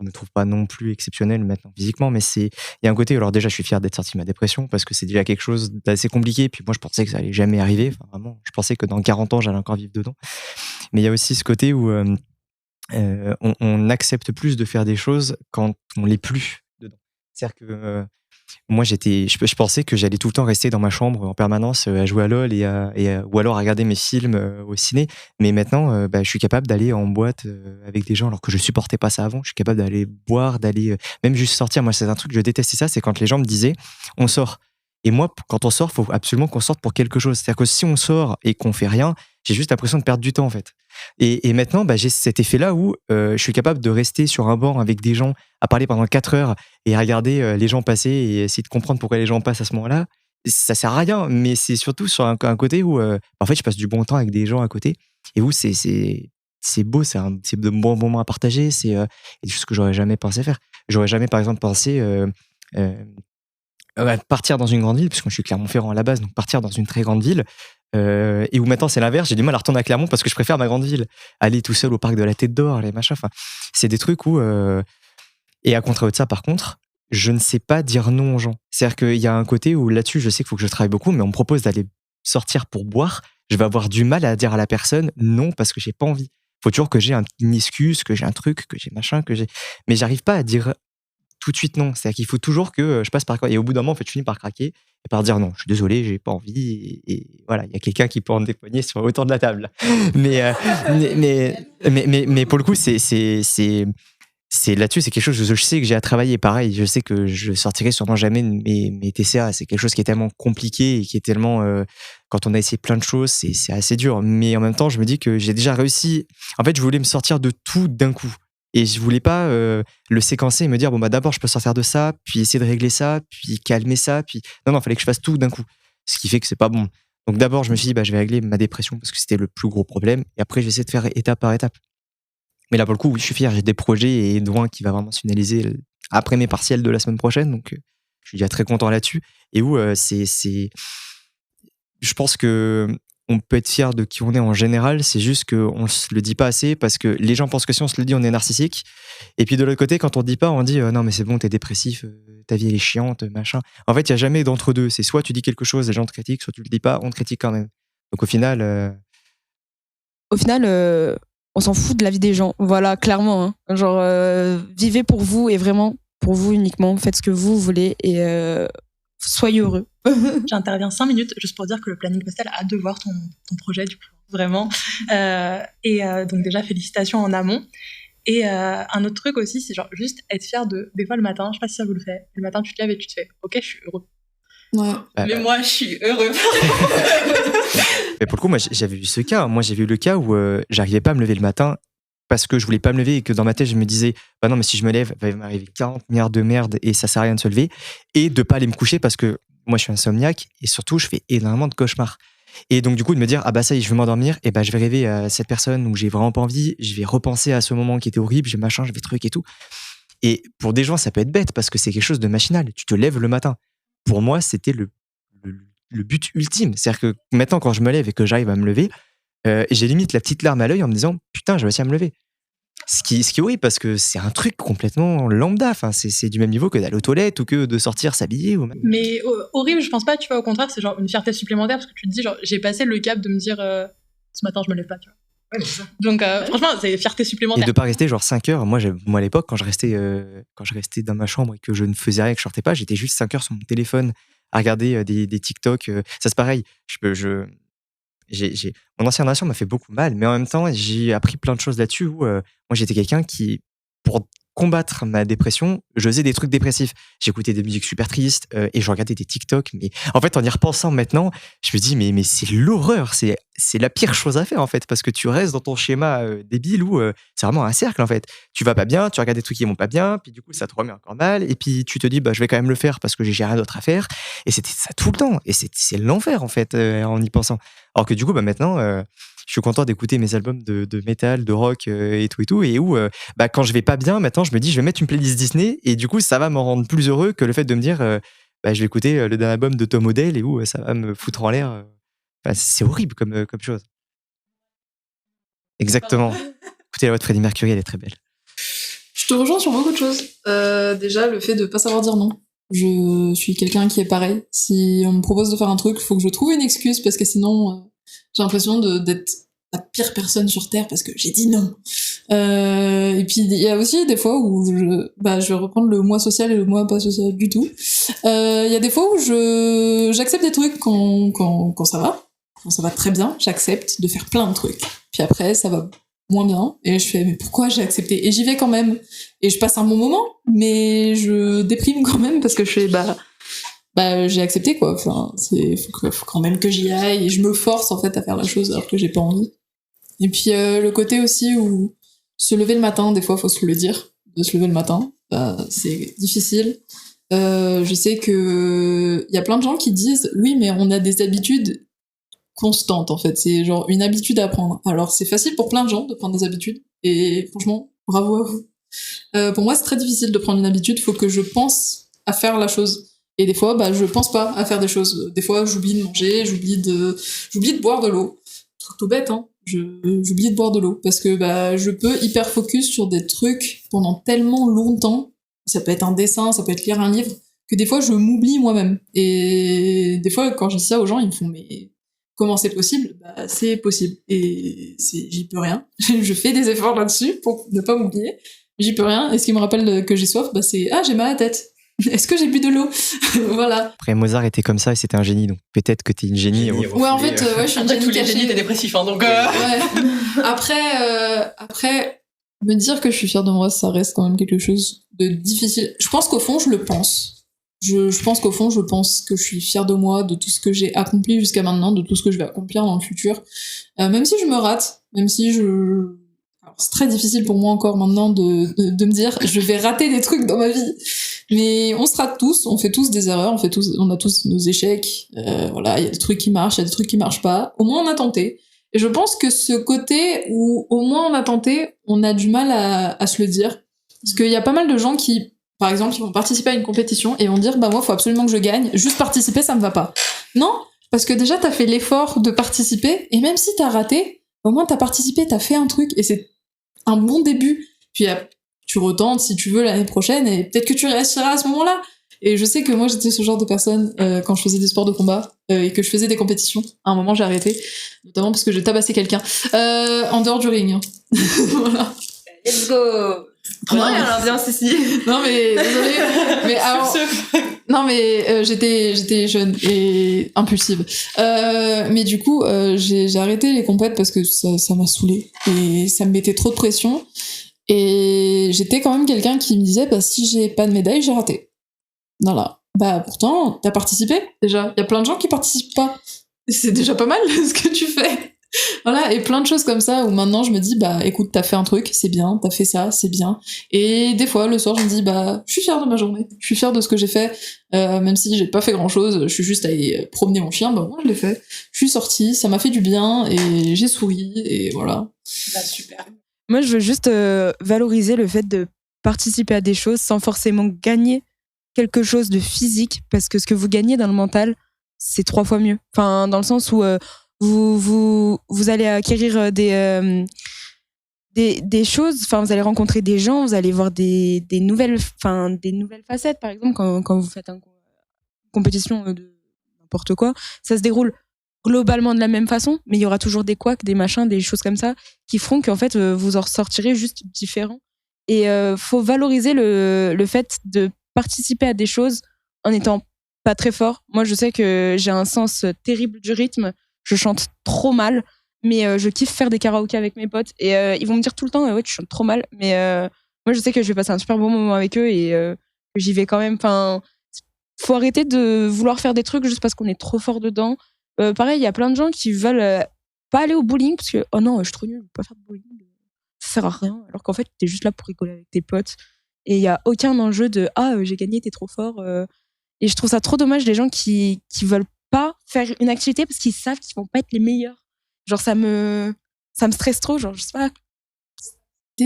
me trouve pas non plus exceptionnel maintenant physiquement, mais il y a un côté, alors déjà je suis fier d'être sorti de ma dépression parce que c'est déjà quelque chose d'assez compliqué, puis moi je pensais que ça allait jamais arriver, enfin vraiment je pensais que dans 40 ans j'allais encore vivre dedans, mais il y a aussi ce côté où on accepte plus de faire des choses quand on l'est plus dedans. C'est-à-dire que moi je pensais que j'allais tout le temps rester dans ma chambre en permanence à jouer à LOL ou alors à regarder mes films au ciné, mais maintenant je suis capable d'aller en boîte avec des gens alors que je supportais pas ça avant. Je suis capable d'aller boire, d'aller même juste sortir. Moi c'est un truc, je détestais ça, c'est quand les gens me disaient on sort. Et moi, quand on sort, il faut absolument qu'on sorte pour quelque chose. C'est-à-dire que si on sort et qu'on fait rien, j'ai juste l'impression de perdre du temps, en fait. Et maintenant, j'ai cet effet-là où je suis capable de rester sur un banc avec des gens, à parler pendant 4 heures et à regarder les gens passer et essayer de comprendre pourquoi les gens passent à ce moment-là. Ça sert à rien, mais c'est surtout sur un côté où, en fait, je passe du bon temps avec des gens à côté et où c'est beau, c'est de bons moments à partager, c'est des choses que j'aurais jamais pensé faire. J'aurais jamais, par exemple, pensé partir dans une grande ville, puisque je suis Clermont-Ferrand à la base, donc partir dans une très grande ville, et où maintenant c'est l'inverse, j'ai du mal à retourner à Clermont parce que je préfère ma grande ville, aller tout seul au parc de la Tête d'Or, les machins, enfin, c'est des trucs où, et à contrario de ça par contre, je ne sais pas dire non aux gens. C'est-à-dire qu'il y a un côté où là-dessus, je sais qu'il faut que je travaille beaucoup, mais on me propose d'aller sortir pour boire, je vais avoir du mal à dire à la personne non parce que j'ai pas envie. Faut toujours que j'ai une excuse, que j'ai un truc, que j'ai machin, mais j'arrive pas à dire tout de suite non. C'est-à-dire qu'il faut toujours que je passe par quoi. Et au bout d'un moment, en fait, je finis par craquer et par dire non, je suis désolé, j'ai pas envie. Et voilà, il y a quelqu'un qui peut en dépoigner sur autour de la table. Mais pour le coup, c'est là-dessus, c'est quelque chose que je sais que j'ai à travailler. Pareil, je sais que je sortirai sûrement jamais mes TCA. C'est quelque chose qui est tellement compliqué et qui est tellement, quand on a essayé plein de choses, c'est assez dur. Mais en même temps, je me dis que j'ai déjà réussi. En fait, je voulais me sortir de tout d'un coup. Et je voulais pas le séquencer et me dire d'abord je peux sortir de ça, puis essayer de régler ça, puis calmer ça, puis non, fallait que je fasse tout d'un coup. Ce qui fait que c'est pas bon. Donc d'abord je me suis dit je vais régler ma dépression parce que c'était le plus gros problème, et après je vais essayer de faire étape par étape. Mais là pour le coup oui, je suis fier, j'ai des projets et Douin qui va vraiment se finaliser après mes partiels de la semaine prochaine, donc je suis déjà très content là-dessus, et où je pense que on peut être fier de qui on est en général, c'est juste qu'on ne se le dit pas assez parce que les gens pensent que si on se le dit, on est narcissique. Et puis de l'autre côté, quand on ne dit pas, on dit non, mais c'est bon, t'es dépressif, ta vie elle est chiante, machin. En fait, il n'y a jamais d'entre-deux. C'est soit tu dis quelque chose, les gens te critiquent, soit tu le dis pas, on te critique quand même. Donc au final, on s'en fout de la vie des gens. Voilà, clairement. Hein. Genre, vivez pour vous et vraiment pour vous uniquement. Faites ce que vous voulez et soyez heureux. J'interviens 5 minutes juste pour dire que le planning pastel a hâte de voir ton projet, du coup, vraiment. Donc déjà, félicitations en amont. Et un autre truc aussi, c'est genre juste être fier des fois le matin, je sais pas si ça vous le fait, le matin tu te lèves et tu te fais « Ok, je suis heureux ». Ouais. Mais moi, je suis heureux. mais pour le coup, moi, j'avais vu ce cas. Moi, j'ai vu le cas où j'arrivais pas à me lever le matin parce que je voulais pas me lever et que dans ma tête, je me disais bah non, mais si je me lève, il va m'arriver 40 milliards de merde et ça sert à rien de se lever. Et de pas aller me coucher parce que moi, je suis insomniaque et surtout, je fais énormément de cauchemars. Et donc, du coup, de me dire ah bah ça y est, je vais m'endormir, et bah je vais rêver à cette personne où j'ai vraiment pas envie, je vais repenser à ce moment qui était horrible, je vais truc et tout. Et pour des gens, ça peut être bête parce que c'est quelque chose de machinal. Tu te lèves le matin. Pour moi, c'était le but ultime. C'est-à-dire que maintenant, quand je me lève et que j'arrive à me lever, j'ai limite la petite larme à l'œil en me disant putain, je vais réussi à me lever. Ce qui est horrible parce que c'est un truc complètement lambda. Enfin, c'est du même niveau que d'aller aux toilettes ou que de sortir s'habiller. Ou même... Mais horrible, je pense pas, tu vois, au contraire, c'est genre une fierté supplémentaire parce que tu te dis, genre, j'ai passé le cap de me dire ce matin, je me lève pas, tu vois. Ouais, c'est ça. Donc, franchement, c'est fierté supplémentaire. Et de pas rester genre 5 heures. Moi, à l'époque, quand je restais dans ma chambre et que je ne faisais rien, que je sortais pas, j'étais juste 5 heures sur mon téléphone à regarder des TikTok. Ça, c'est pareil. Mon ancienne relation m'a fait beaucoup mal, mais en même temps, j'ai appris plein de choses là-dessus où moi, j'étais quelqu'un qui, pour combattre ma dépression, je faisais des trucs dépressifs. J'écoutais des musiques super tristes et je regardais des TikTok. Mais en fait, en y repensant maintenant, je me dis mais c'est l'horreur, c'est la pire chose à faire en fait, parce que tu restes dans ton schéma débile où c'est vraiment un cercle en fait. Tu vas pas bien, tu regardes des trucs qui vont pas bien, puis du coup ça te remet encore mal, et puis tu te dis bah je vais quand même le faire parce que j'ai rien d'autre à faire. Et c'était ça tout le temps, et c'est l'enfer en fait en y pensant. Alors que du coup bah maintenant je suis content d'écouter mes albums de métal, de rock et tout, et où bah, quand je vais pas bien, maintenant je me dis je vais mettre une playlist Disney, et du coup ça va me rendre plus heureux que le fait de me dire bah, je vais écouter le dernier album de Tom Odell et où ça va me foutre en l'air. Enfin, c'est horrible comme chose. Exactement. Écoutez la voix de Freddie Mercury, elle est très belle. Je te rejoins sur beaucoup de choses. Déjà, le fait de pas savoir dire non. Je suis quelqu'un qui est pareil. Si on me propose de faire un truc, il faut que je trouve une excuse parce que sinon, j'ai l'impression d'être la pire personne sur Terre parce que j'ai dit non. Et puis, il y a aussi des fois où je vais reprendre le moi social et le moi pas social du tout. Il y a des fois où j'accepte des trucs quand ça va. Quand ça va très bien, j'accepte de faire plein de trucs. Puis après, ça va moins bien, et je fais mais pourquoi j'ai accepté, et j'y vais quand même, et je passe un bon moment, mais je déprime quand même parce que je fais j'ai accepté quoi, enfin faut quand même que j'y aille, et je me force en fait à faire la chose alors que j'ai pas envie. Et puis le côté aussi où se lever le matin, des fois faut se le dire, de se lever le matin, c'est difficile. Je sais que il y a plein de gens qui disent oui mais on a des habitudes constante en fait, c'est genre une habitude à apprendre. Alors c'est facile pour plein de gens de prendre des habitudes, et franchement bravo à vous. Pour moi c'est très difficile de prendre une habitude, faut que je pense à faire la chose, et des fois je pense pas à faire des choses, des fois j'oublie de manger, j'oublie de boire de l'eau, truc tout bête hein, j'oublie de boire de l'eau parce que je peux hyper focus sur des trucs pendant tellement longtemps, ça peut être un dessin, ça peut être lire un livre, que des fois je m'oublie moi-même, et des fois quand je dis ça aux gens ils me font mais comment c'est possible ? C'est possible. Et j'y peux rien. Je fais des efforts là-dessus pour ne pas m'oublier. J'y peux rien. Et ce qui me rappelle que j'ai soif, c'est j'ai mal à la tête. Est-ce que j'ai bu de l'eau ? Voilà. Après, Mozart était comme ça et c'était un génie, donc peut-être que t'es une génie. Ouais, en fait, je suis une génie. Tous les génies étaient dépressifs, hein, donc. Ouais. Après, me dire que je suis fière de moi, ça reste quand même quelque chose de difficile. Je pense qu'au fond, je le pense. Je pense qu'au fond, je pense que je suis fière de moi, de tout ce que j'ai accompli jusqu'à maintenant, de tout ce que je vais accomplir dans le futur. Même si je me rate, même si Alors, c'est très difficile pour moi encore maintenant de me dire je vais rater des trucs dans ma vie. Mais on se rate tous, on fait tous des erreurs, on a tous nos échecs. Voilà, il y a des trucs qui marchent, il y a des trucs qui marchent pas. Au moins, on a tenté. Et je pense que ce côté où au moins on a tenté, on a du mal à se le dire. Parce qu'il y a pas mal de gens qui, par exemple, ils vont participer à une compétition et vont dire moi faut absolument que je gagne, juste participer ça me va pas. Non, Parce que déjà, t'as fait l'effort de participer, et même si t'as raté, au moins t'as participé, t'as fait un truc, et c'est un bon début. Puis tu retentes si tu veux l'année prochaine, et peut-être que tu réussiras à ce moment-là. Et je sais que moi, j'étais ce genre de personne quand je faisais des sports de combat et que je faisais des compétitions. À un moment, j'ai arrêté, notamment parce que j'ai tabassé quelqu'un en dehors du ring. Voilà. Let's go. Non, Ouais, l'ambiance ici. Non mais désolé, mais avant, non mais j'étais jeune et impulsive. Mais du coup, j'ai arrêté les compètes parce que ça m'a saoulée et ça me mettait trop de pression. Et j'étais quand même quelqu'un qui me disait bah si j'ai pas de médaille, j'ai raté. Voilà. Bah pourtant, t'as participé déjà. Il y a plein de gens qui participent pas. Et c'est déjà pas mal ce que tu fais. Voilà, et plein de choses comme ça où maintenant je me dis bah écoute, t'as fait un truc, c'est bien, t'as fait ça, c'est bien. Et des fois le soir je me dis bah je suis fière de ma journée, je suis fière de ce que j'ai fait, même si j'ai pas fait grand chose, je suis juste allée promener mon chien, bah moi je l'ai fait. Je suis sortie, ça m'a fait du bien et j'ai souri et voilà. Bah, super. Moi, je veux juste valoriser le fait de participer à des choses sans forcément gagner quelque chose de physique, parce que ce que vous gagnez dans le mental, c'est 3 fois mieux. Enfin, dans le sens où vous allez acquérir des choses, enfin, vous allez rencontrer des gens, vous allez voir des nouvelles facettes, par exemple, quand vous faites une compétition de n'importe quoi, ça se déroule globalement de la même façon, mais il y aura toujours des couacs, des machins, des choses comme ça qui feront qu'en fait vous en ressortirez juste différent. Et faut valoriser le fait de participer à des choses en étant pas très fort. Moi, je sais que j'ai un sens terrible du rythme, je chante trop mal, mais je kiffe faire des karaokés avec mes potes et ils vont me dire tout le temps ouais tu chantes trop mal, mais moi je sais que je vais passer un super bon moment avec eux et que j'y vais quand même. Enfin, faut arrêter de vouloir faire des trucs juste parce qu'on est trop fort dedans. Pareil, il y a plein de gens qui veulent pas aller au bowling parce que oh non, je suis trop nulle, je peux pas faire de bowling, ça sert à rien. Alors qu'en fait, t'es juste là pour rigoler avec tes potes et il y a aucun enjeu de j'ai gagné, t'es trop fort. Et je trouve ça trop dommage les gens qui veulent pas faire une activité parce qu'ils savent qu'ils vont pas être les meilleurs. Genre ça me stresse trop, genre je sais pas.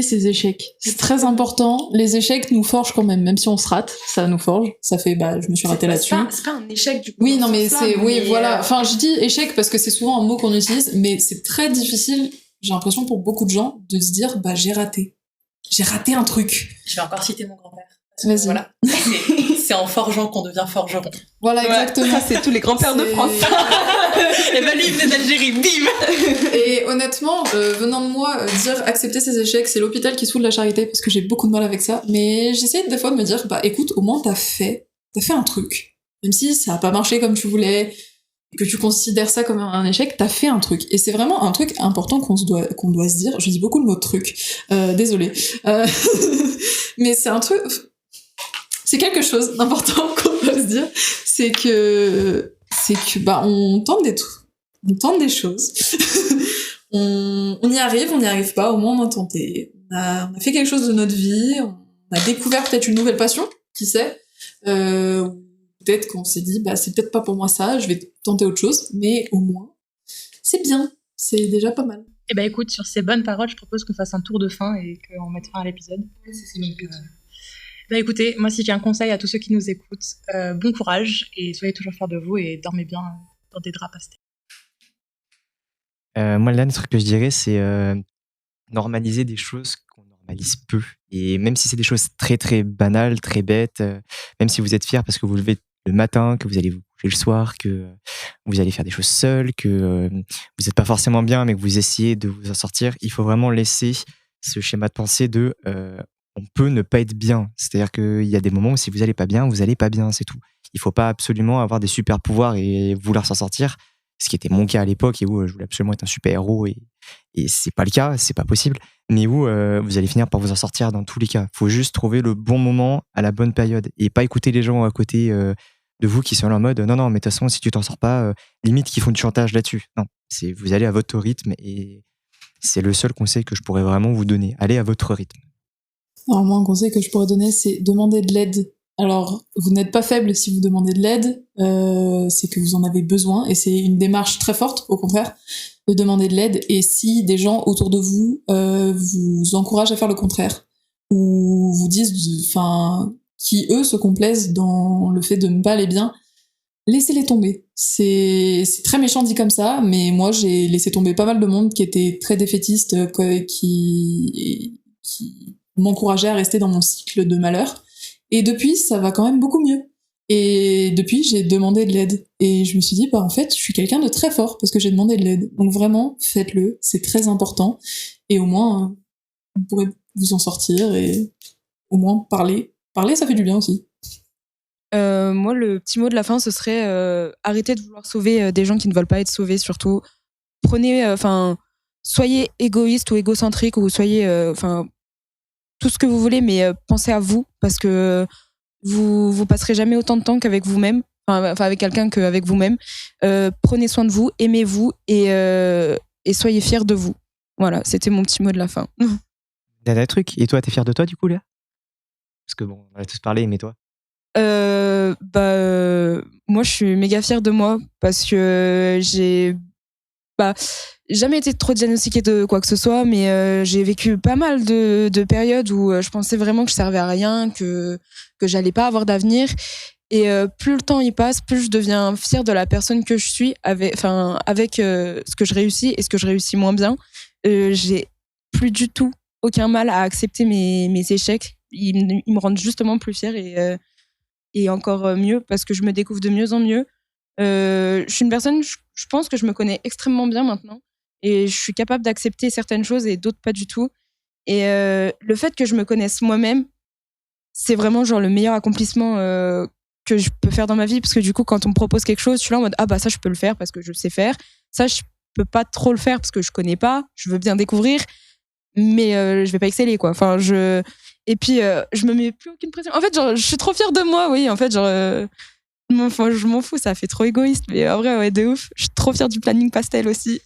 Ces échecs, c'est très important. Les échecs nous forgent quand même si on se rate, ça nous forge. Ça fait je me suis ratée là-dessus. C'est pas un échec du coup. Oui, non mais voilà. Enfin, je dis échec parce que c'est souvent un mot qu'on utilise, mais c'est très difficile, j'ai l'impression pour beaucoup de gens, de se dire j'ai raté. J'ai raté un truc. Je vais encore citer mon grand-père. Vas-y. Voilà. C'est en forgeant qu'on devient forgeron. Voilà, exactement. Ça, c'est tous les grands-pères de France. Et ben lui, il venait d'Algérie, bim. Et honnêtement, venant de moi, dire accepter ses échecs, c'est l'hôpital qui saoule la charité parce que j'ai beaucoup de mal avec ça. Mais j'essaie des fois de me dire, écoute, au moins t'as fait un truc. Même si ça a pas marché comme tu voulais, et que tu considères ça comme un échec, t'as fait un truc. Et c'est vraiment un truc important qu'on doit se dire. Je dis beaucoup le mot truc. Désolée. Mais c'est un truc... C'est quelque chose d'important qu'on doit se dire. C'est que on tente des trucs. On tente des choses. on y arrive, on n'y arrive pas. Au moins, on a tenté. On a fait quelque chose de notre vie. On a découvert peut-être une nouvelle passion. Qui sait? Peut-être qu'on s'est dit, c'est peut-être pas pour moi ça. Je vais tenter autre chose. Mais au moins, c'est bien. C'est déjà pas mal. Et écoute, sur ces bonnes paroles, je propose qu'on fasse un tour de fin et qu'on mette fin à l'épisode. Écoutez, moi, si j'ai un conseil à tous ceux qui nous écoutent, bon courage et soyez toujours fiers de vous et dormez bien dans des draps pastel. Moi, le dernier truc que je dirais, c'est normaliser des choses qu'on normalise peu. Et même si c'est des choses très, très banales, très bêtes, même si vous êtes fiers parce que vous levez le matin, que vous allez vous coucher le soir, que vous allez faire des choses seuls, que vous n'êtes pas forcément bien, mais que vous essayez de vous en sortir, il faut vraiment laisser ce schéma de pensée de on peut ne pas être bien. C'est-à-dire qu'il y a des moments où si vous n'allez pas bien, c'est tout. Il ne faut pas absolument avoir des super pouvoirs et vouloir s'en sortir, ce qui était mon cas à l'époque et où je voulais absolument être un super-héros et c'est pas le cas, c'est pas possible, mais où vous allez finir par vous en sortir dans tous les cas. Il faut juste trouver le bon moment à la bonne période et pas écouter les gens à côté de vous qui sont là en mode non, mais de toute façon, si tu t'en sors pas, limite qui font du chantage là-dessus. Non, vous allez à votre rythme et c'est le seul conseil que je pourrais vraiment vous donner. Allez à votre rythme. Alors moi, un conseil que je pourrais donner, c'est demander de l'aide. Alors, vous n'êtes pas faible si vous demandez de l'aide, c'est que vous en avez besoin, et c'est une démarche très forte, au contraire, de demander de l'aide. Et si des gens autour de vous vous encouragent à faire le contraire, ou vous disent, qui eux se complaisent dans le fait de ne pas aller bien, laissez-les tomber. C'est très méchant dit comme ça, mais moi j'ai laissé tomber pas mal de monde qui était très défaitiste, qui m'encourageait à rester dans mon cycle de malheur. Et depuis, ça va quand même beaucoup mieux. Et depuis, j'ai demandé de l'aide. Et je me suis dit, en fait, je suis quelqu'un de très fort parce que j'ai demandé de l'aide. Donc vraiment, faites-le, c'est très important. Et au moins, vous pourrez vous en sortir et au moins parler. Parler, ça fait du bien aussi. Moi, le petit mot de la fin, ce serait arrêtez de vouloir sauver des gens qui ne veulent pas être sauvés, surtout. Prenez, soyez égoïste ou égocentrique, ou soyez, tout ce que vous voulez, mais pensez à vous, parce que vous passerez jamais autant de temps qu'avec vous-même, avec quelqu'un qu'avec vous-même. Prenez soin de vous, aimez-vous et soyez fiers de vous. Voilà, c'était mon petit mot de la fin. Dernier truc. Et toi, t'es fière de toi, du coup, Léa? Parce que bon, on a tous parlé, mais toi? Moi, je suis méga fière de moi parce que j'ai jamais été trop diagnostiquée de quoi que ce soit, mais j'ai vécu pas mal de périodes où je pensais vraiment que je servais à rien, que j'allais pas avoir d'avenir. Et plus le temps y passe, plus je deviens fière de la personne que je suis avec ce que je réussis et ce que je réussis moins bien. J'ai plus du tout aucun mal à accepter mes échecs. Ils me rendent justement plus fière et encore mieux parce que je me découvre de mieux en mieux. Je suis une personne, je pense que je me connais extrêmement bien maintenant et je suis capable d'accepter certaines choses et d'autres pas du tout. Et le fait que je me connaisse moi-même, c'est vraiment genre le meilleur accomplissement que je peux faire dans ma vie, parce que du coup, quand on me propose quelque chose, je suis là en mode ça je peux le faire parce que je le sais faire. Ça, je peux pas trop le faire parce que je connais pas. Je veux bien découvrir, mais je vais pas exceller, quoi. Et puis je me mets plus aucune pression. En fait, genre, je suis trop fière de moi, oui. En fait, genre, je m'en fous, ça fait trop égoïste, mais en vrai, ouais, de ouf. Je suis trop fière du planning pastel aussi.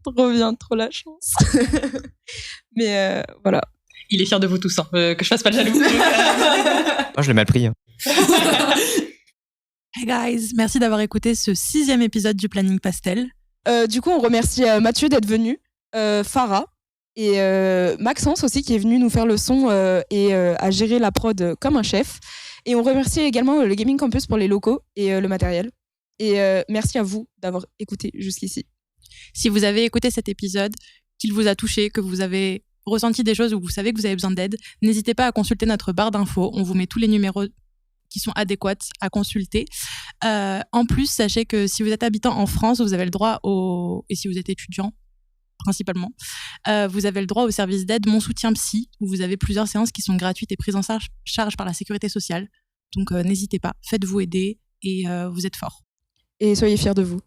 Trop bien, trop la chance. Mais voilà. Il est fier de vous tous, hein, que je fasse pas de jaloux. Moi, je l'ai mal pris. Hein. Hey guys, merci d'avoir écouté ce 6e épisode du Planning Pastel. Du coup, on remercie Mathieu d'être venu, Farah et Maxence aussi qui est venu nous faire le son et à gérer la prod comme un chef. Et on remercie également le Gaming Campus pour les locaux et le matériel. Et merci à vous d'avoir écouté jusqu'ici. Si vous avez écouté cet épisode, qu'il vous a touché, que vous avez ressenti des choses ou que vous savez que vous avez besoin d'aide, n'hésitez pas à consulter notre barre d'infos. On vous met tous les numéros qui sont adéquates à consulter. En plus, sachez que si vous êtes habitant en France, vous avez le droit et si vous êtes étudiant, principalement, vous avez le droit au service d'aide Mon Soutien Psy, où vous avez plusieurs séances qui sont gratuites et prises en charge par la Sécurité sociale. Donc n'hésitez pas, faites-vous aider et vous êtes forts. Et soyez fiers de vous.